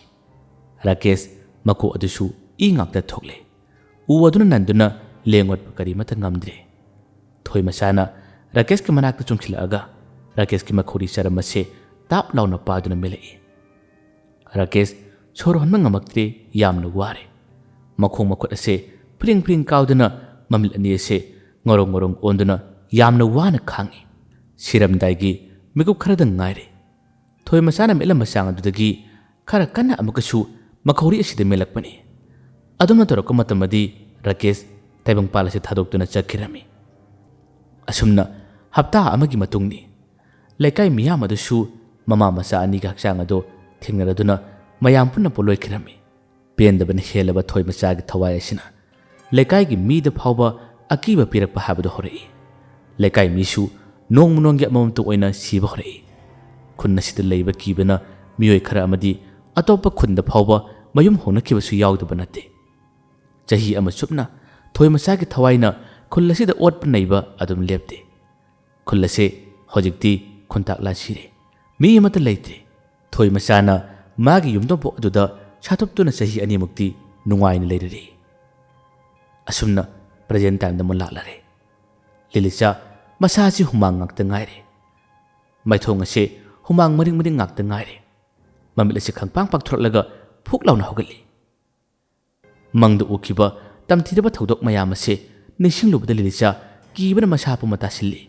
ꯔꯥꯀꯦꯁ ꯃꯀꯣ ꯑꯗꯨꯁꯨ ꯏ ꯉꯥꯛꯇ ꯊꯣꯛꯂꯦ ꯎ ꯑꯗꯨꯅ ꯅꯟꯗꯨꯅ ꯂꯦꯡꯉꯣꯠꯄ ꯀꯔꯤꯃꯠꯇ ꯉꯝꯗ꯭ꯔꯦ ꯊꯣꯏ ꯃꯆꯥꯅ ꯔꯥꯀꯦꯁꯀꯤ ꯃꯅꯥꯛꯇ ꯆꯨꯝꯈꯤꯜꯂꯛꯑꯒ ꯔꯥꯀꯦꯁꯀꯤ ꯃꯈꯧꯔꯤ ꯆꯔꯝ ꯑꯁꯦ ꯇꯥꯞ ꯂꯥꯎꯅ ꯄꯥꯗꯨꯅ ꯃꯦꯜꯂꯛꯏ ꯔꯥꯀꯦꯁ ꯁꯣꯔ ꯍꯣꯟꯕ ꯉꯝꯃꯛꯇ꯭ꯔꯦ ꯌꯥꯝꯅ ꯋꯥꯔꯦ ꯃꯈꯣꯡ ꯃꯈꯨꯠ ꯑꯁꯦ ꯐ꯭ꯔꯤꯡ ꯐ꯭ꯔꯤꯡ ꯀꯥꯎꯗꯨꯅ ꯃꯃꯤꯠ ꯑꯅꯤ ꯑꯁꯦ ꯉꯣꯔꯣꯡ ꯉꯣꯔꯣꯡ ꯑꯣꯟꯗꯨꯅ ꯌꯥꯝꯅ ꯋꯥꯅ ꯈꯥꯡꯉꯤ ꯁꯤꯔꯝꯗꯥꯏꯒꯤ ꯃꯤꯀꯨꯞ ꯈꯔꯗ ꯉꯥꯏꯔꯦ ꯊꯣꯏ ꯃꯆꯥꯅ ꯃꯦꯠꯂꯝꯕ ꯆꯥꯡ ꯑꯗꯨꯗꯒꯤ ꯈꯔ ꯀꯟꯅ ꯑꯃꯨꯛꯀꯁꯨ ꯃꯈꯧꯔꯤ ꯑꯁꯤꯗ ꯃꯦꯜꯂꯛꯄꯅꯤ ꯑꯗꯨꯝꯅ ꯇꯧꯔꯛꯄ ꯃꯇꯝꯗꯤ ꯔꯥꯀꯦꯁ ꯇꯥꯏꯕꯪꯄꯥꯜ ꯑꯁꯤ ꯊꯥꯗꯣꯛꯇꯨꯅ ꯆꯠꯈꯤꯔꯝꯃꯤ ꯑꯁꯨꯝꯅ ꯍꯞꯇꯥ ꯑꯃꯒꯤ ꯃꯇꯨꯡꯅꯤ ꯂꯩꯀꯥꯏ ꯃꯤꯌꯥꯝ ꯑꯗꯨꯁꯨ ꯃꯃꯥ ꯃꯆꯥ ꯑꯅꯤꯒꯤ ꯍꯛꯆꯥꯡ ꯑꯗꯨ ꯊꯦꯡꯅꯔꯗꯨꯅ ꯃꯌꯥꯝ ꯄꯨꯟꯅ ꯄꯣꯠꯂꯣꯏꯈꯤꯔꯝꯃꯤ ꯄꯦꯟꯗꯕꯅ ꯍꯦꯜꯂꯕ ꯊꯣꯏ ꯃꯆꯥꯒꯤ ꯊꯋꯥꯏ ꯑꯁꯤꯅ ꯂꯩꯀꯥꯏꯒꯤ ꯃꯤꯗ ꯐꯥꯎꯕ ꯑꯀꯤꯕ ꯄꯤꯔꯛꯄ ꯍꯥꯏꯕꯗꯨ ꯍꯧꯔꯛꯏ ꯂꯩꯀꯥꯏ ꯃꯤꯁꯨ ꯅꯣꯡꯃ ꯅꯣꯡꯒꯤ ꯑꯃꯃꯝꯇ ꯑꯣꯏꯅ ꯁꯤꯕ ꯍꯧꯔꯛꯏ ꯈꯨꯟ ꯑꯁꯤꯗ ꯂꯩꯕ ꯀꯤꯕꯅ ꯃꯤꯑꯣꯏ ꯈꯔ ꯑꯃꯗꯤ ꯑꯇꯣꯞꯄ ꯈꯨꯟꯗ ꯐꯥꯎꯕ ꯃꯌꯨꯝ ꯍꯣꯡꯅꯈꯤꯕꯁꯨ ꯌꯥꯎꯗꯕ ꯅꯠꯇꯦ ꯆꯍꯤ ꯑꯃ ꯆꯨꯞꯅ ꯊꯣꯏ ꯃꯆꯥꯒꯤ ꯊꯋꯥꯏꯅ ꯈꯨꯜ ꯑꯁꯤꯗ ꯑꯣꯠꯄ ꯅꯩꯕ ꯑꯗꯨꯝ ꯂꯦꯞꯇꯦ ꯈꯨꯜ ꯑꯁꯦ ꯍꯧꯖꯤꯛꯇꯤ ꯈꯨꯟꯇꯥꯛ ꯂꯥꯟꯁꯤꯔꯦ ꯃꯤ ꯑꯃꯠꯇ ꯂꯩꯇ꯭ꯔꯦ ꯊꯣꯏ ꯃꯆꯥꯅ ꯃꯥꯒꯤ ꯌꯨꯝꯊꯣꯡꯄꯣꯛ ꯑꯗꯨꯗ ꯁꯥꯊꯨꯞꯇꯨꯅ ꯆꯍꯤ ꯑꯅꯤꯃꯨꯛꯇꯤ ꯅꯨꯡꯉꯥꯏꯅ ꯂꯩꯔꯔꯤ ꯑꯁꯨꯝꯅ ꯄ꯭ꯔꯖꯦꯟ ꯇꯥꯏꯝꯗ ꯑꯃꯨꯛ ꯂꯥꯛꯂꯔꯦ ꯂꯤꯂꯤꯆꯥ ꯃꯁꯥꯁꯤ ꯍꯨꯃꯥꯡ ꯉꯥꯛꯇ ꯉꯥꯏꯔꯦ ꯃꯥꯏꯊꯣꯡ ꯑꯁꯦ ꯍꯨꯃꯥꯡ ꯃꯔꯤꯡ ꯃꯔꯤꯡ ꯉꯥꯛꯇ ꯉꯥꯏꯔꯦ ꯃꯃꯤꯠ ꯑꯁꯤ ꯈꯪꯄꯥꯡ ꯄꯥꯛꯊꯣꯔꯛꯂꯒ ꯐꯨꯛ ꯂꯥꯎꯅ ꯍꯧꯒꯠꯂꯤ ꯃꯪꯗ ꯎꯈꯤꯕ ꯇꯝꯊꯤꯔꯕ ꯊꯧꯗꯣꯛ ꯃꯌꯥꯝ ꯑꯁꯦ ꯅꯤꯡꯁꯤꯡꯂꯨꯕꯗ ꯂꯤꯂꯤꯆꯥ ꯀꯤꯕꯅ ꯃꯁꯥ ꯄꯨꯝꯕ ꯇꯥꯁꯤꯜꯂꯤ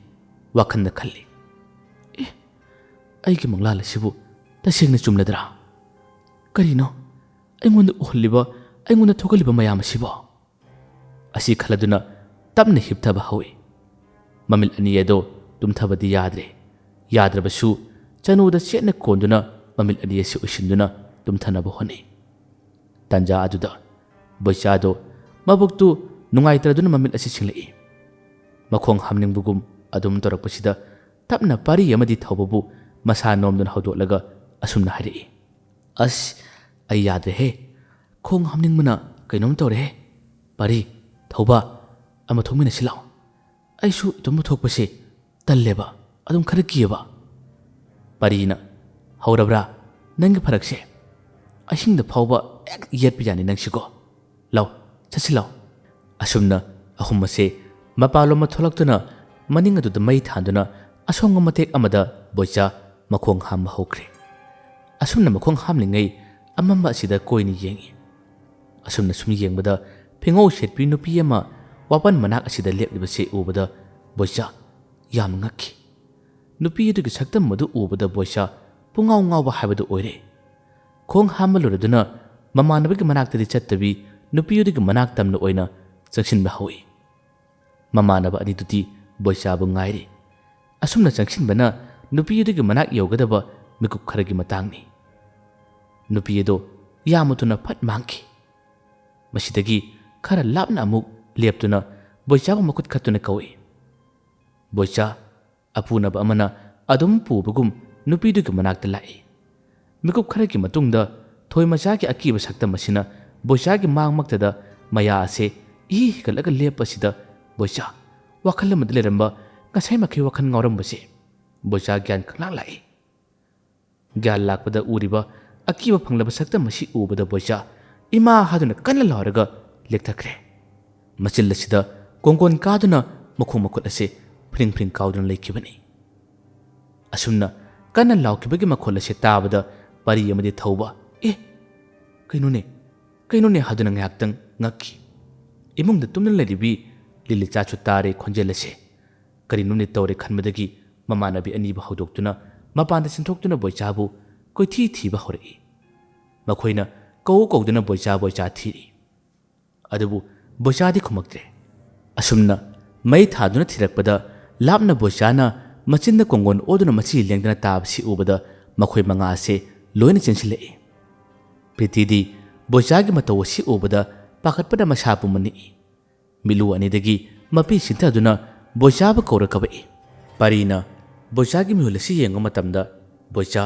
ꯋꯥꯈꯜꯗ ꯈꯜꯂꯤ ꯑꯩꯒꯤ ꯃꯪꯂꯥꯜ ꯑꯁꯤꯕꯨ ꯇꯁꯦꯡꯅ ꯆꯨꯝꯂꯗ꯭ꯔꯥ ꯀꯔꯤꯅꯣ ꯑꯩꯉꯣꯟꯗ ꯎꯍꯜꯂꯤꯕ ꯑꯩꯉꯣꯟꯗ ꯊꯣꯛꯍꯜꯂꯤꯕ ꯃꯌꯥꯝ ꯑꯁꯤꯕꯣ ꯑꯁꯤ ꯈꯜꯂꯗꯨꯅ ꯇꯞꯅ ꯍꯤꯞꯊꯕ ꯍꯧꯏ ꯃꯃꯤꯠ ꯑꯅꯤ ꯑꯗꯣ ꯇꯨꯝꯊꯕꯗꯤ ꯌꯥꯗ꯭ꯔꯦ ꯌꯥꯗ꯭ꯔꯕꯁꯨ ꯆꯅꯨꯗ ꯆꯦꯠꯅ ꯀꯣꯟꯗꯨꯅ ꯃꯃꯤꯠ ꯑꯅꯤ ꯑꯁꯤ ꯎꯏꯁꯤꯟꯗꯨꯅ ꯇꯨꯝꯊꯅꯕ ꯍꯣꯠꯅꯩ ꯇꯟꯖꯥ ꯑꯗꯨꯗ ꯕꯣꯏꯆꯥꯗꯣ ꯃꯕꯨꯛꯇꯨ ꯅꯨꯡꯉꯥꯏꯇ꯭ꯔꯗꯨꯅ ꯃꯃꯤꯠ ꯑꯁꯤ ꯁꯤꯡꯂꯛꯏ ꯃꯈꯣꯡ ꯍꯥꯝꯅꯤꯡꯕꯒꯨꯝ ꯑꯗꯨꯝ ꯇꯧꯔꯛꯄꯁꯤꯗ ꯇꯞꯅ ꯄꯥꯔꯤ ꯑꯃꯗꯤ ꯊꯧꯕꯕꯨ ꯃꯁꯥ ꯅꯣꯝꯗꯨꯅ ꯍꯧꯗꯣꯛꯂꯒ ꯑꯁꯨꯝꯅ ꯍꯥꯏꯔꯛꯏ ꯑꯁ ꯑꯩ ꯌꯥꯗ꯭ꯔꯦꯍꯦ ꯈꯣꯡ ꯍꯥꯝꯅꯤꯡꯕꯅ ꯀꯩꯅꯣꯝ ꯇꯧꯔꯦꯍꯦ ꯄꯥꯔꯤ ꯊꯧꯕ ꯑꯃ ꯊꯣꯛꯃꯤꯟꯅꯁꯤ ꯂꯥꯎ ꯑꯩꯁꯨ ꯏꯇꯣꯝꯇ ꯊꯣꯛꯄꯁꯦ ꯇꯜꯂꯦꯕ ꯑꯗꯨꯝ ꯈꯔ ꯀꯤꯌꯦꯕ ꯄꯥꯔꯤꯅ ꯍꯧꯔꯕ꯭ꯔꯥ ꯅꯪꯒꯤ ꯐꯔꯛꯁꯦ ꯑꯍꯤꯡꯗ ꯐꯥꯎꯕ ꯍꯦꯛ ꯌꯦꯠꯄ ꯌꯥꯅꯤ ꯅꯪꯁꯤꯀꯣ ꯂꯥꯎ ꯆꯠꯁꯤ ꯂꯥꯎ ꯑꯁꯨꯝꯅ ꯑꯍꯨꯝ ꯑꯁꯦ ꯃꯄꯥꯟꯂꯣꯝꯗ ꯊꯣꯛꯂꯛꯇꯨꯅ ꯃꯅꯤꯡ ꯑꯗꯨꯗ ꯃꯩ ꯊꯥꯟꯗꯨꯅ ꯑꯁꯣꯡꯕ ꯃꯇꯦꯛ ꯑꯃꯗ ꯕꯣꯏꯆꯥ ꯃꯈꯣꯡ ꯍꯥꯝꯕ ꯍꯧꯈ꯭ꯔꯦ ꯑꯁꯨꯝꯅ ꯃꯈꯣꯡ ꯍꯥꯝꯂꯤꯉꯩ ꯑꯃꯝꯕ ꯑꯁꯤꯗ ꯀꯣꯏꯅ ꯌꯦꯡꯏ ꯑꯁꯨꯝꯅ ꯁꯨꯝ ꯌꯦꯡꯕꯗ ꯐꯤꯉꯧ ꯁꯦꯠꯄꯤ ꯅꯨꯄꯤ ꯑꯃ ꯋꯥꯄꯟ ꯃꯅꯥꯛ ꯑꯁꯤꯗ ꯂꯦꯞꯂꯤꯕꯁꯤ ꯎꯕꯗ ꯕꯣꯏꯆꯥ ꯌꯥꯝꯅ ꯉꯛꯈꯤ ꯅꯨꯄꯤ ꯑꯗꯨꯒꯤ ꯁꯛꯇꯝ ꯑꯗꯨ ꯎꯕꯗ ꯕꯣꯏꯆꯥ ꯄꯨꯡꯉꯥꯎ ꯉꯥꯎꯕ ꯍꯥꯏꯕꯗꯨ ꯑꯣꯏꯔꯦ ꯈꯣꯡ ꯍꯥꯝꯕ ꯂꯣꯏꯔꯗꯨꯅ ꯃꯃꯥꯟꯅꯕꯒꯤ ꯃꯅꯥꯛꯇꯗꯤ ꯆꯠꯇꯕꯤ ꯅꯨꯄꯤ ꯑꯗꯨꯒꯤ ꯃꯅꯥꯛ ꯇꯝꯅ ꯑꯣꯏꯅ ꯆꯪꯁꯤꯟꯕ ꯍꯧꯏ ꯃꯃꯥꯟꯅꯕ ꯑꯅꯤꯗꯨꯗꯤ ꯕꯣꯏꯆꯥꯕꯨ ꯉꯥꯏꯔꯤ ꯑꯁꯨꯝꯅ ꯆꯪꯁꯤꯟꯕꯅ ꯅꯨꯄꯤ ꯑꯗꯨꯒꯤ ꯃꯅꯥꯛ ꯌꯧꯒꯗꯕ ꯃꯤꯀꯨꯞ ꯈꯔꯒꯤ ꯃꯇꯥꯡꯅꯤ ꯅꯨꯄꯤ ꯑꯗꯣ ꯌꯥꯝꯅ ꯊꯨꯅ ꯐꯠ ꯃꯥꯡꯈꯤ ꯃꯁꯤꯗꯒꯤ ꯈꯔ ꯂꯥꯞꯅ ꯑꯃꯨꯛ ꯂꯦꯞꯇꯨꯅ ꯕꯣꯏꯆꯥꯕꯨ ꯃꯈꯨꯠ ꯈꯠꯇꯨꯅ ꯀꯧꯏ ꯕꯣꯏꯆꯥ ꯑꯄꯨꯅꯕ ꯑꯃꯅ ꯑꯗꯨꯝ ꯄꯨꯕꯒꯨꯝ ꯅꯨꯄꯤꯗꯨꯒꯤ ꯃꯅꯥꯛꯇ ꯂꯥꯛꯏ ꯃꯤꯀꯨꯞ ꯈꯔꯒꯤ ꯃꯇꯨꯡꯗ ꯊꯣꯏ ꯃꯆꯥꯒꯤ ꯑꯀꯤꯕ ꯁꯛꯇꯝ ꯑꯁꯤꯅ ꯕꯣꯏꯆꯥꯒꯤ ꯃꯥꯡꯃꯛꯇꯗ ꯃꯌꯥ ꯑꯁꯦ ꯏ ꯍꯤꯒꯠꯂꯒ ꯂꯦꯞꯄꯁꯤꯗ ꯕꯣꯏꯆꯥ ꯋꯥꯈꯜ ꯑꯃꯗ ꯂꯩꯔꯝꯕ ꯉꯁꯥꯏ ꯃꯈꯩ ꯋꯥꯈꯜ ꯉꯥꯎꯔꯝꯕꯁꯦ ꯕꯣꯏꯆꯥ ꯒ꯭ꯌꯥꯟ ꯈꯪꯂꯥꯛ ꯂꯥꯛꯏ ꯒ꯭ꯌꯥꯟ ꯂꯥꯛꯄꯗ ꯎꯔꯤꯕ ꯑꯀꯤꯕ ꯐꯪꯂꯕ ꯁꯛꯇꯝ ꯑꯁꯤ ꯎꯕꯗ ꯕꯣꯏꯆꯥ ꯏꯃꯥ ꯍꯥꯗꯨꯅ ꯀꯟꯅ ꯂꯥꯎꯔꯒ ꯂꯦꯛꯊꯈ꯭ꯔꯦ ꯃꯆꯤꯜ ꯑꯁꯤꯗ ꯀꯣꯡꯒꯣꯟ ꯀꯥꯗꯨꯅ ꯃꯈꯣꯡ ꯃꯈꯨꯠ ꯑꯁꯤ ꯐ꯭ꯔꯤꯡ ꯐ꯭ꯔꯤꯡ ꯀꯥꯎꯗꯨꯅ ꯂꯩꯈꯤꯕꯅꯤ ꯑꯁꯨꯝꯅ ꯀꯟꯅ ꯂꯥꯎꯈꯤꯕꯒꯤ ꯃꯈꯣꯜ ꯑꯁꯤ ꯇꯥꯕꯗ ꯄꯥꯔꯤ ꯑꯃꯗꯤ ꯊꯧꯕ ꯀꯩꯅꯣꯅꯦ ꯍꯥꯗꯨꯅ ꯉꯥꯏꯍꯥꯛꯇꯪ ꯉꯛꯈꯤ ꯏꯃꯨꯡꯗ ꯇꯨꯝꯅ ꯂꯩꯔꯤꯕꯤ ꯂꯤꯂꯤꯆꯥꯁꯨ ꯇꯥꯔꯦ ꯈꯣꯟꯖꯦꯜ ꯑꯁꯤ ꯀꯔꯤꯅꯣꯅꯦ ꯇꯧꯔꯦ ꯈꯟꯕꯗꯒꯤ ꯃꯃꯥꯟꯅꯕꯤ ꯑꯅꯤꯕꯨ ꯍꯧꯗꯣꯛꯇꯨꯅ ꯃꯄꯥꯟꯗ ꯆꯦꯟꯊꯣꯛꯇꯨꯅ ꯕꯣꯏꯆꯥꯕꯨ ꯀꯣꯏꯊꯤ ꯊꯤꯕ ꯍꯧꯔꯛꯏ ꯃꯈꯣꯏꯅ ꯀꯧꯗꯨꯅ ꯕꯣꯏꯆꯥ ꯊꯤꯔꯤ ꯑꯗꯨꯕꯨ ꯕꯣꯏꯆꯥꯗꯤ ꯈꯨꯝꯃꯛꯇ꯭ꯔꯦ ꯑꯁꯨꯝꯅ ꯃꯩ ꯊꯥꯗꯨꯅ ꯊꯤꯔꯛꯄꯗ ꯂꯥꯞꯅ ꯕꯣꯏꯆꯥꯅ ꯃꯆꯤꯟꯗ ꯀꯣꯡꯒꯣꯟ ꯑꯣꯗꯨꯅ ꯃꯆꯤ ꯂꯦꯡꯗꯅ ꯇꯥꯕꯁꯤ ꯎꯕꯗ ꯃꯈꯣꯏ ꯃꯉꯥ ꯑꯁꯦ ꯂꯣꯏꯅ ꯆꯦꯟꯁꯤꯜꯂꯛꯏ ꯄ꯭ꯔꯤꯇꯤꯗꯤ ꯕꯣꯏꯆꯥꯒꯤ ꯃꯇꯧ ꯑꯁꯤ ꯎꯕꯗ ꯄꯥꯈꯠꯄꯗ ꯃꯁꯥ ꯄꯨꯝꯕ ꯅꯤꯛꯏ ꯃꯤꯠꯂꯨ ꯑꯅꯤꯗꯒꯤ ꯃꯄꯤ ꯁꯤꯟꯊꯗꯨꯅ ꯕꯣꯏꯆꯥꯕꯨ ꯀꯧꯔ ꯀꯕꯛꯏ ꯄꯥꯔꯤꯅ ꯕꯣꯏꯆꯥꯒꯤ ꯃꯤꯍꯨꯜ ꯑꯁꯤ ꯌꯦꯡꯕ ꯃꯇꯝꯗ ꯕꯣꯏꯆꯥ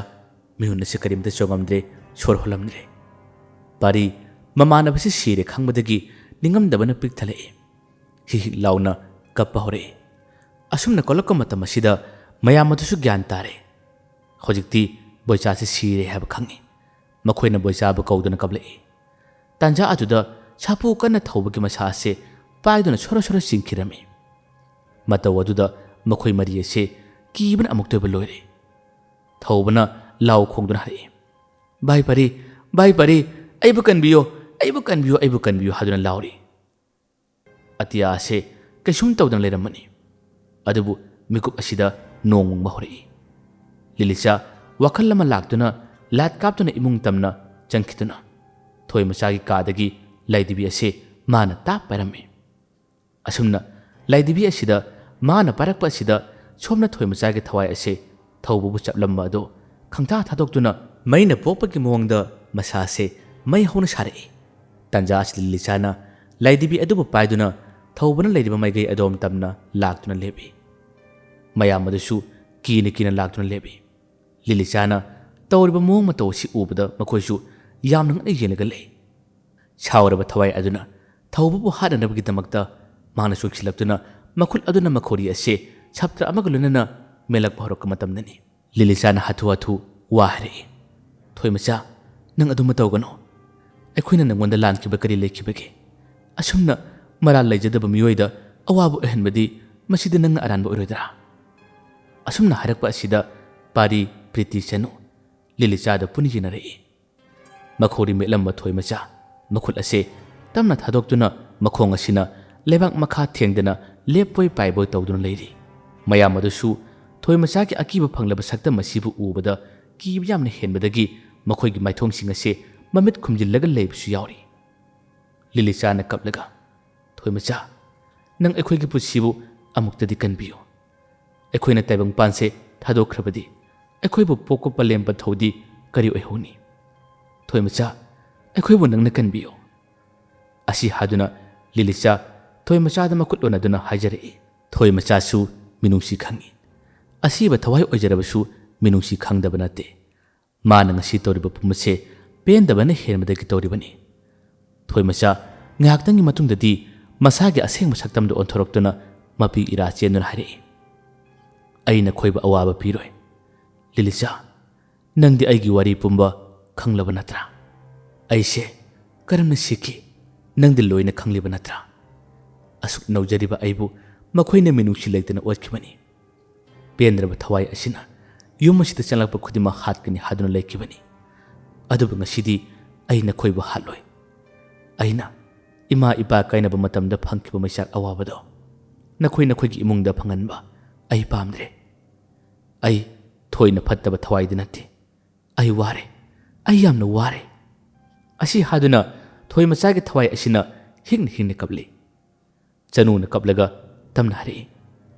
ꯃꯤꯍꯨꯜ ꯑꯁꯤ ꯀꯔꯤꯝꯇ ꯆꯣꯡꯉꯝꯗ꯭ꯔꯦ ꯁꯣꯔ ꯍꯣꯜꯂꯝꯗ꯭ꯔꯦ ꯄꯥꯔꯤ ꯃꯃꯥꯟꯅꯕꯁꯤ ꯁꯤꯔꯦ ꯈꯪꯕꯗꯒꯤ ꯅꯤꯡꯉꯝꯗꯕꯅ ꯄꯤꯛ ꯊꯜꯂꯛꯏ ꯍꯤ ꯍꯤ ꯂꯥꯎꯅ ꯀꯞꯄ ꯍꯧꯔꯛꯏ ꯑꯁꯨꯝꯅ ꯀꯣꯜꯂꯛꯄ ꯃꯇꯝ ꯑꯁꯤꯗ ꯃꯌꯥꯝ ꯑꯗꯨꯁꯨ ꯒ꯭ꯌꯥꯟ ꯇꯥꯔꯦ ꯍꯧꯖꯤꯛꯇꯤ ꯕꯣꯏꯆꯥꯁꯤ ꯁꯤꯔꯦ ꯍꯥꯏꯕ ꯈꯪꯉꯤ ꯃꯈꯣꯏꯅ ꯕꯣꯏꯆꯥꯕꯨ ꯀꯧꯗꯨꯅ ꯀꯞꯂꯛꯏ ꯇꯥꯟꯖꯥ ꯑꯗꯨꯗ ꯁꯥꯄꯨ ꯀꯟꯅ ꯊꯧꯕꯒꯤ ꯃꯁꯥ ꯑꯁꯤ ꯄꯥꯏꯗꯨꯅ ꯁꯣꯔꯣ ꯁꯣꯔꯣ ꯆꯤꯡꯈꯤꯔꯝꯃꯤ ꯃꯇꯧ ꯑꯗꯨꯗ ꯃꯈꯣꯏ ꯃꯔꯤ ꯑꯁꯤ ꯀꯤꯕꯅ ꯑꯃꯨꯛꯇꯣꯏꯕ ꯂꯣꯏꯔꯦ ꯊꯧꯕꯅ ꯂꯥꯎ ꯈꯣꯡꯗꯨꯅ ꯍꯥꯏꯔꯛꯏ ꯚꯥꯏ ꯄꯔꯤ ꯑꯩꯕꯨ ꯀꯟꯕꯤꯌꯣ ꯑꯩꯕꯨ ꯀꯟꯕꯤꯌꯣ ꯍꯥꯏꯗꯨꯅ ꯂꯥꯎꯔꯤ ꯑꯇꯤꯌꯥ ꯑꯁꯤ ꯀꯩꯁꯨꯝ ꯇꯧꯗꯅ ꯂꯩꯔꯝꯃꯅꯤ ꯑꯗꯨꯕꯨ ꯃꯤꯀꯨꯞ ꯑꯁꯤꯗ ꯅꯣꯡ ꯃꯪꯕ ꯍꯧꯔꯛꯏ ꯂꯤꯂꯤꯆꯥ ꯋꯥꯈꯜ ꯑꯃ ꯂꯥꯛꯇꯨꯅ ꯂꯥꯏꯠ ꯀꯥꯞꯇꯨꯅ ꯏꯃꯨꯡ ꯇꯝꯅ ꯆꯪꯈꯤꯗꯨꯅ ꯊꯣꯏꯃꯆꯥꯒꯤ ꯀꯥꯗꯒꯤ ꯂꯥꯏꯙꯤꯕꯤ ꯑꯁꯤ ꯃꯥꯅ ꯇꯥꯞ ꯄꯥꯏꯔꯝꯃꯤ ꯑꯁꯨꯝꯅ ꯂꯥꯏꯙꯤꯕꯤ ꯑꯁꯤꯗ ꯃꯥꯅ ꯄꯥꯏꯔꯛꯄ ꯑꯁꯤꯗ ꯁꯣꯝꯅ ꯊꯣꯏꯃꯆꯥꯒꯤ ꯊꯋꯥꯏ ꯑꯁꯤ ꯊꯧꯕꯕꯨ ꯆꯞꯂꯝꯕ ꯑꯗꯨ ꯈꯪꯊꯥ ꯊꯥꯗꯣꯛꯇꯨꯅ ꯃꯩꯅ ꯄꯣꯛꯄꯒꯤ ꯃꯑꯣꯡꯗ ꯃꯁꯥ ꯑꯁꯤ ꯃꯩ ꯍꯧꯅ ꯁꯥꯔꯛꯏ ꯇꯟꯖꯥ ꯑꯁꯤꯗ ꯂꯤꯂꯤꯆꯥꯅ ꯂꯥꯏꯙꯤꯕꯤ ꯑꯗꯨꯕꯨ ꯄꯥꯏꯗꯨꯅ ꯊꯧꯕꯅ ꯂꯩꯔꯤꯕ ꯃꯥꯏꯀꯩ ꯑꯗꯣꯝ ꯇꯝꯅ ꯂꯥꯛꯇꯨꯅ ꯂꯦꯞꯄꯤ ꯃꯌꯥꯝ ꯑꯗꯨꯁꯨ ꯀꯤꯅ ꯂꯥꯛꯇꯨꯅ ꯂꯦꯞꯄꯤ ꯂꯤꯂꯤꯆꯥꯅ ꯇꯧꯔꯤꯕ ꯃꯑꯣꯡ ꯃꯇꯧ ꯑꯁꯤ ꯎꯕꯗ ꯃꯈꯣꯏꯁꯨ ꯌꯥꯝꯅ ꯉꯛꯅ ꯌꯦꯡꯂꯒ ꯂꯩ ꯁꯥꯎꯔꯕ ꯊꯋꯥꯏ ꯑꯗꯨꯅ ꯊꯧꯕꯕꯨ ꯍꯥꯠꯅꯅꯕꯒꯤꯗꯃꯛꯇ ꯃꯥꯅ ꯆꯣꯡꯁꯤꯜꯂꯛꯇꯨꯅ ꯃꯈꯨꯠ ꯑꯗꯨꯅ ꯃꯈꯣꯔꯤ ꯑꯁꯤ ꯁꯞꯇ꯭ꯔ ꯑꯃꯒ ꯂꯣꯏꯅꯅ ꯃꯦꯜꯂꯛꯄ ꯍꯧꯔꯛꯄ ꯃꯇꯝꯗꯅꯤ ꯂꯤꯂꯤꯆꯥꯅ ꯍꯥꯊꯨ ꯍꯥꯊꯨ ꯋꯥ ꯍꯥꯏꯔꯛꯏ ꯊꯣꯏꯃꯆꯥ ꯅꯪ ꯑꯗꯨꯝꯕ ꯇꯧꯒꯅꯨ ꯑꯩꯈꯣꯏꯅ ꯅꯪꯉꯣꯟꯗ ꯂꯥꯟꯈꯤꯕ ꯀꯔꯤ ꯂꯩꯈꯤꯕꯒꯦ ꯑꯁꯨꯝꯅ ꯃꯔꯥꯜ ꯂꯩꯖꯗꯕ ꯃꯤꯑꯣꯏꯗ ꯑꯋꯥꯕ ꯑꯣꯏꯍꯟꯕꯗꯤ ꯃꯁꯤꯗ ꯅꯪꯅ ꯑꯔꯥꯟꯕ ꯑꯣꯏꯔꯣꯏꯗ꯭ꯔꯥ ꯑꯁꯨꯝꯅ ꯍꯥꯏꯔꯛꯄ ꯑꯁꯤꯗ ꯄꯥꯔꯤ ꯄ꯭ꯔꯤꯇꯤ ꯆꯅꯨ ꯂꯤꯂꯤꯆꯥꯗ ꯄꯨꯟꯅ ꯌꯦꯡꯅꯔꯛꯏ ꯃꯈꯣꯔꯤ ꯃꯦꯠꯂꯝꯕ ꯊꯣꯏꯃꯆꯥ ꯃꯈꯨꯠ ꯑꯁꯤ ꯇꯞꯅ ꯊꯥꯗꯣꯛꯇꯨꯅ ꯃꯈꯣꯡ ꯑꯁꯤꯅ ꯂꯩꯕꯥꯛ ꯃꯈꯥ ꯊꯦꯡꯗꯅ ꯂꯦꯞꯄꯣꯏ ꯄꯥꯏꯕꯣꯏ ꯇꯧꯗꯨꯅ ꯂꯩꯔꯤ ꯃꯌꯥꯝ ꯑꯗꯨꯁꯨ ꯊꯣꯏꯃꯆꯥꯒꯤ ꯑꯀꯤꯕ ꯐꯪꯂꯕ ꯁꯛꯇꯝ ꯑꯁꯤꯕꯨ ꯎꯕꯗ ꯀꯤꯕ ꯌꯥꯝꯅ ꯍꯦꯟꯕꯗꯒꯤ ꯃꯈꯣꯏꯒꯤ ꯃꯥꯏꯊꯣꯡꯁꯤꯡ ꯑꯁꯤ ꯃꯃꯤꯠ ꯈꯨꯝꯖꯤꯜꯂꯒ ꯂꯩꯕꯁꯨ ꯌꯥꯎꯔꯤ ꯂꯤꯂꯤꯆꯥꯅ ꯀꯞꯂꯒ ꯊꯣꯏꯃꯆꯥ ꯅꯪ ꯑꯩꯈꯣꯏꯒꯤ ꯄꯨꯟꯁꯤꯕꯨ ꯑꯃꯨꯛꯇꯗꯤ ꯀꯟꯕꯤꯌꯨ ꯑꯩꯈꯣꯏꯅ ꯇꯥꯏꯕꯪꯄꯥꯟꯁꯦ ꯊꯥꯗꯣꯛꯈ꯭ꯔꯕꯗꯤ ꯑꯩꯈꯣꯏꯕꯨ ꯄꯣꯛꯄ ꯄꯂꯦꯝ ꯄꯟꯊꯧꯗꯤ ꯀꯔꯤ ꯑꯣꯏꯍꯧꯅꯤ ꯊꯣꯏꯃꯆꯥ ꯑꯩꯈꯣꯏꯕꯨ ꯅꯪꯅ ꯀꯟꯕꯤꯌꯨ ꯑꯁꯤ ꯍꯥꯏꯗꯨꯅ ꯂꯤꯂꯤꯆꯥ ꯊꯣꯏꯃꯆꯥꯗ ꯃꯈꯨꯠ ꯂꯣꯟꯅꯗꯨꯅ ꯍꯥꯏꯖꯔꯛꯏ ꯊꯣꯏꯃꯆꯥꯁꯨ ꯃꯤꯅꯨꯡꯁꯤ ꯈꯪꯉꯤ ꯑꯁꯤꯕ ꯊꯋꯥꯏ ꯑꯣꯏꯖꯔꯕꯁꯨ ꯃꯤꯅꯨꯡꯁꯤ ꯈꯪꯗꯕ ꯅꯠꯇꯦ ꯃꯥꯅ ꯉꯁꯤ ꯇꯧꯔꯤꯕ ꯄꯨꯝꯕꯁꯦ ꯄꯦꯟꯗꯕꯅ ꯍꯦꯟꯕꯗꯒꯤ ꯇꯧꯔꯤꯕꯅꯤ ꯊꯣꯏꯃꯆꯥ ꯉꯥꯏꯍꯥꯛꯇꯪꯒꯤ ꯃꯇꯨꯡꯗꯗꯤ ꯃꯁꯥꯒꯤ ꯑꯁꯦꯡꯕ ꯁꯛꯇꯝꯗ ꯑꯣꯟꯊꯣꯔꯛꯇꯨꯅ ꯃꯄꯤ ꯏꯔꯥ ꯆꯦꯟꯗꯨꯅ ꯍꯥꯏꯔꯛꯏ ꯑꯩꯅ ꯈꯣꯏꯕ ꯑꯋꯥꯕ ꯄꯤꯔꯣꯏ ꯂꯤꯂꯤꯆꯥ ꯅꯪꯗꯤ ꯑꯩꯒꯤ ꯋꯥꯔꯤ ꯄꯨꯝꯕ ꯈꯪꯂꯕ ꯅꯠꯇ꯭ꯔꯥ ꯑꯩꯁꯦ ꯀꯔꯝꯅ ꯁꯤꯈꯤ ꯅꯪꯗꯤ ꯂꯣꯏꯅ ꯈꯪꯂꯤꯕ ꯅꯠꯇ꯭ꯔꯥ ꯑꯁꯨꯛ ꯅꯧꯖꯔꯤꯕ ꯑꯩꯕꯨ ꯃꯈꯣꯏꯅ ꯃꯤꯅꯨꯡꯁꯤ ꯂꯩꯇꯅ ꯑꯣꯠꯈꯤꯕꯅꯤ ꯄꯦꯟꯗ꯭ꯔꯕ ꯊꯋꯥꯏ ꯑꯁꯤꯅ ꯌꯨꯝ ꯑꯁꯤꯗ ꯆꯪꯂꯛꯄ ꯈꯨꯗꯤꯡꯃꯛ ꯍꯥꯠꯀꯅꯤ ꯍꯥꯏꯗꯨꯅ ꯂꯩꯈꯤꯕꯅꯤ ꯑꯗꯨꯕꯨ ꯉꯁꯤꯗꯤ ꯑꯩ ꯅꯈꯣꯏꯕꯨ ꯍꯥꯠꯂꯣꯏ ꯑꯩꯅ ꯏꯃꯥ ꯏꯄꯥ ꯀꯥꯏꯅꯕ ꯃꯇꯝꯗ ꯐꯪꯈꯤꯕ ꯃꯩꯁꯥꯛ ꯑꯋꯥꯕꯗꯣ ꯅꯈꯣꯏꯒꯤ ꯏꯃꯨꯡꯗ ꯐꯪꯍꯟꯕ ꯑꯩ ꯄꯥꯝꯗ꯭ꯔꯦ ꯑꯩ ꯊꯣꯏꯅ ꯐꯠꯇꯕ ꯊꯋꯥꯏꯗꯤ ꯅꯠꯇꯦ ꯑꯩ ꯋꯥꯔꯦ ꯑꯩ ꯌꯥꯝꯅ ꯋꯥꯔꯦ ꯑꯁꯤ ꯍꯥꯏꯗꯨꯅ ꯊꯣꯏꯃꯆꯥꯒꯤ ꯊꯋꯥꯏ ꯑꯁꯤꯅ ꯍꯤꯡꯅ ꯀꯞꯂꯤ ꯆꯅꯨꯅ ꯀꯞꯂꯒ ꯇꯝꯅ ꯍꯥꯏꯔꯛꯏ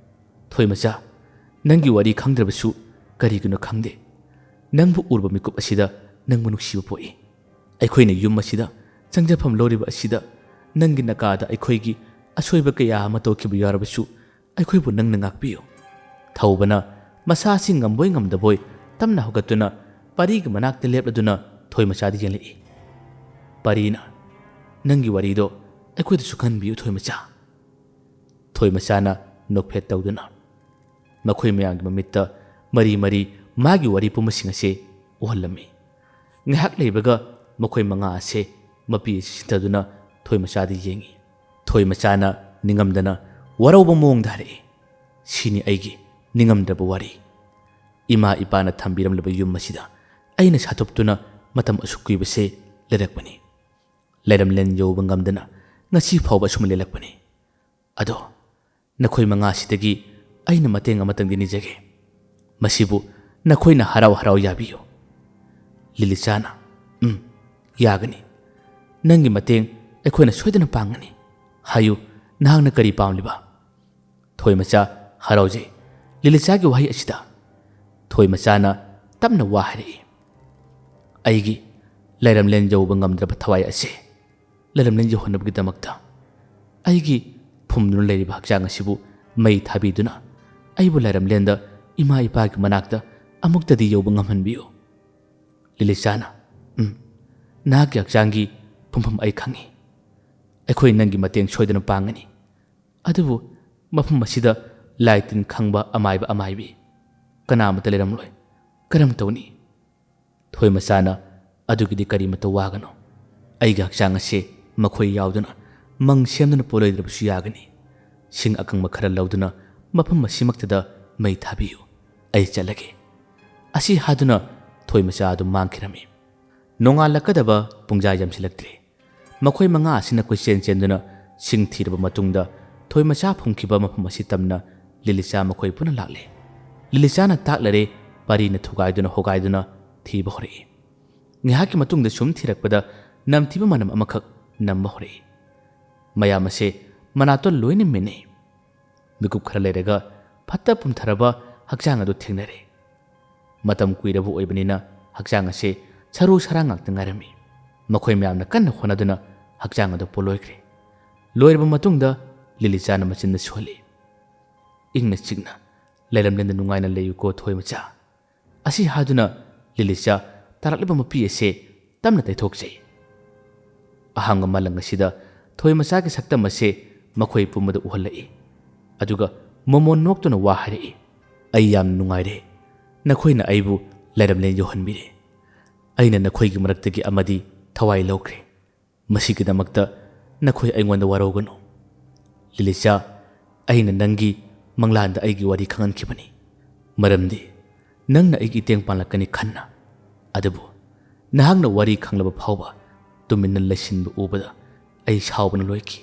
ꯊꯣꯏꯃꯆꯥ ꯅꯪꯒꯤ ꯋꯥꯔꯤ ꯈꯪꯗ꯭ꯔꯕꯁꯨ ꯀꯔꯤꯒꯤꯅꯣ ꯈꯪꯗꯦ ꯅꯪꯕꯨ ꯎꯔꯕ ꯃꯤꯀꯨꯞ ꯑꯁꯤꯗ ꯅꯪꯕꯨ ꯅꯨꯡꯁꯤꯕ ꯄꯣꯛꯏ ꯑꯩꯈꯣꯏꯅ ꯌꯨꯝ ꯑꯁꯤꯗ ꯆꯪꯖꯐꯝ ꯂꯧꯔꯤꯕ ꯑꯁꯤꯗ ꯅꯪꯒꯤ ꯅꯀꯥꯗ ꯑꯩꯈꯣꯏꯒꯤ ꯑꯁꯣꯏꯕ ꯀꯌꯥ ꯑꯃ ꯇꯧꯈꯤꯕ ꯌꯥꯎꯔꯕꯁꯨ ꯑꯩꯈꯣꯏꯕꯨ ꯅꯪꯅ ꯉꯥꯛꯄꯤꯌꯨ ꯊꯧꯕꯅ ꯃꯁꯥꯁꯤ ꯉꯝꯕꯣꯏ ꯉꯝꯗꯕꯣꯏ ꯇꯞꯅ ꯍꯧꯒꯠꯇꯨꯅ ꯄꯔꯤꯒꯤ ꯃꯅꯥꯛꯇ ꯂꯦꯞꯂꯗꯨꯅ ꯊꯣꯏꯃꯆꯥꯗ ꯌꯦꯡꯂꯛꯏ ꯄꯔꯤꯅ ꯅꯪꯒꯤ ꯋꯥꯔꯤꯗꯣ ꯑꯩꯈꯣꯏꯗꯁꯨ ꯈꯟꯕꯤꯌꯨ ꯊꯣꯏꯃꯆꯥ ꯊꯣꯏꯃꯆꯥꯅ ꯅꯣꯛꯐꯦꯠ ꯇꯧꯗꯨꯅ ꯃꯈꯣꯏ ꯃꯌꯥꯝꯒꯤ ꯃꯃꯤꯠꯇ ꯃꯔꯤ ꯃꯥꯒꯤ ꯋꯥꯔꯤ ꯄꯨꯝꯕꯁꯤꯡ ꯑꯁꯤ ꯎꯍꯜꯂꯝꯃꯤ ꯉꯥꯏꯍꯥꯛ ꯂꯩꯕꯒ ꯃꯈꯣꯏ ꯃꯉꯥ ꯑꯁꯤ ꯃꯄꯤ ꯑꯁꯤ ꯁꯤꯟꯊꯗꯨꯅ ꯊꯣꯏꯃꯆꯥꯗ ꯌꯦꯡꯉꯤ ꯊꯣꯏꯃꯆꯥꯅ ꯅꯤꯡꯉꯝꯗꯅ ꯋꯥꯔꯧꯕ ꯃꯑꯣꯡꯗ ꯍꯥꯏꯔꯛꯏ ꯁꯤꯅꯤ ꯑꯩꯒꯤ ꯅꯤꯡꯉꯝꯗ꯭ꯔꯕ ꯋꯥꯔꯤ ꯏꯃꯥ ꯏꯄꯥꯅ ꯊꯝꯕꯤꯔꯝꯂꯕ ꯌꯨꯝ ꯑꯁꯤꯗ ꯑꯩꯅ ꯁꯥꯊꯣꯛꯇꯨꯅ ꯃꯇꯝ ꯑꯁꯨꯛ ꯀꯨꯏꯕꯁꯦ ꯂꯩꯔꯛꯄꯅꯤ ꯂꯩꯔꯝꯂꯦꯟ ꯌꯧꯕ ꯉꯝꯗꯅ ꯉꯁꯤ ꯐꯥꯎꯕ ꯑꯁꯨꯝ ꯂꯩꯔꯛꯄꯅꯤ ꯑꯗꯣ ꯅꯈꯣꯏ ꯃꯉꯥꯁꯤꯗꯒꯤ ꯑꯩꯅ ꯃꯇꯦꯡ ꯑꯃꯇꯪꯗꯤ ꯅꯤꯖꯒꯦ ꯃꯁꯤꯕꯨ ꯅꯈꯣꯏꯅ ꯍꯔꯥꯎ ꯌꯥꯕꯤꯌꯨ ꯂꯤꯂꯤꯆꯥꯅ ꯌꯥꯒꯅꯤ ꯅꯪꯒꯤ ꯃꯇꯦꯡ ꯑꯩꯈꯣꯏꯅ ꯁꯣꯏꯗꯅ ꯄꯥꯡꯒꯅꯤ ꯍꯥꯏꯌꯨ ꯅꯍꯥꯛꯅ ꯀꯔꯤ ꯄꯥꯝꯂꯤꯕ ꯊꯣꯏꯃꯆꯥ ꯍꯔꯥꯎꯖꯩ ꯂꯤꯂꯤꯆꯥꯒꯤ ꯋꯥꯍꯩ ꯑꯁꯤꯗ ꯊꯣꯏꯃꯆꯥꯅ ꯇꯞꯅ ꯋꯥ ꯍꯥꯏꯔꯛꯏ ꯑꯩꯒꯤ ꯂꯩꯔꯝꯂꯦꯟ ꯌꯧꯕ ꯉꯝꯗ꯭ꯔꯕ ꯊꯋꯥꯏ ꯑꯁꯤ ꯂꯩꯔꯝꯂꯦꯟ ꯌꯧꯍꯟꯅꯕꯒꯤꯗꯃꯛꯇ ꯑꯩꯒꯤ ꯐꯨꯝꯗꯨꯅ ꯂꯩꯔꯤꯕ ꯍꯛꯆꯥꯡ ꯑꯁꯤꯕꯨ ꯃꯩ ꯊꯥꯕꯤꯗꯨꯅ ꯑꯩꯕꯨ ꯂꯩꯔꯝꯂꯦꯟꯗ ꯏꯃꯥ ꯏꯄꯥꯒꯤ ꯃꯅꯥꯛꯇ ꯑꯃꯨꯛꯇꯗꯤ ꯌꯧꯕ ꯉꯝꯍꯟꯕꯤꯌꯨ ꯂꯤꯂꯤꯆꯥꯅ ꯅꯍꯥꯛꯀꯤ ꯍꯛꯆꯥꯡꯒꯤ ꯄꯨꯡꯐꯝ ꯑꯩ ꯈꯪꯉꯤ ꯑꯩꯈꯣꯏ ꯅꯪꯒꯤ ꯃꯇꯦꯡ ꯁꯣꯏꯗꯅ ꯄꯥꯡꯒꯅꯤ ꯑꯗꯨꯕꯨ ꯃꯐꯝ ꯑꯁꯤꯗ ꯂꯥꯏ ꯇꯤꯟ ꯈꯪꯕ ꯑꯃꯥꯏꯕ ꯑꯃꯥꯏꯕꯤ ꯀꯅꯥꯃꯠꯇ ꯂꯩꯔꯝꯂꯣꯏ ꯀꯔꯝ ꯇꯧꯅꯤ ꯊꯣꯏꯃꯆꯥꯅ ꯑꯗꯨꯒꯤꯗꯤ ꯀꯔꯤꯃꯠꯇ ꯋꯥꯒꯅꯣ ꯑꯩꯒꯤ ꯍꯛꯆꯥꯡ ꯑꯁꯤ ꯃꯈꯣꯏ ꯌꯥꯎꯗꯨꯅ ꯃꯪ ꯁꯦꯝꯗꯨꯅ ꯄꯣꯂꯣꯏꯗ꯭ꯔꯕꯁꯨ ꯌꯥꯒꯅꯤ ꯁꯤꯡ ꯑꯀꯪꯕ ꯈꯔ ꯂꯧꯗꯨꯅ ꯃꯐꯝ ꯑꯁꯤꯃꯛꯇꯗ ꯃꯩ ꯊꯥꯕꯤꯌꯨ ꯑꯩ ꯆꯠꯂꯒꯦ ꯑꯁꯤ ꯍꯥꯗꯨꯅ ꯊꯣꯏꯃꯆꯥ ꯑꯗꯨ ꯃꯥꯡꯈꯤꯔꯝꯃꯤ ꯅꯣꯡꯉꯥꯜꯂꯛꯀꯗꯕ ꯄꯨꯡꯖꯥ ꯌꯥꯝꯁꯤꯜꯂꯛꯇ꯭ꯔꯤ ꯃꯈꯣꯏ ꯃꯉꯥ ꯑꯁꯤꯅ ꯀꯣꯏꯆꯦꯟ ꯆꯦꯟꯗꯨꯅ ꯁꯤꯡ ꯊꯤꯔꯕ ꯃꯇꯨꯡꯗ ꯊꯣꯏꯃꯆꯥ ꯐꯨꯝꯈꯤꯕ ꯃꯐꯝ ꯑꯁꯤ ꯇꯝꯅ ꯂꯤꯂꯤꯆꯥ ꯃꯈꯣꯏ ꯄꯨꯟꯅ ꯂꯥꯛꯂꯦ ꯂꯤꯂꯤꯆꯥꯅ ꯇꯥꯛꯂꯔꯦ ꯄꯥꯔꯤꯅ ꯊꯨꯒꯥꯏꯗꯨꯅ ꯍꯣꯒꯥꯏꯗꯨꯅ ꯊꯤꯕ ꯍꯧꯔꯛꯏ ꯉꯥꯏꯍꯥꯛꯀꯤ ꯃꯇꯨꯡꯗ ꯁꯨꯝ ꯊꯤꯔꯛꯄꯗ ꯅꯝꯊꯤꯕ ꯃꯅꯝ ꯑꯃꯈꯛ ꯅꯝꯕ ꯍꯧꯔꯛꯏ ꯃꯌꯥꯝ ꯑꯁꯦ ꯃꯅꯥꯇꯣꯟ ꯂꯣꯏꯅ ꯃꯦꯟꯅꯩ ꯃꯤꯀꯨꯞ ꯈꯔ ꯂꯩꯔꯒ ꯐꯠꯇ ꯄꯨꯝꯊꯔꯕ ꯍꯛꯆꯥꯡ ꯑꯗꯨ ꯊꯦꯡꯅꯔꯦ ꯃꯇꯝ ꯀꯨꯏꯔꯕ ꯑꯣꯏꯕꯅꯤꯅ ꯍꯛꯆꯥꯡ ꯑꯁꯦ ꯁꯔꯨ ꯁꯔꯥꯡ ꯉꯥꯛꯇ ꯉꯥꯏꯔꯝꯃꯤ ꯃꯈꯣꯏ ꯃꯌꯥꯝꯅ ꯀꯟꯅ ꯍꯣꯠꯅꯗꯨꯅ ꯍꯛꯆꯥꯡ ꯑꯗꯨ ꯄꯣꯂꯣꯏꯈ꯭ꯔꯦ ꯂꯣꯏꯔꯕ ꯃꯇꯨꯡꯗ ꯂꯤꯂꯤꯆꯥꯅ ꯃꯆꯤꯟꯗ ꯁꯣꯜꯂꯤ ꯏꯪꯅ ꯆꯤꯛꯅ ꯂꯩꯔꯝꯂꯦꯟꯗ ꯅꯨꯡꯉꯥꯏꯅ ꯂꯩꯌꯨꯀꯣ ꯊꯣꯏꯃꯆꯥ ꯑꯁꯤ ꯍꯥꯏꯗꯨꯅ ꯂꯤꯂꯤꯆꯥ ꯇꯥꯔꯛꯂꯤꯕ ꯃꯄꯤ ꯑꯁꯦ ꯇꯞꯅ ꯇꯩꯊꯣꯛꯆꯩ ꯑꯍꯥꯡꯕ ꯃꯥꯂꯪ ꯑꯁꯤꯗ ꯊꯣꯏꯃꯆꯥꯒꯤ ꯁꯛꯇꯝ ꯑꯁꯦ ꯃꯈꯣꯏ ꯄꯨꯝꯕꯗ ꯎꯍꯜꯂꯛꯏ ꯑꯗꯨꯒ ꯃꯣꯃꯣꯟ ꯅꯣꯛꯇꯨꯅ ꯋꯥ ꯍꯥꯏꯔꯛꯏ ꯑꯩ ꯌꯥꯝꯅ ꯅꯨꯡꯉꯥꯏꯔꯦ ꯅꯈꯣꯏꯅ ꯑꯩꯕꯨ ꯂꯩꯔꯝꯂꯦꯟ ꯌꯧꯍꯟꯕꯤꯔꯦ ꯑꯩꯅ ꯅꯈꯣꯏꯒꯤ ꯃꯔꯛꯇꯒꯤ ꯑꯃꯗꯤ ꯊꯋꯥꯏ ꯂꯧꯈ꯭ꯔꯦ ꯃꯁꯤꯒꯤꯗꯃꯛꯇ ꯅꯈꯣꯏ ꯑꯩꯉꯣꯟꯗ ꯋꯥꯔꯧꯒꯅꯨ ꯂꯤꯂꯤꯆꯥ ꯑꯩꯅ ꯅꯪꯒꯤ ꯃꯪꯂꯥꯟꯗ ꯑꯩꯒꯤ ꯋꯥꯔꯤ ꯈꯪꯍꯟꯈꯤꯕꯅꯤ ꯃꯔꯝꯗꯤ ꯅꯪꯅ ꯑꯩꯒꯤ ꯏꯇꯦꯡ ꯄꯥꯡꯂꯛꯀꯅꯤ ꯈꯟꯅ ꯑꯗꯨꯕꯨ ꯅꯍꯥꯛꯅ ꯋꯥꯔꯤ ꯈꯪꯂꯕ ꯐꯥꯎꯕ ꯇꯨꯃꯤꯟꯅ ꯂꯩꯁꯤꯟꯕ ꯎꯕꯗ ꯑꯩ ꯁꯥꯎꯕꯅ ꯂꯣꯏꯈꯤ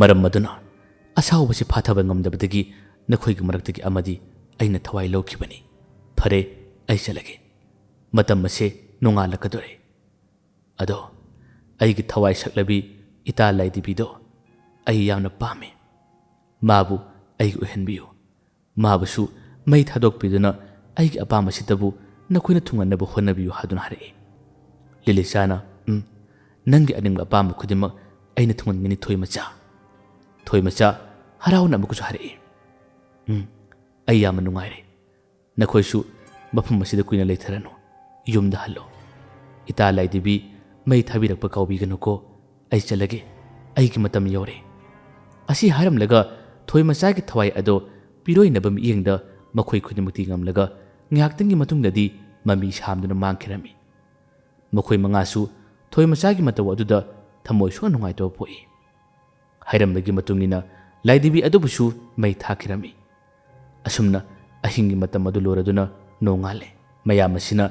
ꯃꯔꯝ ꯑꯗꯨꯅ ꯑꯁꯥꯎꯕꯁꯤ ꯐꯥꯊꯕ ꯉꯝꯗꯕꯗꯒꯤ ꯅꯈꯣꯏꯒꯤ ꯃꯔꯛꯇꯒꯤ ꯑꯃꯗꯤ ꯑꯩꯅ ꯊꯋꯥꯏ ꯂꯧꯈꯤꯕꯅꯤ ꯐꯔꯦ ꯑꯩ ꯆꯠꯂꯒꯦ ꯃꯇꯝ ꯑꯁꯦ ꯅꯣꯡꯉꯥꯜꯂꯛꯀꯗꯣꯔꯦ ꯑꯗꯣ ꯑꯩꯒꯤ ꯊꯋꯥꯏ ꯁꯛꯂꯕꯤ ꯏꯇꯥ ꯂꯥꯏꯗꯤꯕꯤꯗꯣ ꯑꯩ ꯌꯥꯝꯅ ꯄꯥꯝꯃꯤ ꯃꯥꯕꯨ ꯑꯩꯒꯤ ꯑꯣꯏꯍꯟꯕꯤꯌꯨ ꯃꯥꯕꯨꯁꯨ ꯃꯩ ꯊꯥꯗꯣꯛꯄꯤꯗꯨꯅ ꯑꯩꯒꯤ ꯑꯄꯥꯝꯕꯁꯤꯗꯕꯨ ꯅꯈꯣꯏꯅ ꯊꯨꯡꯍꯟꯅꯕ ꯍꯣꯠꯅꯕꯤꯌꯨ ꯍꯥꯏꯗꯨꯅ ꯍꯥꯏꯔꯛꯏ ꯂꯤꯂꯤꯆꯥꯅ ꯅꯪꯒꯤ ꯑꯅꯤꯡꯕ ꯑꯄꯥꯝꯕ ꯈꯨꯗꯤꯡꯃꯛ ꯑꯩꯅ ꯊꯨꯡꯍꯟꯒꯅꯤ ꯊꯣꯏꯃꯆꯥ ꯊꯣꯏꯃꯆꯥ ꯍꯔꯥꯎꯅ ꯑꯃꯨꯛꯀꯁꯨ ꯍꯥꯏꯔꯛꯏ ꯑꯩ ꯌꯥꯝꯅ ꯅꯨꯡꯉꯥꯏꯔꯦ ꯅꯈꯣꯏꯁꯨ ꯃꯐꯝ ꯑꯁꯤꯗ ꯀꯨꯏꯅ ꯂꯩꯊꯔꯅꯨ ꯌꯨꯝꯗ ꯍꯜꯂꯣ ꯏꯇꯥ ꯂꯥꯏꯗꯤꯕꯤ ꯃꯩ ꯊꯥꯕꯤꯔꯛꯄ ꯀꯥꯎꯕꯤꯒꯅꯨꯀꯣ ꯑꯩ ꯆꯠꯂꯒꯦ ꯑꯩꯒꯤ ꯃꯇꯝ ꯌꯧꯔꯦ ꯑꯁꯤ ꯍꯥꯏꯔꯝꯂꯒ ꯊꯣꯏꯃꯆꯥꯒꯤ ꯊꯋꯥꯏ ꯑꯗꯣ ꯄꯤꯔꯣꯏꯅꯕ ꯃꯤꯠꯌꯦꯡꯗ ꯃꯈꯣꯏ ꯈꯨꯗꯤꯡꯃꯛꯇꯤ ꯉꯝꯂꯒ ꯉꯥꯏꯍꯥꯛꯇꯪꯒꯤ ꯃꯇꯨꯡꯗꯗꯤ ꯃꯃꯤ ꯁꯥꯝꯗꯨꯅ ꯃꯥꯡꯈꯤꯔꯝꯃꯤ ꯃꯈꯣꯏ ꯃꯉꯥꯁꯨ ꯊꯣꯏꯃꯆꯥꯒꯤ ꯃꯇꯧ ꯑꯗꯨꯗ ꯊꯃꯣꯏ ꯁꯣꯛꯅ ꯅꯨꯡꯉꯥꯏꯇꯕ ꯄꯣꯛꯏ ꯍꯥꯏꯔꯝꯕꯒꯤ ꯃꯇꯨꯡꯏꯟꯅ ꯂꯥꯏꯗꯤꯕꯤ ꯑꯗꯨꯕꯨꯁꯨ ꯃꯩ ꯊꯥꯈꯤꯔꯝꯃꯤ ꯑꯁꯨꯝꯅ ꯑꯍꯤꯡꯒꯤ ꯃꯇꯝ ꯑꯗꯨ ꯂꯣꯏꯔꯗꯨꯅ ꯅꯣꯡꯉꯥꯜꯂꯦ ꯃꯌꯥꯝ ꯑꯁꯤꯅ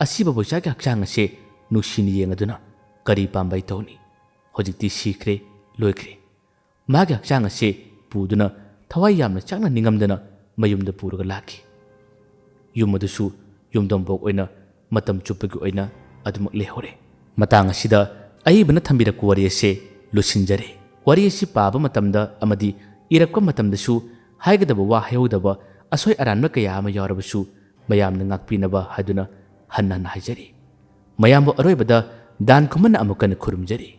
ꯑꯁꯤꯕ ꯕꯣꯏꯆꯥꯒꯤ ꯍꯛꯆꯥꯡ ꯑꯁꯦ ꯅꯨꯡꯁꯤꯅ ꯌꯦꯡꯗꯨꯅ ꯀꯔꯤ ꯄꯥꯝꯕꯩ ꯇꯧꯅꯤ ꯍꯧꯖꯤꯛꯇꯤ ꯁꯤꯈ꯭ꯔꯦ ꯂꯣꯏꯈ꯭ꯔꯦ ꯃꯥꯒꯤ ꯍꯛꯆꯥꯡ ꯑꯁꯦ ꯄꯨꯗꯨꯅ ꯊꯋꯥꯏ ꯌꯥꯝꯅ ꯆꯥꯛꯅ ꯅꯤꯡꯉꯝꯗꯅ ꯃꯌꯨꯝꯗ ꯄꯨꯔꯒ ꯂꯥꯛꯈꯤ ꯌꯨꯝ ꯑꯗꯨꯁꯨ ꯌꯨꯝꯊꯣꯡꯄꯣꯛ ꯑꯣꯏꯅ ꯃꯇꯝ ꯆꯨꯞꯄꯒꯤ ꯑꯣꯏꯅ ꯑꯗꯨꯃꯛ ꯂꯩꯍꯧꯔꯦ ꯃꯇꯥꯡ ꯑꯁꯤꯗ ꯑꯏꯕꯅ ꯊꯝꯕꯤꯔꯛꯄ ꯋꯥꯔꯤ ꯑꯁꯦ ꯂꯣꯏꯁꯤꯟꯖꯔꯦ ꯋꯥꯔꯤ ꯑꯁꯤ ꯄꯥꯕ ꯃꯇꯝꯗ ꯑꯃꯗꯤ ꯏꯔꯛꯄ ꯃꯇꯝꯗꯁꯨ ꯍꯥꯏꯒꯗꯕ ꯋꯥ ꯍꯥꯏꯍꯧꯗꯕ ꯑꯁꯣꯏ ꯑꯔꯥꯟꯕ ꯀꯌꯥ ꯑꯃ ꯌꯥꯎꯔꯕꯁꯨ ꯃꯌꯥꯝꯅ ꯉꯥꯛꯄꯤꯅꯕ ꯍꯥꯏꯗꯨꯅ ꯍꯟꯅ ꯍꯟꯅ ꯍꯥꯏꯖꯔꯤ ꯃꯌꯥꯝꯕꯨ ꯑꯔꯣꯏꯕꯗ ꯗꯥꯟ ꯈꯨꯃꯟꯅ ꯑꯃꯨꯛ ꯍꯟꯅ ꯈꯨꯔꯨꯝꯖꯔꯤ